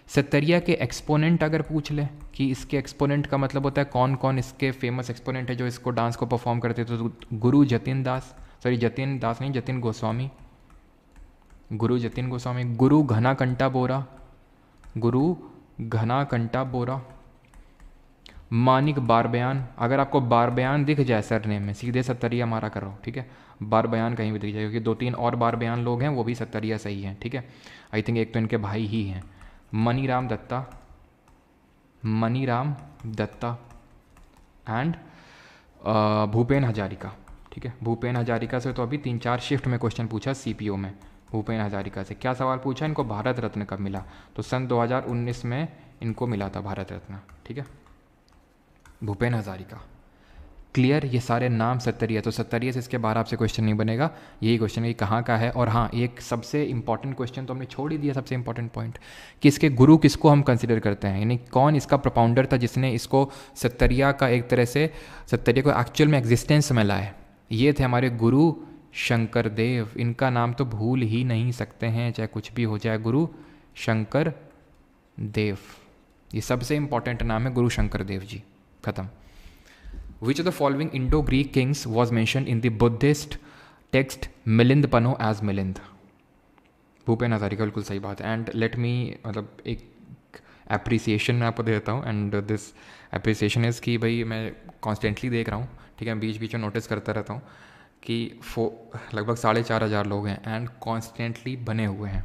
Speaker 1: सत्तरिया के एक्सपोनेंट अगर पूछ ले कि इसके एक्सपोनेंट का मतलब होता है कौन कौन इसके फेमस एक्सपोनेंट है जो इसको डांस को परफॉर्म करते थे, तो गुरु जतिन दास, सॉरी जतिन दास नहीं, जतिन गोस्वामी, गुरु जतिन गोस्वामी, गुरु घना कंटा बोरा, गुरु घना कंटा बोरा, मानिक बारबयान। अगर आपको बारबयान दिख जाए सरनेम में, सीधे सत्तरिया मारा करो, ठीक है। बारबयान कहीं भी दिख जाए, क्योंकि 2-3 और बारबयान लोग हैं, वो भी सत्तरिया सही हैं, ठीक है। आई थिंक एक तो इनके भाई ही हैं। मनीराम दत्ता, मनीराम दत्ता एंड भूपेन हजारिका, ठीक है। भूपेन हजारिका से तो अभी 3-4 शिफ्ट में क्वेश्चन पूछा सीपीओ में। भूपेन हजारिका से क्या सवाल पूछा, इनको भारत रत्न कब मिला? तो सन 2019 में इनको मिला था भारत रत्न, ठीक है। भूपेन हजारिका, क्लियर। ये सारे नाम सत्तरिया, तो सत्तरिया से इसके बाहर आपसे क्वेश्चन नहीं बनेगा। यही क्वेश्चन है कहाँ का है। और हाँ, एक सबसे इंपॉर्टेंट क्वेश्चन तो हमने छोड़ ही दिया, सबसे इंपॉर्टेंट पॉइंट कि इसके गुरु किसको हम कंसिडर करते हैं, यानी कौन इसका प्रोपाउंडर था जिसने इसको सत्तरिया का एक तरह से सत्तरिया को एक्चुअल में एग्जिस्टेंस में लाए। ये थे हमारे गुरु शंकर देव। इनका नाम तो भूल ही नहीं सकते हैं, चाहे कुछ भी हो जाए। गुरु शंकर देव, ये सबसे इंपॉर्टेंट नाम है, गुरु शंकर देव जी। खत्म। Which of the following Indo-Greek kings was mentioned in the Buddhist text Milinda Panha as Milind? Bhupen Hazarika, बिल्कुल सही बात है। एंड लेट मी, मतलब एक अप्रिसिएशन मैं आपको दे देता हूँ। एंड दिस अप्रिसिएशन इज़ कि भाई मैं कॉन्स्टेंटली देख रहा हूँ, ठीक है, बीच बीच में नोटिस करता रहता हूँ कि लगभग 4,500 लोग हैं एंड कॉन्स्टेंटली बने हुए हैं।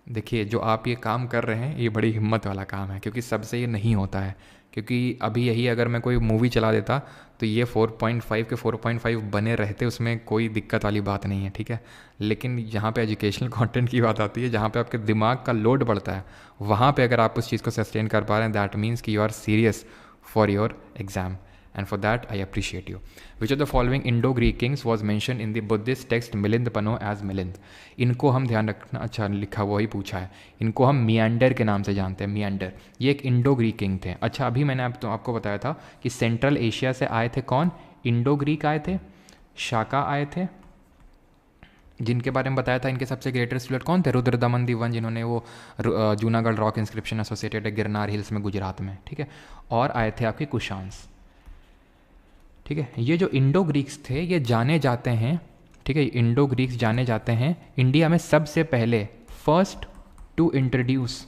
Speaker 1: देखिए, जो आप ये काम कर रहे हैं ये बड़ी हिम्मत वाला काम है, क्योंकि सबसे ये नहीं होता है। क्योंकि अभी यही अगर मैं कोई मूवी चला देता तो ये 4.5 के 4.5 बने रहते, उसमें कोई दिक्कत वाली बात नहीं है, ठीक है। लेकिन जहाँ पे एजुकेशनल कंटेंट की बात आती है, जहाँ पे आपके दिमाग का लोड बढ़ता है, वहाँ पे अगर आप उस चीज़ को सस्टेन कर पा रहे हैं, दैट मीन्स कि you are serious for your exam, and for that I appreciate you. Which of the following Indo-Greek kings was mentioned in the Buddhist text Milinda Panha as Milinda? इनको हम ध्यान रखना, अच्छा लिखा हुआ ही पूछा है। इनको हम मियांडर के नाम से जानते हैं, मियांडर। ये एक इंडो ग्रीक किंग थे। अच्छा, अभी मैंने आपको बताया था कि सेंट्रल एशिया से आए थे कौन? इंडो ग्रीक आए थे, शाका आए थे, जिनके बारे में बताया था। इनके सबसे ग्रेटेस्ट रूलर कौन थे? रुद्रदमन वन, जिन्होंने वो जूनागढ़ रॉक इंस्क्रिप्शन एसोसिएटेड है गिरनार हिल्स में गुजरात में, ठीक है। और आए थे आपके कुशांस, ठीक है। ये जो इंडो ग्रीक्स थे ये जाने जाते हैं, ठीक है, इंडो ग्रीक्स जाने जाते हैं इंडिया में सबसे पहले first to introduce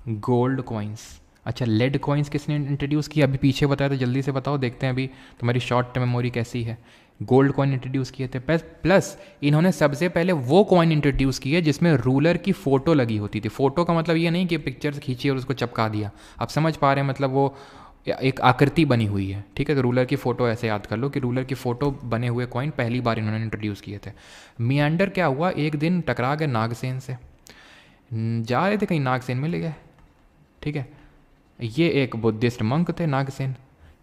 Speaker 1: gold coins. अच्छा, लेड कॉइन्स किसने इंट्रोड्यूस किया? अभी पीछे बताया था, जल्दी से बताओ, देखते हैं अभी तुम्हारी शॉर्ट मेमोरी कैसी है। गोल्ड कॉइन इंट्रोड्यूस किए थे, प्लस इन्होंने सबसे पहले वो कॉइन इंट्रोड्यूस किए जिसमें रूलर की फ़ोटो लगी होती थी। फ़ोटो का मतलब ये नहीं कि पिक्चर्स खींची और उसको चिपका दिया, आप समझ पा रहे हैं, मतलब वो एक आकृति बनी हुई है, ठीक है। तो रूलर की फ़ोटो ऐसे याद कर लो कि रूलर की फ़ोटो बने हुए कॉइन पहली बार इन्होंने इंट्रोड्यूस किए थे। मियांडर क्या हुआ, एक दिन टकरा गए नागसेन से, जा रहे थे कहीं, नागसेन मिल गए, ठीक है। ये एक बुद्धिस्ट मंक थे नागसेन,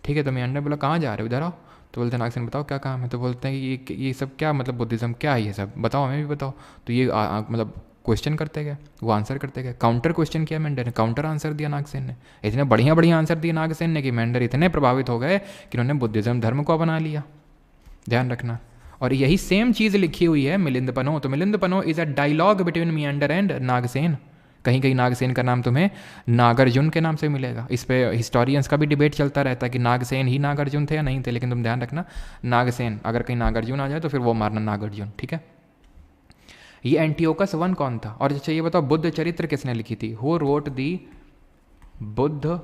Speaker 1: ठीक है। तो मियांडर बोला कहाँ जा रहे हो, इधर आओ। तो बोलते हैं नागसेन बताओ क्या काम है। तो बोलते हैं ये सब क्या, मतलब बुद्धिज़्म क्या है, ये सब बताओ, हमें भी बताओ। तो ये मतलब क्वेश्चन करते गए, वो आंसर करते गए। काउंटर क्वेश्चन किया मेंढर ने, काउंटर आंसर दिया नागसेन ने। इतने बढ़िया बढ़िया आंसर दिए नागसेन ने कि मेंढर इतने प्रभावित हो गए कि उन्होंने बुद्धिज़्म धर्म को अपना लिया। ध्यान रखना। और यही सेम चीज़ लिखी हुई है मिलिंद पनो। तो Milinda Panha is a dialogue between Menander and Nagasena. कहीं कहीं नागसेन का नाम तुम्हें नागार्जुन के नाम से मिलेगा। इस पे हिस्टोरियंस का भी डिबेट चलता रहता है कि नागसेन ही नागार्जुन थे या नहीं थे, लेकिन तुम ध्यान रखना नागसेन, अगर कहीं नागार्जुन आ जाए तो फिर वो मारना नागार्जुन, ठीक है। ये एंटियोकस वन कौन था? और अच्छा ये बताओ बुद्ध चरित्र किसने लिखी थी? हु रोट दी बुद्ध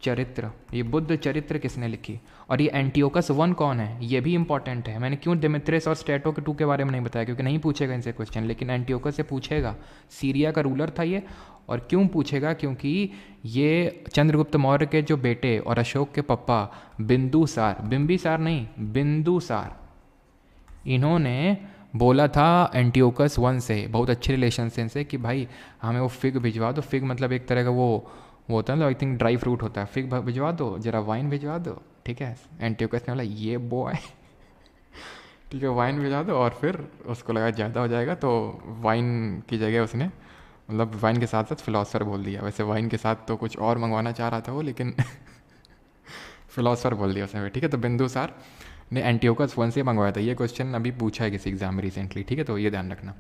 Speaker 1: चरित्र? ये बुद्ध चरित्र किसने लिखी? और ये एंटियोकस वन कौन है? ये भी इंपॉर्टेंट है। मैंने क्यों डेमेत्रियस और स्टेटो के 2 के बारे में नहीं बताया, क्योंकि नहीं पूछेगा इनसे क्वेश्चन, लेकिन एंटियोकस से पूछेगा। सीरिया का रूलर था ये। और क्यों पूछेगा? क्योंकि ये चंद्रगुप्त मौर्य के जो बेटे और अशोक के पप्पा बिंदुसार, बिंबिसार नहीं बिंदुसार, इन्होंने बोला था एंटियोकस वन से, बहुत अच्छे रिलेशन से इनसे, कि भाई हमें वो फिग भिजवा दो। फिग मतलब एक तरह का वो होता है, आई थिंक ड्राई फ्रूट होता है। फिग भिजवा दो, जरा वाइन भिजवा दो, ठीक है। एंटियोकस ने बोला ये बॉय ठीक है वाइन भिजा दो, और फिर उसको लगा ज़्यादा हो जाएगा तो वाइन की जगह उसने मतलब वाइन के साथ साथ फिलोसफर बोल दिया। वैसे वाइन के साथ तो कुछ और मंगवाना चाह रहा था वो, लेकिन फिलोसफर बोल दिया उसने, ठीक है। तो बिंदुसार ने एंटियोकस वन से मंगवाया था। ये क्वेश्चन अभी पूछा है किसी एग्जाम में रिसेंटली, ठीक है, तो ये ध्यान रखना।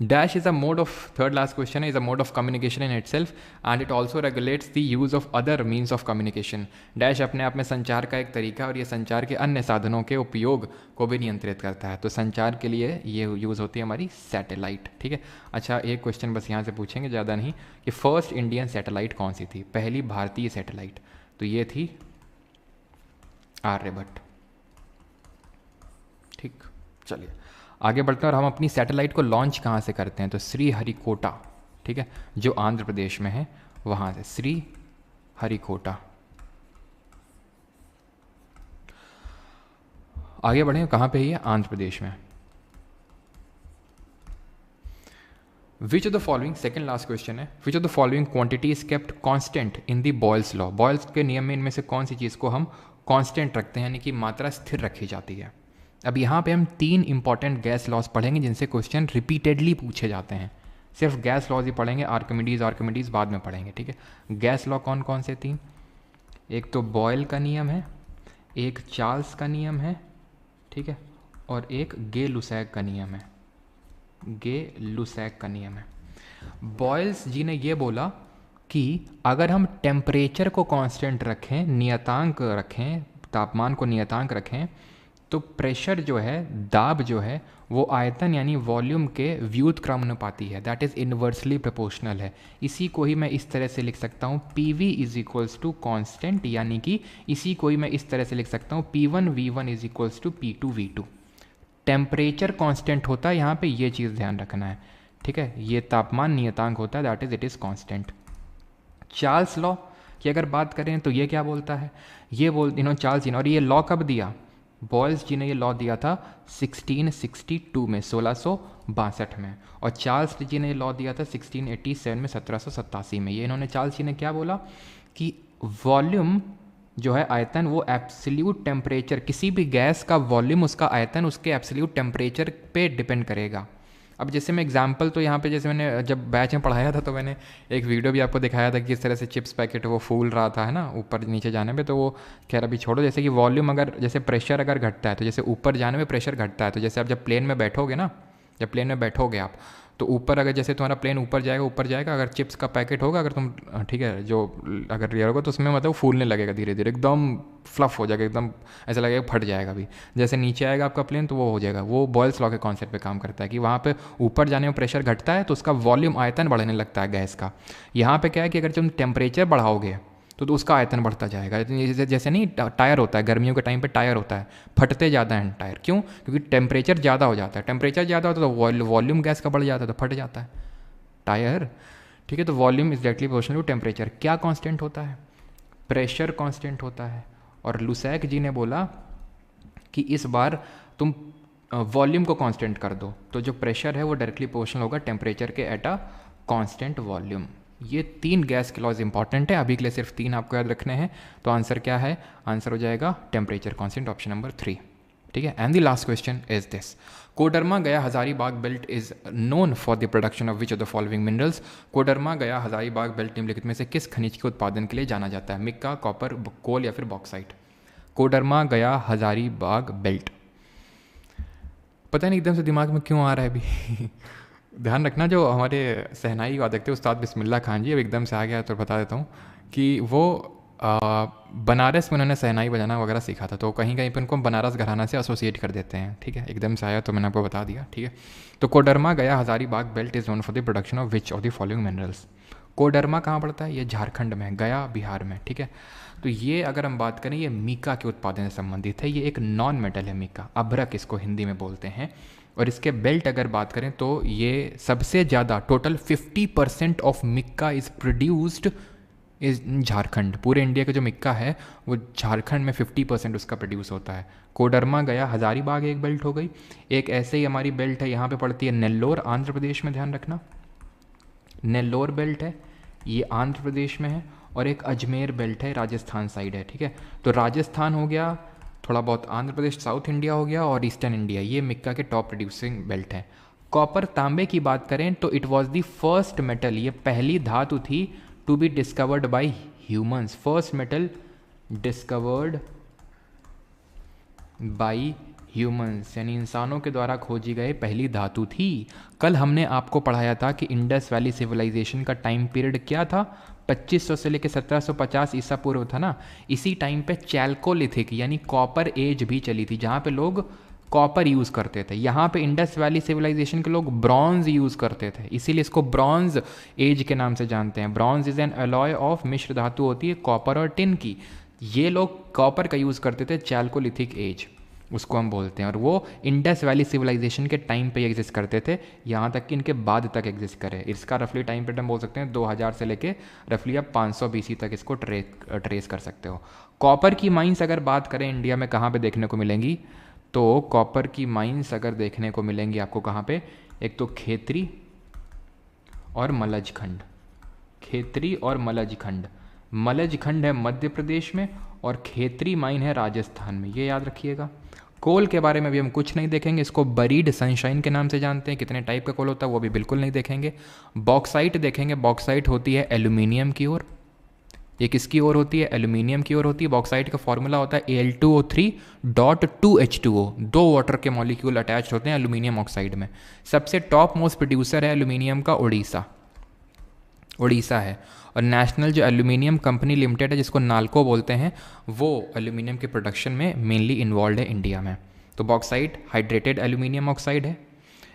Speaker 1: Dash is a mode of, third last question is a mode of communication in itself and it also regulates the use of other means of communication. Dash अपने आप में संचार का एक तरीका है और ये संचार के अन्य साधनों के उपयोग को भी नियंत्रित करता है। तो संचार के लिए ये यूज़ होती है हमारी सैटेलाइट, ठीक है। अच्छा एक क्वेश्चन बस यहाँ से पूछेंगे, ज़्यादा नहीं, कि फर्स्ट इंडियन सैटेलाइट कौन सी थी, पहली भारतीय सैटेलाइट, तो ये थी आर्यभट्ट, ठीक। चलिए आगे बढ़ते हैं और हम अपनी सैटेलाइट को लॉन्च कहाँ से करते हैं, तो श्रीहरिकोटा, ठीक है, जो आंध्र प्रदेश में है वहाँ से, श्रीहरिकोटा। आगे बढ़ें, कहाँ पे है ये, आंध्र प्रदेश में। Which of the following, second last question है, which of the following quantity is kept constant in the Boyle's law. Boyle's के नियम में इनमें से कौन सी चीज़ को हम कांस्टेंट रखते हैं, यानी कि मात्रा स्थिर रखी जाती है। अब यहाँ पे हम 3 इंपॉर्टेंट गैस लॉज पढ़ेंगे जिनसे क्वेश्चन रिपीटेडली पूछे जाते हैं। सिर्फ गैस लॉज ही पढ़ेंगे, आर्किमिडीज बाद में पढ़ेंगे, ठीक है। गैस लॉ कौन कौन से 3, एक तो बॉयल का नियम है, एक चार्ल्स का नियम है, ठीक है, और एक गे लुसैग का नियम है। गे लुसैग का नियम है। बॉयल्स जी ने ये बोला कि अगर हम टेम्परेचर को कांस्टेंट रखें, नियतांक रखें, तापमान को नियतांक रखें, तो प्रेशर जो है, दाब जो है, वो आयतन यानी वॉल्यूम के व्युत्क्रमानुपाती है, दैट इज़ इन्वर्सली प्रोपोर्शनल है। इसी को ही मैं इस तरह से लिख सकता हूँ, PV is equals to constant, यानी कि इसी को ही मैं इस तरह से लिख सकता हूँ, P1 V1 is equals to P2 V2। Temperature constant होता है, यहाँ पे ये चीज़ ध्यान रखना है, ठीक है। ये तापमान नियतांक होता है, that is it is constant. Charles law की अगर बात करें तो ये क्या बोलता है, ये चार्ल्स जी ने, और ये लॉ कब दिया, बॉयल्स जी ने ये लॉ दिया था 1662 में, 1662 में, और चार्ल्स जी ने ये लॉ दिया था 1687 में, 1787 में। ये इन्होंने, चार्ल्स जी ने क्या बोला कि वॉल्यूम जो है, आयतन, वो एब्सोल्यूट टेम्परेचर, किसी भी गैस का वॉल्यूम, उसका आयतन उसके एब्सोल्यूट टेम्परेचर पे डिपेंड करेगा। अब जैसे मैं एग्जांपल, तो यहाँ पे जैसे मैंने जब बैच में पढ़ाया था तो मैंने एक वीडियो भी आपको दिखाया था कि किस तरह से चिप्स पैकेट वो फूल रहा था, है ना, ऊपर नीचे जाने पे, तो वो खैर अभी छोड़ो। जैसे कि वॉल्यूम अगर, जैसे प्रेशर अगर घटता है, तो जैसे ऊपर जाने में प्रेशर घटता है, तो जैसे आप जब प्लेन में बैठोगे ना, जब प्लेन में बैठोगे आप, तो ऊपर अगर जैसे तुम्हारा प्लेन ऊपर जाएगा, अगर चिप्स का पैकेट होगा, अगर तुम, ठीक है, जो अगर रियर होगा, तो उसमें मतलब फूलने लगेगा धीरे धीरे, एकदम फ्लफ हो जाएगा, एकदम ऐसा लगेगा फट जाएगा भी। जैसे नीचे आएगा आपका प्लेन तो वो हो जाएगा। वो बॉयल्स लॉ के कॉन्सेप्ट पे काम करता है कि वहाँ पे ऊपर जाने में प्रेशर घटता है तो उसका वॉल्यूम, आयतन बढ़ने लगता है गैस का। यहाँ पे क्या है कि अगर तुम टेम्परेचर बढ़ाओगे तो उसका आयतन बढ़ता जाएगा। जैसे नहीं, टायर होता है, गर्मियों के टाइम पे टायर होता है, फटते ज़्यादा हैं टायर, क्यों, क्योंकि टेम्परेचर ज़्यादा हो जाता है। टेम्परेचर ज़्यादा होता है तो वॉल्यूम गैस का बढ़ जाता है, तो फट जाता है टायर, ठीक है। तो volume is directly proportional to temperature. क्या कांस्टेंट होता है, प्रेशर कांस्टेंट होता है। और लुसैग जी ने बोला कि इस बार तुम वॉल्यूम को कांस्टेंट कर दो, तो जो प्रेशर है वो डायरेक्टली प्रोपोर्शनल होगा टेम्परेचर के एट अ कांस्टेंट वॉल्यूम। ये 3 गैस के लॉज इंपॉर्टेंट है, अभी के लिए सिर्फ 3 आपको याद रखने हैं। तो आंसर क्या है, आंसर हो जाएगा टेम्परेचर कांस्टेंट, ऑप्शन नंबर 3, ठीक है। And the last question is this, Koderma Gaya Hazaribagh belt is known for the production of which of the following minerals. Koderma Gaya Hazaribagh belt निम्नलिखित में से किस खनिज के उत्पादन के लिए जाना जाता है, मिक्का, कॉपर, कोल या फिर बॉक्साइट। कोडरमा गया हजारीबाग बेल्ट, पता नहीं एकदम से दिमाग में क्यों आ रहा है अभी ध्यान रखना, जो हमारे सहनाई वादक थे उस्ताद बिस्मिल्लाह खान जी, अब एकदम से आ गया तो बता देता हूँ कि वो बनारस में उन्होंने सहनाई बजाना वगैरह सीखा था, तो कहीं कहीं पर उनको बनारस घराना से एसोसिएट कर देते हैं, ठीक है। एकदम से आया तो मैंने आपको बता दिया, ठीक है। तो Koderma Gaya Hazaribagh belt is known for the production of which of the following minerals. Koderma कहाँ पड़ता है, ये झारखंड में, गया बिहार में, ठीक है। तो ये अगर हम बात करें, ये मीका के उत्पादन से संबंधित है। ये एक नॉन मेटल है मीका, अभ्रक इसको हिंदी में बोलते हैं। और इसके बेल्ट अगर बात करें तो ये सबसे ज़्यादा, total 50% of Mika is produced इस झारखंड। पूरे इंडिया का जो मिक्का है वो झारखंड में 50% उसका प्रोड्यूस होता है। कोडरमा गया हजारीबाग एक बेल्ट हो गई। एक ऐसे ही हमारी बेल्ट है, यहाँ पे पड़ती है नेल्लोर, आंध्र प्रदेश में, ध्यान रखना, नेल्लोर बेल्ट है। ये आंध्र प्रदेश में है, और एक अजमेर बेल्ट है, राजस्थान साइड है। ठीक है, तो राजस्थान हो गया, थोड़ा बहुत आंध्र प्रदेश, साउथ इंडिया हो गया, और ईस्टर्न इंडिया, ये मिक्का के टॉप प्रोड्यूसिंग बेल्ट हैं। कॉपर तांबे की बात करें तो it was the first metal, ये पहली धातु थी to be discovered by humans, first metal discovered by humans, यानी इंसानों के द्वारा खोजी गए पहली धातु थी। कल हमने आपको पढ़ाया था कि इंडस वैली सिविलाइजेशन का टाइम पीरियड क्या था, 2500 से लेकर 1750 ईसा पूर्व था ना। इसी टाइम पे चैल्कोलिथिक यानी कॉपर एज भी चली थी, जहाँ पे लोग कॉपर यूज़ करते थे। यहाँ पे इंडस वैली सिविलाइजेशन के लोग ब्रॉन्ज यूज़ करते थे, इसीलिए इसको ब्रॉन्ज एज के नाम से जानते हैं। Bronze is an alloy of मिश्र धातु होती है कॉपर और टिन की। ये लोग कॉपर का यूज़ करते थे, चैल्कोलिथिक एज उसको हम बोलते हैं, और वो इंडस वैली सिविलाइजेशन के टाइम पे एग्जिस्ट करते थे, यहाँ तक कि इनके बाद तक एग्जिस्ट करे। इसका रफली टाइम पीरियड हम बोल सकते हैं 2000 से लेके रफली आप 500 BC तक इसको ट्रेस कर सकते हो। कॉपर की माइंस अगर बात करें इंडिया में कहाँ पे देखने को मिलेंगी, तो कॉपर की माइंस अगर देखने को मिलेंगी आपको कहाँ पे, एक तो खेतरी और मलजखंड, खेतरी और मलजखंड। मलजखंड है मध्य प्रदेश में और खेतरी माइन है राजस्थान में, ये याद रखिएगा। कोल के बारे में भी हम कुछ नहीं देखेंगे, इसको बरीड सनशाइन के नाम से जानते हैं। कितने टाइप का कोल होता है वो भी बिल्कुल नहीं देखेंगे। बॉक्साइट देखेंगे, बॉक्साइट होती है एल्यूमिनियम की ओर, ये किसकी ओर होती है, एल्यूमिनियम की ओर होती है। बॉक्साइट का फॉर्मूला होता है Al2O3.2H2O, दो वाटर के मॉलिक्यूल अटैच होते हैं एल्यूमिनियम ऑक्साइड में। सबसे टॉप मोस्ट प्रोड्यूसर है एल्यूमिनियम का उड़ीसा है, और नेशनल जो एल्यूमिनियम कंपनी लिमिटेड है जिसको नाल्को बोलते हैं, वो एल्यूमिनियम के प्रोडक्शन में मेनली इन्वॉल्व है इंडिया में। तो बॉक्साइट हाइड्रेटेड एल्यूमिनियम ऑक्साइड है,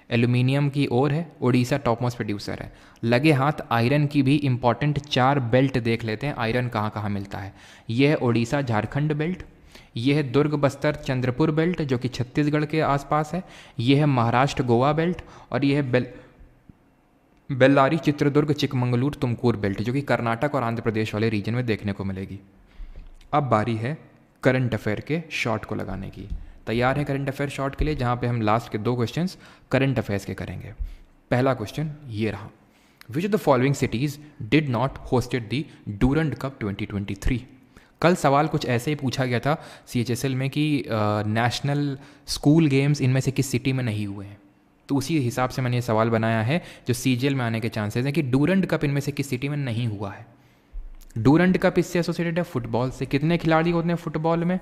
Speaker 1: एल्यूमिनियम की ओर है, उड़ीसा टॉप मोस्ट प्रोड्यूसर है। लगे हाथ आयरन की भी इंपॉर्टेंट 4 बेल्ट देख लेते हैं, आयरन कहाँ कहाँ मिलता है। ये है उड़ीसा झारखंड बेल्ट, ये है दुर्ग बस्तर चंद्रपुर बेल्ट जो कि छत्तीसगढ़ के आसपास है, ये है महाराष्ट्र गोवा बेल्ट, और ये है बेल्लारी चित्रदुर्ग चिकमंगलूर तुमकूर बेल्ट जो कि कर्नाटक और आंध्र प्रदेश वाले रीजन में देखने को मिलेगी। अब बारी है करंट अफेयर के शॉर्ट को लगाने की। तैयार है करंट अफेयर शॉर्ट के लिए, जहाँ पे हम लास्ट के 2 क्वेश्चंस करंट अफेयर्स के करेंगे। पहला क्वेश्चन ये रहा, विच of the following cities did not hosted the Durand cup 2023। कल सवाल कुछ ऐसे ही पूछा गया था CHSL में कि नेशनल स्कूल गेम्स इनमें से किस सिटी में नहीं हुए हैं, तो उसी हिसाब से मैंने ये सवाल बनाया है जो CGL में आने के चांसेस हैं कि डूरंड कप इनमें से किस सिटी में नहीं हुआ है। डूरंड कप इससे एसोसिएटेड है फुटबॉल से। कितने खिलाड़ी होते हैं फुटबॉल में,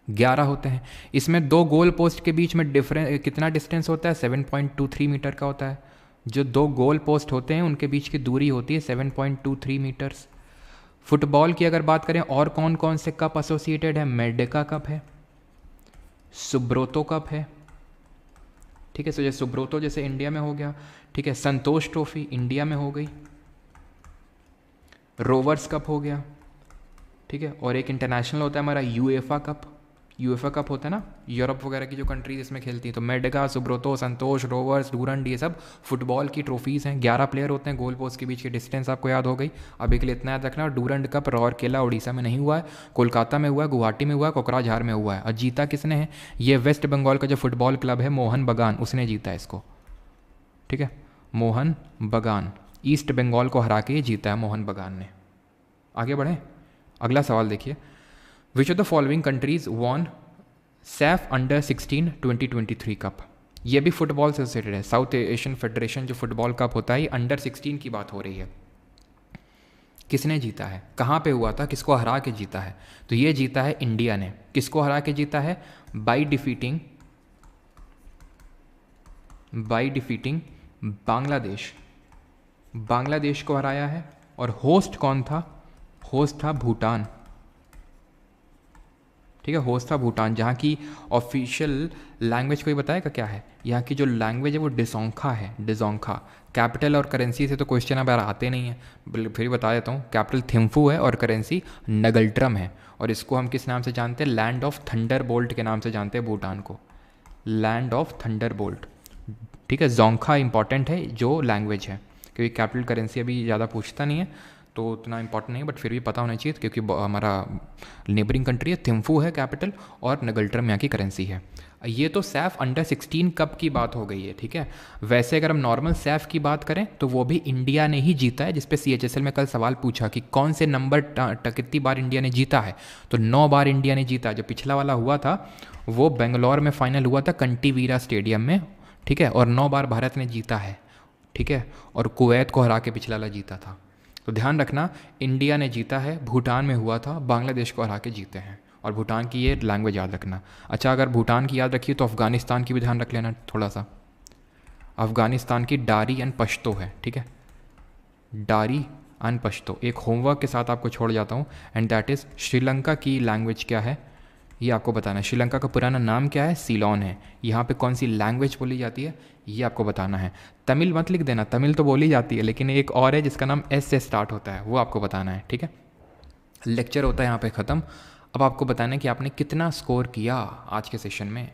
Speaker 1: 11 होते हैं। इसमें 2 गोल पोस्ट के बीच में कितना डिस्टेंस होता है, 7.23 मीटर का होता है। जो 2 गोल पोस्ट होते हैं उनके बीच की दूरी होती है 7.23 मीटर्स। फुटबॉल की अगर बात करें और कौन कौन से कप एसोसिएटेड है, मेडेका कप है, सुब्रोतो कप है, ठीक है। सो जैसे सुब्रोतो जैसे इंडिया में हो गया, ठीक है। संतोष ट्रॉफी इंडिया में हो गई, रोवर्स कप हो गया, ठीक है। और एक इंटरनेशनल होता है हमारा यूएफा कप होता है ना, यूरोप वगैरह की जो कंट्रीज इसमें खेलती हैं। तो मेडगा, सुब्रोतो, संतोष, रोवर्स, डूरंड, ये सब फुटबॉल की ट्रॉफीज़ हैं। 11 प्लेयर होते हैं, गोल पोस्ट के बीच की डिस्टेंस आपको याद हो गई। अभी के लिए इतना याद रखना। डूरंड कप राउरकेला उड़ीसा में नहीं हुआ है, कोलकाता में हुआ है, गुवाहाटी में हुआ है, कोकराझार में हुआ है। और जीता किसने है, ये वेस्ट बंगाल का जो फुटबॉल क्लब है मोहन बगान, उसने जीता है इसको, ठीक है। मोहन बगान, ईस्ट बंगाल को हरा के जीता है मोहन बगान ने। आगे बढ़ें, अगला सवाल देखिए, which of the following countries won SAFF under 16 2023 cup. ये भी फुटबॉल से रिलेटेड है। साउथ एशियन फेडरेशन जो फुटबॉल कप होता है, अंडर 16 की बात हो रही है। किसने जीता है, कहाँ पे हुआ था, किसको हरा के जीता है, तो ये जीता है इंडिया ने। किसको हरा के जीता है, बाई डिफीटिंग बांग्लादेश को हराया है। और होस्ट कौन था, होस्ट था भूटान, ठीक है। होस्ट था भूटान, जहाँ की ऑफिशियल लैंग्वेज कोई बताएगा क्या है, यहाँ की जो लैंग्वेज है वो डिजोंखा है, डिजोंखा। कैपिटल और करेंसी से तो क्वेश्चन अब यार आते नहीं है, फिर बता देता हूँ। कैपिटल थिम्फू है और करेंसी नगल्ट्रम है। और इसको हम किस नाम से जानते हैं, लैंड ऑफ थंडर बोल्ट के नाम से जानते हैं भूटान को, लैंड ऑफ थंडर बोल्ट, ठीक है। जोंखा इंपॉर्टेंट है जो लैंग्वेज है, क्योंकि कैपिटल करेंसी अभी ज़्यादा पूछता नहीं है तो उतना इंपॉर्टेंट नहीं है, बट फिर भी पता होना चाहिए क्योंकि हमारा नेबरिंग कंट्री है। थिम्फू है कैपिटल और नगल्ट्रम यहाँ की करेंसी है। ये तो सैफ अंडर 16 कप की बात हो गई है, ठीक है। वैसे अगर हम नॉर्मल सैफ की बात करें तो वो भी इंडिया ने ही जीता है, जिसपे CHSL में कल सवाल पूछा कि कौन से नंबर कितनी बार इंडिया ने जीता है, तो 9 बार इंडिया ने जीता। जो पिछला वाला हुआ था वो बेंगलोर में फाइनल हुआ था कंटीवीरा स्टेडियम में, ठीक है, और 9 बार भारत ने जीता है, ठीक है, और कुवैत को हरा के पिछला वाला जीता था। तो ध्यान रखना, इंडिया ने जीता है, भूटान में हुआ था, बांग्लादेश को हरा के जीते हैं, और भूटान की ये लैंग्वेज याद रखना। अच्छा, अगर भूटान की याद रखिए तो अफ़गानिस्तान की भी ध्यान रख लेना थोड़ा सा। अफ़गानिस्तान की डारी एंड पश्तो है, ठीक है, डारी एंड पश्तो। एक होमवर्क के साथ आपको छोड़ जाता हूँ, एंड दैट इज़ श्रीलंका की लैंग्वेज क्या है ये आपको बताना है। श्रीलंका का पुराना नाम क्या है, सीलोन है। यहाँ पे कौन सी लैंग्वेज बोली जाती है ये आपको बताना है। तमिल मत लिख देना, तमिल तो बोली जाती है, लेकिन एक और है जिसका नाम एस से स्टार्ट होता है, वो आपको बताना है, ठीक है। लेक्चर होता है यहाँ पे ख़त्म। अब आपको बताना है कि आपने कितना स्कोर किया आज के सेशन में,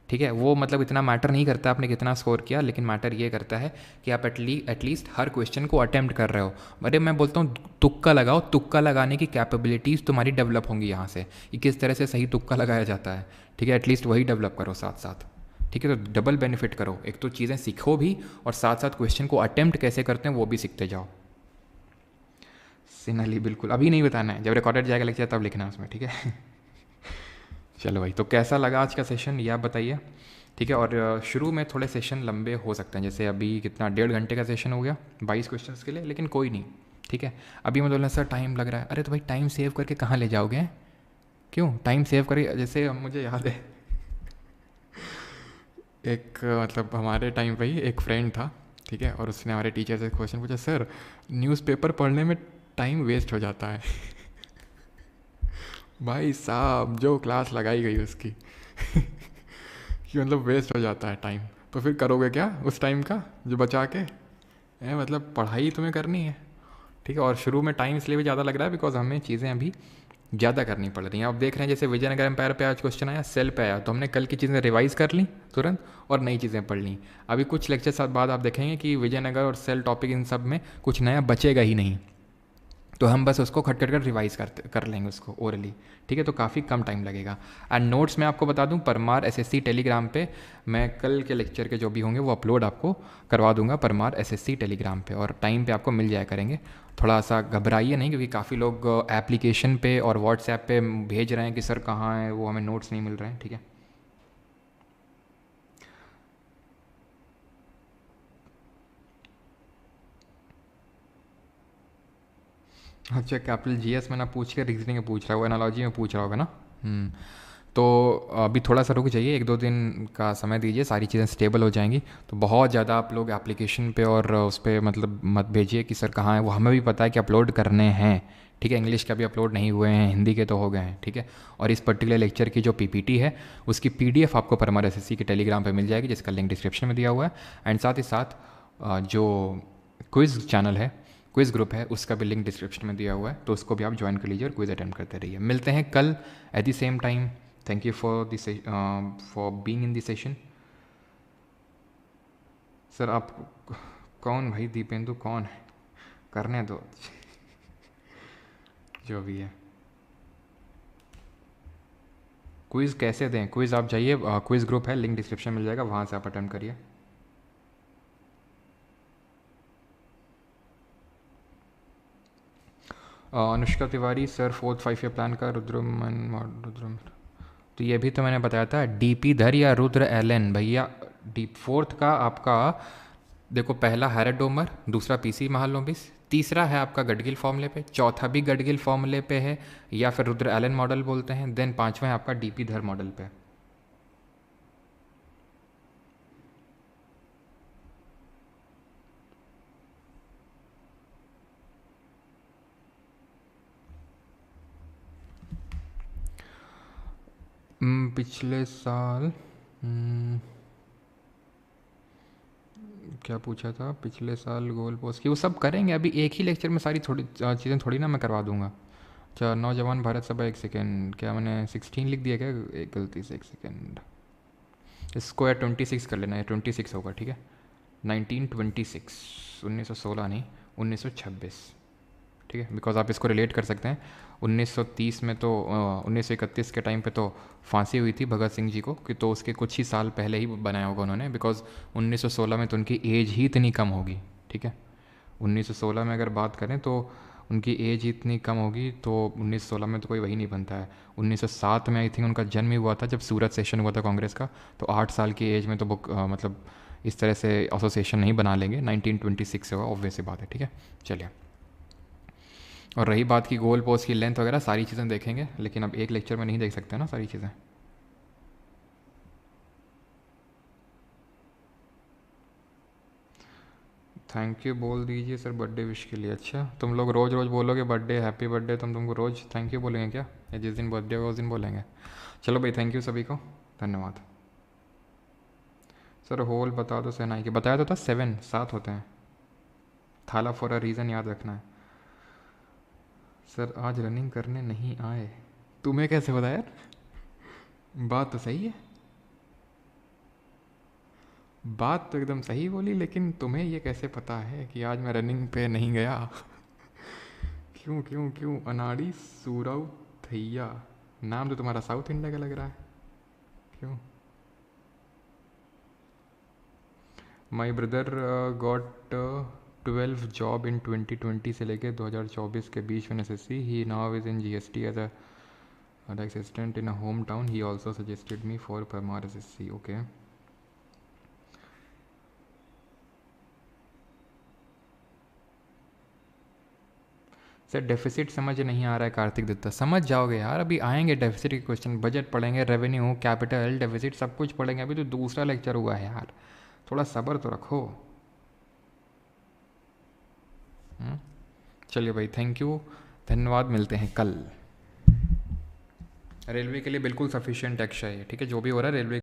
Speaker 1: ठीक है। वो मतलब इतना मैटर नहीं करता आपने कितना स्कोर किया, लेकिन मैटर ये करता है कि आप एटलीस्ट हर क्वेश्चन को अटेम्प्ट कर रहे हो। अरे मैं बोलता हूँ तुक्का लगाओ, तुक्का लगाने की कैपेबिलिटीज़ तुम्हारी डेवलप होंगी यहाँ से, कि किस तरह से सही तुक्का लगाया जाता है, ठीक है। एटलीस्ट वही डेवलप करो साथ साथ, ठीक है। तो डबल बेनिफिट करो, एक तो चीज़ें सीखो भी और साथ साथ क्वेश्चन को अटेम्प्ट कैसे करते हैं वो भी सीखते जाओ। सिनहली बिल्कुल अभी नहीं बताना है, जब रिकॉर्डेड जाएगा लेक्चर तब लिखना है उसमें, ठीक है। चलो भाई, तो कैसा लगा आज का सेशन ये आप बताइए, ठीक है। और शुरू में थोड़े सेशन लंबे हो सकते हैं, जैसे अभी कितना 1.5 घंटे का सेशन हो गया 22 क्वेश्चंस के लिए, लेकिन कोई नहीं, ठीक है। अभी मैं बोलना सर टाइम लग रहा है, अरे तो भाई टाइम सेव करके कहाँ ले जाओगे, क्यों टाइम सेव करके, जैसे मुझे याद है एक मतलब हमारे टाइम पे ही एक फ्रेंड था, ठीक है, और उसने हमारे टीचर से क्वेश्चन पूछा, सर न्यूज़पेपर पढ़ने में टाइम वेस्ट हो जाता है भाई साहब जो क्लास लगाई गई उसकी कि मतलब वेस्ट हो जाता है टाइम, तो फिर करोगे क्या उस टाइम का जो बचा के मतलब पढ़ाई तुम्हें करनी है, ठीक है। और शुरू में टाइम इसलिए भी ज़्यादा लग रहा है बिकॉज हमें चीज़ें अभी ज़्यादा करनी पड़ रही हैं। आप देख रहे हैं जैसे विजयनगर एम्पायर पे आज क्वेश्चन आया, सेल पे आया, तो हमने कल की चीज़ें रिवाइज कर ली तुरंत और नई चीज़ें पढ़ ली। अभी कुछ लेक्चर बाद आप देखेंगे कि विजयनगर और सेल टॉपिक इन सब में कुछ नया बचेगा ही नहीं, तो हम बस उसको खट कर रिवाइज कर लेंगे उसको ओरली, ठीक है। तो काफ़ी कम टाइम लगेगा। एंड नोट्स मैं आपको बता दूं, परमार SSC टेलीग्राम पे मैं कल के लेक्चर के जो भी होंगे वो अपलोड आपको करवा दूंगा परमार SSC टेलीग्राम पे, और टाइम पे आपको मिल जाया करेंगे। थोड़ा सा घबराइए नहीं, क्योंकि काफ़ी लोग एप्लीकेशन पे और व्हाट्सएप पे भेज रहे हैं कि सर कहाँ है वो, हमें नोट्स नहीं मिल रहे हैं, ठीक है। अच्छा, कैपिटल GS में ना पूछ के रीजनिंग में पूछ रहा होगा, एनालॉजी में पूछ रहा होगा ना। तो अभी थोड़ा सा रुक जाइए, 1-2 दिन का समय दीजिए, सारी चीज़ें स्टेबल हो जाएंगी। तो बहुत ज़्यादा आप लोग एप्लीकेशन पे और उस पर मतलब मत भेजिए कि सर कहाँ है वो, हमें भी पता है कि अपलोड करने हैं, ठीक है। इंग्लिश के अभी अपलोड नहीं हुए हैं, हिंदी के तो हो गए हैं, ठीक है। और इस पर्टिकुलर लेक्चर की जो PPT है उसकी PDF आपको परमार SSC के टेलीग्राम पर मिल जाएगी, जिसका लिंक डिस्क्रिप्शन में दिया हुआ है। एंड साथ ही साथ जो क्विज़ चैनल है, क्विज़ ग्रुप है, उसका भी लिंक डिस्क्रिप्शन में दिया हुआ है, तो उसको भी आप ज्वाइन कर लीजिए और क्विज़ अटेम्प्ट करते रहिए। मिलते हैं कल at the same time. Thank you for being in this session. Sir आप कौन भाई, दीपेंदु कौन है, करने दो जो भी है। क्विज़ कैसे दें, क्विज़ आप जाइए, क्विज़ ग्रुप है, लिंक डिस्क्रिप्शन मिल जाएगा, वहाँ से आप अटेम्प्ट करिए। Anushka Tiwari sir 4th 5 year plan का रुद्रम, तो ये भी तो मैंने बताया था, DP धर या रुद्र LN भैया। डी 4th का आपका देखो, पहला हैरड डोमर, दूसरा PC महालोबिस, तीसरा है आपका गडगिल फॉर्मूले पे, चौथा भी गडगिल फॉर्मूले पे है या फिर रुद्र LN मॉडल बोलते हैं, देन पांचवा है आपका DP धर मॉडल पे। पिछले साल क्या पूछा था, पिछले साल गोल पोस्ट की वो सब करेंगे, अभी एक ही लेक्चर में सारी थोड़ी चीज़ें थोड़ी ना मैं करवा दूंगा। अच्छा, नौजवान भारत सभा, एक सेकेंड, क्या मैंने 16 लिख दिया क्या, एक गलती से, एक सेकेंड, इसको यार 26 कर लेना, या 26 होगा, ठीक है। 1926, 1916 नहीं, 1926, ठीक है। ठीक है, बिकॉज आप इसको रिलेट कर सकते हैं 1930 में तो 1931 के टाइम पे तो फांसी हुई थी भगत सिंह जी को, कि तो उसके कुछ ही साल पहले ही बनाया होगा उन्होंने, बिकॉज 1916 में तो उनकी एज ही इतनी कम होगी, ठीक है। 1916 में अगर बात करें तो उनकी एज ही इतनी कम होगी, तो 1916 में तो कोई वही नहीं बनता है। 1907 में आई थिंक उनका जन्म ही हुआ था जब सूरत सेशन हुआ था कांग्रेस का, तो 8 साल की एज में तो बुक मतलब इस तरह से एसोसिएशन नहीं बना लेंगे। 1926 से होगा, ऑब्वियस सी बात है, ठीक है। चलिए, और रही बात की गोल पोस्ट की लेंथ वगैरह, सारी चीज़ें देखेंगे, लेकिन अब एक लेक्चर में नहीं देख सकते ना सारी चीज़ें। थैंक यू बोल दीजिए सर बर्थडे विश के लिए। अच्छा, तुम लोग रोज़ रोज़ बोलोगे बर्थडे हैप्पी बर्थडे, तुमको रोज़ थैंक यू बोलेंगे क्या, या जिस दिन बर्थडे होगा उस दिन बोलेंगे? चलो भाई, थैंक यू सभी को, धन्यवाद। सर होल बता दो सेनाई के, बताया तो था 7 होते हैं, थाला फॉर अ रीज़न याद रखना है। सर आज रनिंग करने नहीं आए, तुम्हें कैसे पता यार? बात तो सही है, बात तो एकदम सही बोली, लेकिन तुम्हें ये कैसे पता है कि आज मैं रनिंग पे नहीं गया? क्यों क्यों क्यों? अनाड़ी सूराउ थैया, नाम तो तुम्हारा साउथ इंडिया का लग रहा है, क्यों? My brother got 12 job in 2020 से लेके 2024 के बीच में SSC, he now is in GST as a assistant in a home town, he also suggested me for Parmar SSC. Okay, sir deficit समझ नहीं आ रहा है कार्तिक दत्ता, समझ जाओगे यार, अभी आएंगे डेफिसिट के क्वेश्चन, बजट पढ़ेंगे, रेवेन्यू, कैपिटल, डेफिसिट, सब कुछ पढ़ेंगे, अभी तो दूसरा लेक्चर हुआ है यार, थोड़ा सब्र तो रखो। चलिए भाई, थैंक यू, धन्यवाद, मिलते हैं कल। रेलवे के लिए बिल्कुल सफिशिएंट एक्स्ट्रा है, ठीक है, जो भी हो रहा है रेलवे